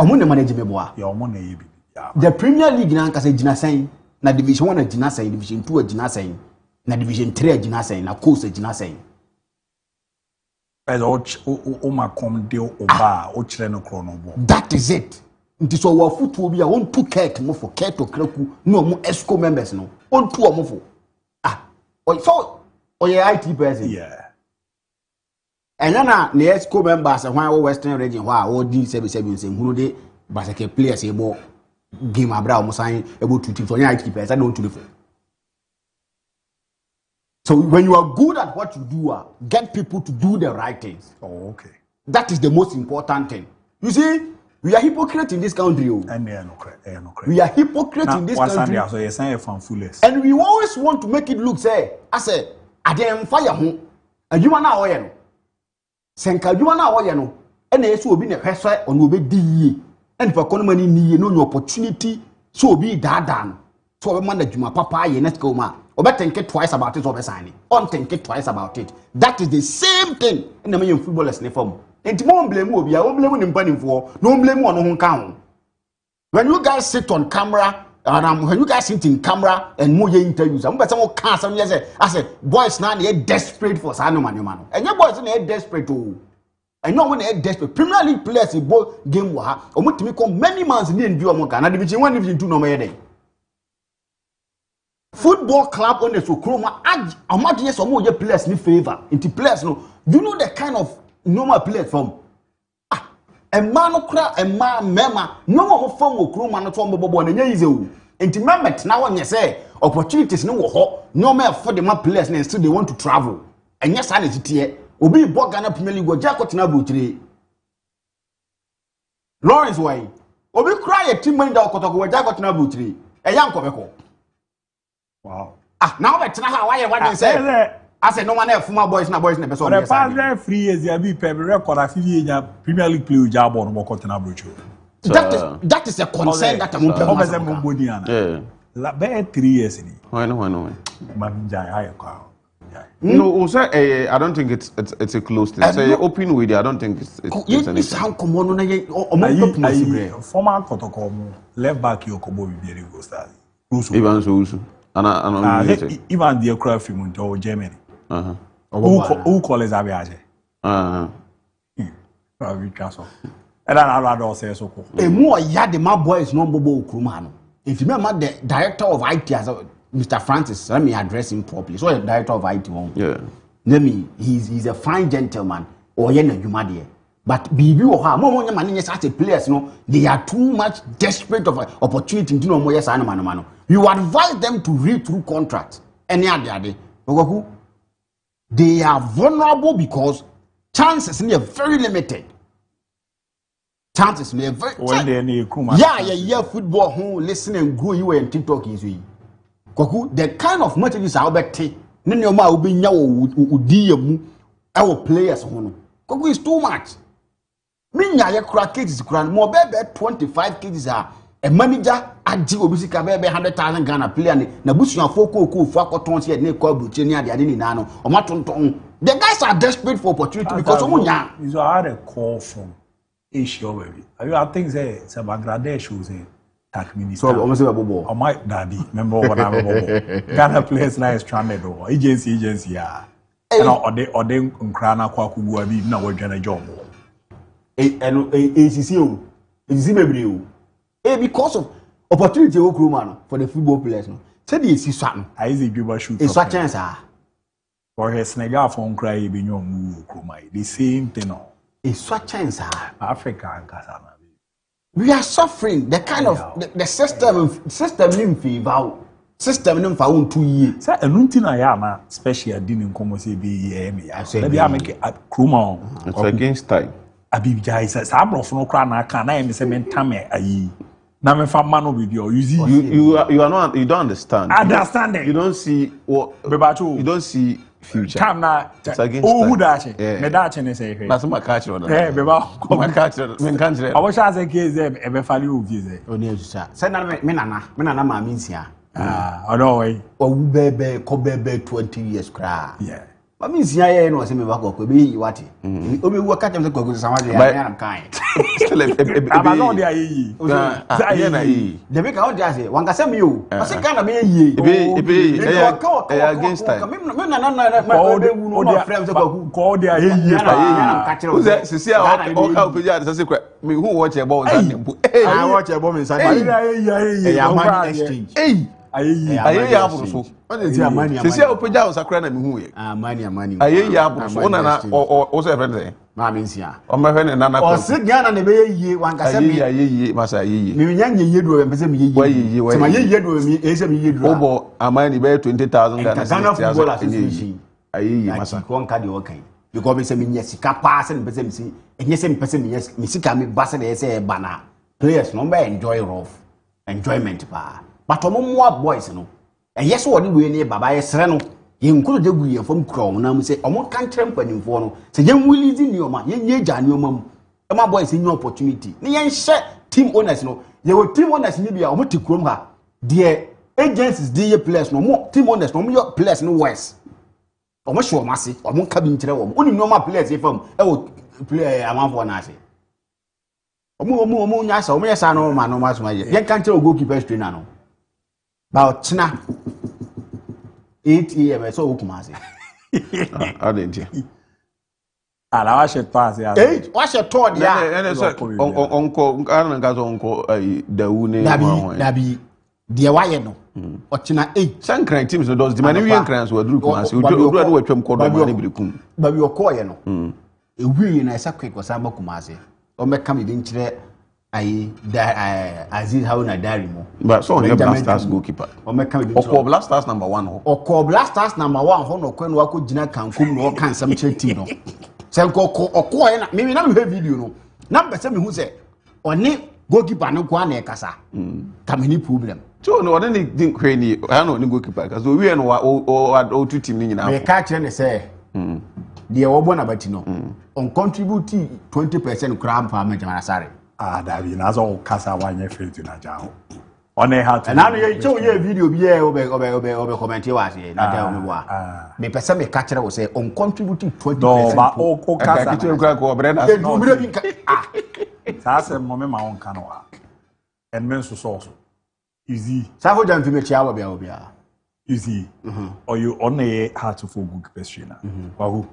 The Premier League now can say Jinasen, na Division 1 Jinasen, Division 2 Jinasen, na Division 3 Jinasen, na Coast Jinasen. That is it. It is our football. We are on 2 care to move for care to Kreku. No more ESCO members. No on 2 or more. So your IT person. Yeah. And then the ESCO members and why Western region why all these 77 who they basket players able game abra almost sign about 2 teams. So yeah, keepers I don't do the. So when you are good at what you do, get people to do the right things. Oh, okay. That is the most important thing. You see, we are hypocrites in this country. We are hypocrites in this country. And we always want to make it look, say, I say, I didn't fire home. And you are now, Senka, you are now, and they will be a pressure on will be D. And for economy, you know your opportunity, so be that done. So a man that you my papa, you let's go, ma. Or better think twice about it, or signing. Or think twice about it. That is the same thing in the main football lesson form. And more blame will be a blame in burning for, no blame on who count. When you guys sit on camera, and when you guys sit in camera and more interviews, I'm better more cast some years. I said, boys now they're desperate for Sanoman, man. And your boys are desperate too. I know when they're desperate. Premier League players in both game or what to make many months in view of Mokan, division 1, division 2, no more. Football club on the Sukroma, I'm not yes or more your players in favor. Into players, no. You know the kind of normal players from a man okra a man mema no more form of crew man from bobo and easy. Into members now when you say opportunities no no more for the man players and still they want to travel. And yes, I need here. Obi Bogana Premier League go Jackot na butri. Lawrence way. Obi cry a team man that Kotoko Jackot na butri. A young Kobeko. Wow. Now that's not how I say. I said no one else former boys na boys na person. The past 3 years you be per record as Premier League play job on Mokotena Brucho. That is a concern that I'm going yeah. La be 3 years ni. Why no? No, also I don't think it's a close thing. Say open with it, I don't think it's anything. Former Kotoko left back Yokobo Bibi go start. Even so. Even the aircraft film to Germany. Who calls Abiaje? Probably castle. And I rather say so. A more yard my boys no bobo Krumano. If you remember the director of IT as Mr. Francis, let me address him properly. So the director of IT yeah. Let me he's a fine gentleman or yena Jumadi. But BB or her more money as a players, no, they are too much desperate of opportunity to know more. Yes, mano. You advise them to read through contracts. Any other they are vulnerable because chances are very limited. Chances are very when they need yeah, football home, listen and grow you and TikTok is we. The kind of messages are about none of my be now our players is too much. Minya ya crack kids more baby 25 kids are a manager aji obisika baby 100,000 Ghana player na busu afoko ko fakoton se ne ko abuche ni ade ni nano o matonton. The guys are desperate for opportunity because omunya is had a call from Asia baby. I think say Bangladesh was a tech minister. So almost a bobo. O my daddy remember when I bobo. Ghana players now is stranded or agency yeah. And or they nkrana kwa kugu abi na we dwana job. Because of opportunity for the football players. Say the issue something. I see people shoot. It's a chance. For his Senegal from cry be no move the same thing. It's a chance. Africa and Ghana. We are suffering the kind of the system in favor. System in for 2 years. Say enunti na ya na special din nkomo say be me. I say be make Kruma. It's against time. Abibja is sa abrof no kra na aka na em say mentame ayi. Na me fa man no be you you are not you don't understand. Understanding. You don't see what you don't see future. Come na it's against time. Who dache? Me dache ne say. Na so my catch on. Beba. My catch me can't say. I wish I say case e be fali o vie say. Oni ajusa. Say na me nana ma mi nsia. Odo way. O bebe ko bebe 20 years kra. Yeah. But me see I no say me back ko be what. Obi wo catch am say ko samade ya am kind. Still aba no dey yi. Na yi. The make how dey say wan ka say me o. I say kind be yi. Ebe against time. Me na be wu no frame say ko dey yi. Who say see how how page dey say me who watch e ball Sunday mpo. I watch e ball me Sunday. Yeah, money exchange. Aye ya aburu so. Sisi a opeja o sakra na me hu ye. Money. Aye ya aburu so. Ona na o say friend say. Ma mensia. O me hwe ne nana O se Ghana ne be yie wan ka se me. Ayeye masa ayeye. Me nya nyeye do be se me yeye. Se ma yeye do me e se me yeye do. Obo amani be 20,000 Ghana Football Association. Ayeye masa. Ko nka de o kan. Because me se me nya sika pa se me se me si. Enye se me se me sika me ba se de se ba na. Players no be enjoy rough. Enjoyment pa. But omo boys no. Yes what we ne baba yesre no. Ye nkuru de gu ye fam kro na mu se omo kan kire mpanimfo no se ye nwilizi nioma ye nye ja nioma mu e ma boys nye opportunity ne ye hye team owners no ye wo team owners ni bia omo tikrom ha de agencies de ye players no mo team owners no mo yo players no west omo hye omo ase omo ka bi nkire wo oni nioma players ye fam e wo play amanfo na ase omo nya sa omo ye sa no ma no ma so ma ye kan kire goalkeeper trainer no ba china 8 AM so Kumasi. I didn't. Ala wa she pass ya. Wa she to dia. Onko an ngazo onko dawu ne dabi dia wa ye no. Ochina 8 sankran teams no does the man we crans we duru Kumasi. Odu adu watwam kodo ma ne birekum. Ba bi okoye no. E wi na esa quick was amba Kumasi. O me kam bi nkire Aziz Haruna Darimo. But so on Blasters goalkeeper. Oko Blasters number 1 ho. Oko Blasters number 1 ho no kwenu wako jina kankum no kan sam team no. Se oko na me na me video no. Na be me hu se oni goalkeeper no kwa na e kasa. Kamini problem. So no oni din kwani I no ni goalkeeper cause we no o two team ni nyina. Me ka kire ne se de wo bona bati no. On contribute 20% crab for Majama Sare. Dabi na so kasa wanye faith na jaho. On e hat. Na no ye show ye video bi e obe comment e wa se na da me wa. Me pese me ka kire wo say on contribute 20%. No ba o kasa. Kitu kwa ko bre na. No bre bi ka. Sa se mo me ma won kan wa. En men so easy. Sa ho jam fi me chia wa bia. Easy. Or you on e hat for good question na. Wa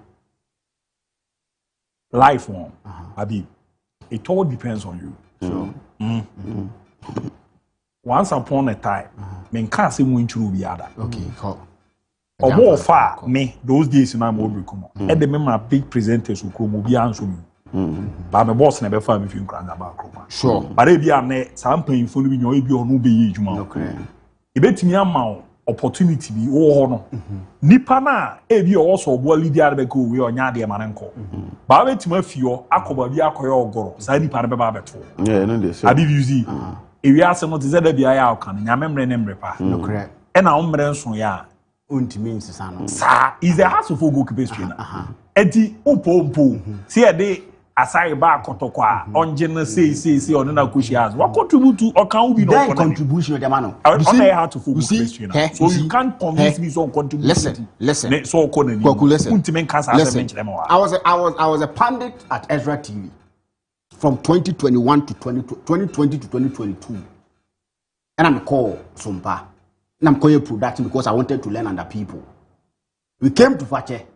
life one. Abi. It all depends on you. So, once upon a time, men can't say when to be other. Okay, or more far me those days in my mode come. And the member big presenters who come will be answering me. But my boss never found me if you can about Chroma. Sure. But if you are net, some paying for me, you'll be on no be age. Okay. It bet me amount. Opportunity bi wo no nipa na e bi also bo lidi arbe ko we onya de manenko ba betima fio akoba bi akoye ogoro sa nipa na be ba beto no dey so abi yuzi e wi ase no te zeda bia ya akan nya memre ne mre pa no correct e na omre nso ya ontimi nsesa no sa is a house of goalkeeper trainer enti upompo si e de aside ba kotoko a onje na say on na kushi as what contribute to or can we no contribution de mano on how to focus question so you can't convince me so contribute listen so listen I was a pundit at Ezra TV from 2021 to 2020 to 2022 and I'm called Sumpa and I'm calling production because I wanted to learn under people. We came to Fakye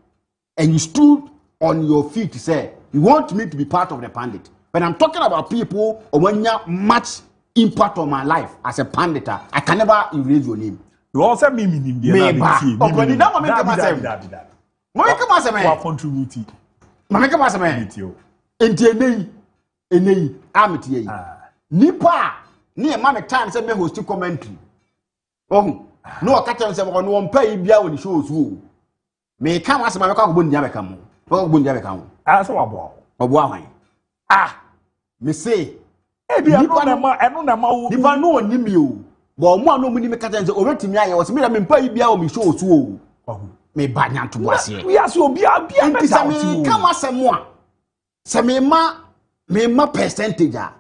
and you stood on your feet to say you want me to be part of the pundit. But I'm talking about people when you much impact on my life as a pundit. I can never erase your name. You also mean me. Nipa ni man time say me host commentary. Oh no catch them say no pay bia on the shows wo. Me come as my come bun dia be kam. Bun dia be kam. So abo ahwan me say e bia no na ma nipa no oni mi o bo mo anu mu ni me ka say obetimi aye o se me me pa bia o mi show osu o me ba nyanto boase we aso bia me say me come asem a se me ma percentage a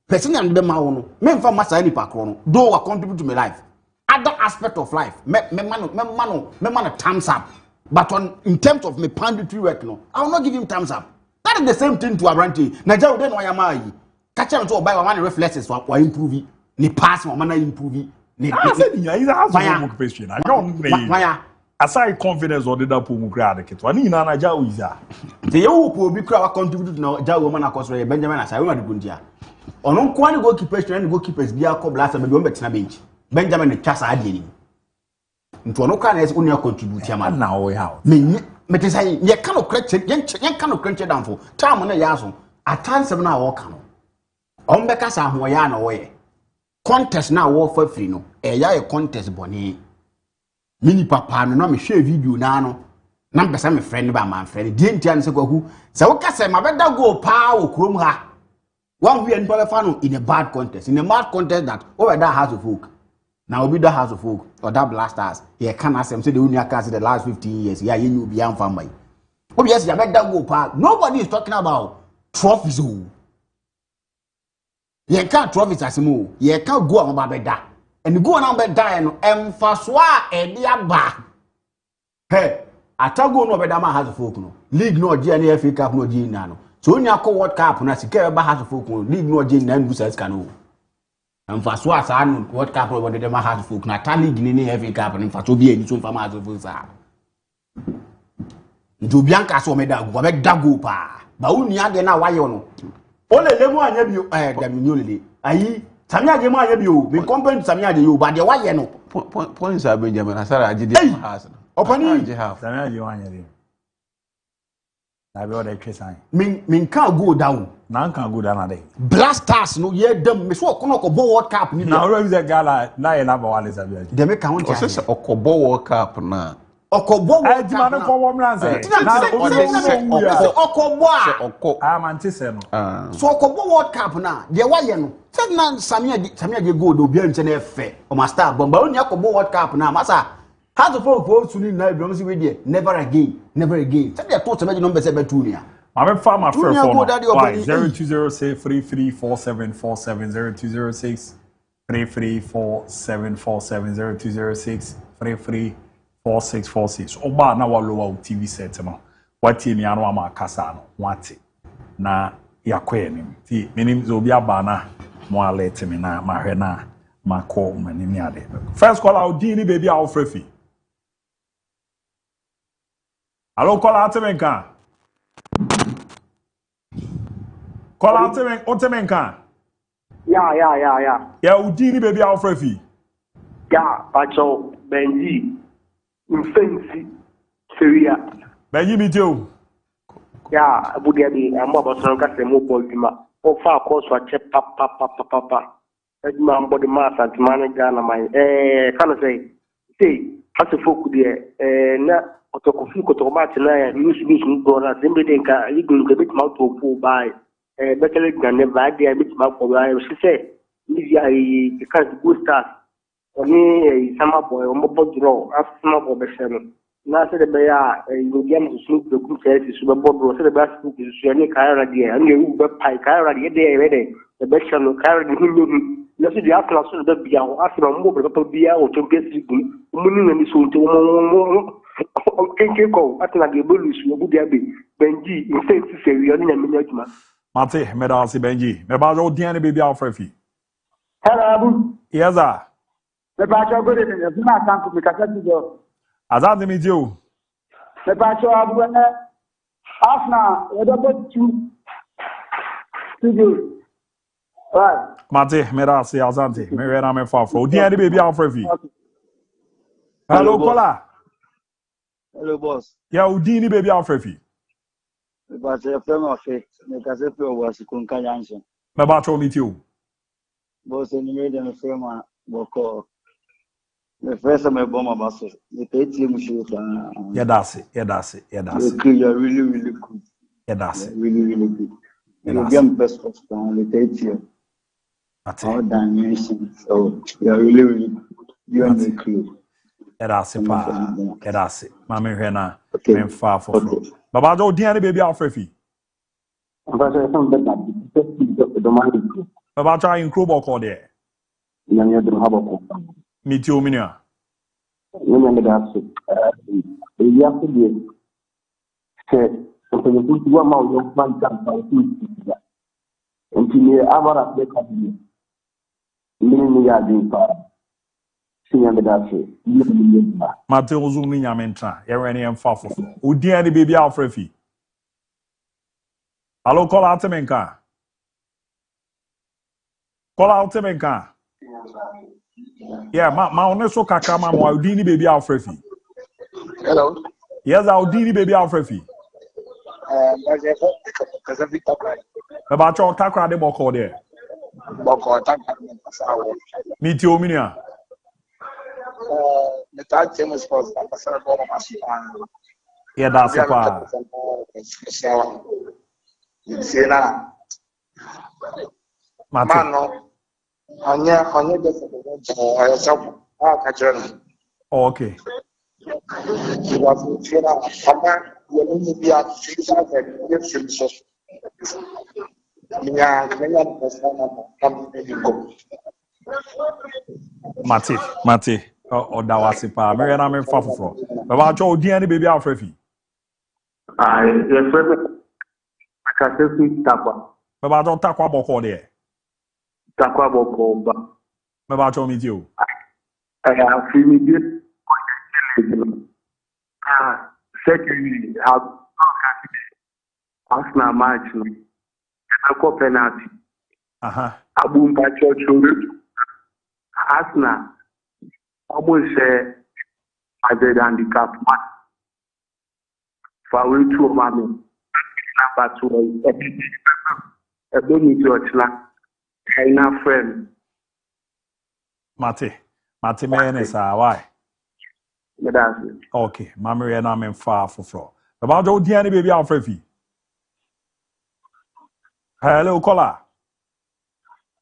percentage be ma wo no me mfa masa nipa kro no do wa contribute to my life other aspect of life me man thumbs up but in terms of me panditry work no I will not give him thumbs up. That is the same thing to Abranti. Nigeria don't know why catch him to buy one reflexes for improve ni pass one man improve ni I said is a house of question. I don't know aside confidence or the dapo mu kra de keto ani na Nigeria is a the you po bi kra contribute na Nigeria man akosoro Benjamin asai we ma de guntia ono nko ani goalkeepers and goalkeepers bi akọ blast be betina bench Benjamin ne twasa ade ni nto ono kra na ese oni contribute ama na wo ya me me te say ye kan okra che ye kan okra che danfo time na ya so atansem na wo kan no ombeka sa ho ya na wo ye contest na wo fa free no ya ye contest boni mini papa no me share video na no na mpesa me friend ba man friend die ntia nse kwaku se wo kase ma beda go pa wo krom ha one we npa be fa no in a bad contest that over that house of folk now obi that house of folk or that blasters he can ask them say the only cast the last 15 years yeah you will be am family obi yes ya beda go pa nobody is talking about trophies o ye can trophies asimo ye can go am ba beda and go na beda no emfaso a e dia ba hey atago no beda ma house of folk no league no je na FA Cup no je na no so only akọ World Cup na sika ba house of folk no league no je na ndu sika no emfaso asa no World Cup no de ma house of folk na ta league ni FA Cup no emfaso bi eni so mfa ma house of folk sa ndu bianca so me da go be dago pa ba uni ade na waye no ole lemu anya bi da mi olele ayi sami aje mu anya bi o be compare sami aje yo ba de waye no points are Benjamin Asara aje de house opani sami aje wanya de na be order twesan min kan go down na kan go down na de blasters no ye dem me so okono ko World Cup ni na always a gala na ye na ba wale sabi aje dem kan won o se okobo World Cup na okobo World Cup na ko wom na say okobo a mante se no so okobo World Cup na de waye no said na sami aje go do bia nche na efe o ma star bomba oni akobo World Cup na masa how to for to na ibrahim si we there never again said they thought say number 7 2 nia ma me fa ma free for 0206 334747 0206 3347 oba na walowa TV set no wati mi anu ama kasa no wati na yakwe nim ti menim zo bi aba na mo alert me na ma hwe na ma call mani mi ade first call out ni baby out frefi allo call out menka call out men otemenka ya udini baby out frefi ya pacho Benji Mfensi Syria Benji mitio ya Abu Dhabi amba basoro ka se mo bojuma o fa course wa che papa ejuma mbodi ma santimane Ghana mai kana say hase foku de na otokofi kotomati na ya news ngora zembe de ka igun ke bit ma to fu bai betele Ghana ba de bit ma ko bai se se ni ya i ka go start oni sama boy o mo bodro afuma ko be seno na se de be ya ngiem su de ku se su be bodro se de ba su su ni ka ra de ani u be pai ka ra de de be seno ka ra de hindu na se de afla su de bia o afla mo be to bia o Champions League mo ni ni so to mo kenke ko atla de bolu su Abu Dhabi Benji Mfensi Syria ni nyame nyaduma mate medal Benji me ba ro diane baby alfrefi hello Abu yes sir me ba cho go de ne na kan ku me ka ta jo azande mi dio me ba cho Abu na afna e do botu studio right mate medal azande me we na me fa fro diane baby alfrefi hello kola hello boss ya udini baby alfrefi me ba che friend of it me ka se pe o was kun kan yanso me ba cho mi dio boss ni me de me frema boko the first time I bomb my boss, the team shoot. Yeah, that's it. You're really good. Yeah, that's it. Really good. You're the best of the team. All dimensions. So you're really good. You and the crew. Yeah, that's it. Yeah, that's it. Mami Hena, I'm far from. Baba, do Diane baby Alfrefi. Baba, try in crew ball there. Meet you, Minia. Women that you have to be said, so you put one more young man down by 2 until you ever at the company. Many are doing far. Senior that Matthew Zumi Yamentra, Erani and Fafo. Udiani baby Alfrefi. Hello, call out Temenka. Call out Temenka. Yeah, ma oneso kakama mo udini baby Alfrefi. Hello. Yes, I'll do baby Alfrefi. About your takra de boko there. Meet you, Minia. The third team is for Yeah, that's a part. Okay. Mate. Oh, that was a part. Mary and I'm in Fafro. About your DNA baby Alfrefi. Yes, I can say Takwa. About your Takwa boko there. Takwa boko. About your meet you. I have immediate. Secondly, have Arsenal match. I penalty. ABOU Arsenal almost I did handicap. For we two mommy. Number 2, I don't need to China friend. Mate man is why? Okay, Mammy and I'm in far for floor. About your DNA baby Alfrefi. Hello, caller.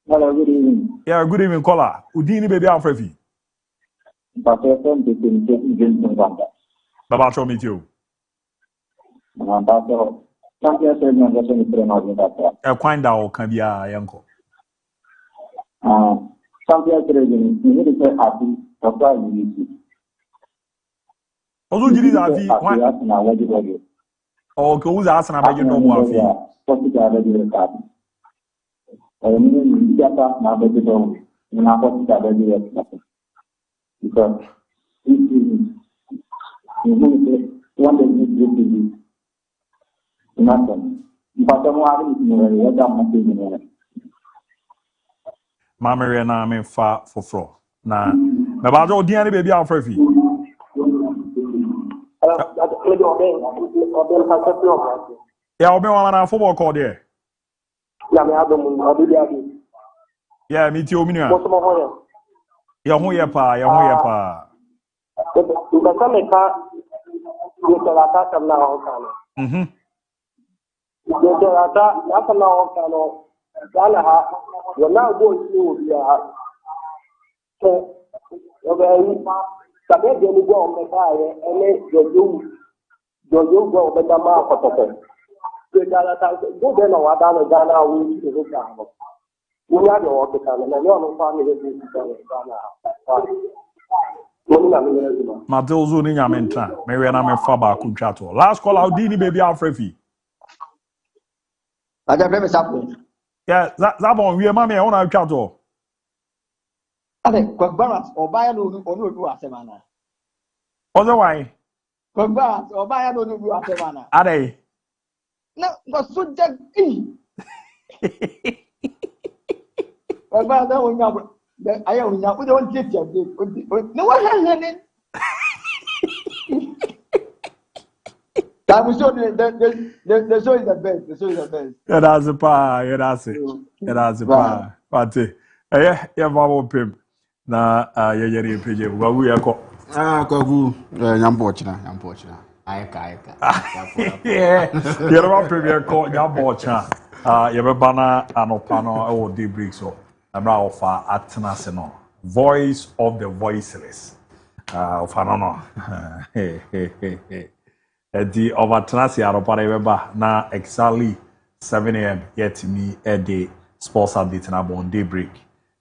Hello, good evening. Yeah, good evening, caller. Udini baby Alfrefi. About your meet you. A quine down can be a uncle. Champions League, you need to say happy. That's why you need to. Also, you need to oh, who's asking about your normal fee? Because one day you nothing. Mammy and I'm in far for floor. Nah, about your DNA baby Alfrefi. Yeah, I'll be on a football call there. Yeah, meet you, Minia. Yeah, who ya pa. Matilzo ni nyamentra. Mary and I'm a faba kunchato. Last call out Dini baby Alfrefi. Yeah, Zabon, we are mammy on our chato. Balance or buy a no Asemana. Otherwise, balance or buy a no Asemana. Are they? No, but so that I don't get you. No one has it. I'm sure the show is the best. The show is the best. Yeah, that's a pa. Yeah, that's it. Yeah, that's a pa. But yeah, Mama Pim. Na yeye page. We are called. Kwagu. Nyambochina. Ayeka. Yeah. You're premier call Nyambochina. You're bana anopano or daybreak so. Abra ofa atenase voice of the voiceless. Of no. The over tenase aropare beba na exactly 7 a.m. yet me a day sports update na bon daybreak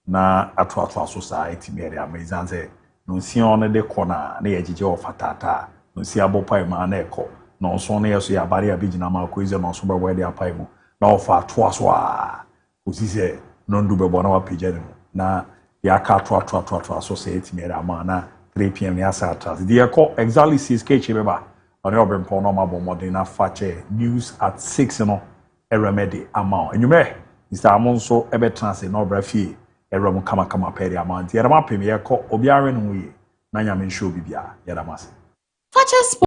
na atwa society me area amazing say no si on de corner na yejije of atata no si abopa ma na eko no so na yeso ya bare abigina ma ko ize no so be we de apai mu na ofa atwa so a osise no ndu be bona wa page na ya ka atwa society me area ma na 3 p.m. ya sa atras the eko exactly 6k chebeba on your ben pono ma bomode na Fakye news at 6 no a remedy amount and you may Mr. Amonso ebe transe no brafie erem kama peri amount yera ma pem ye ko obiare no ye na nyame show bibia yera mas Fakye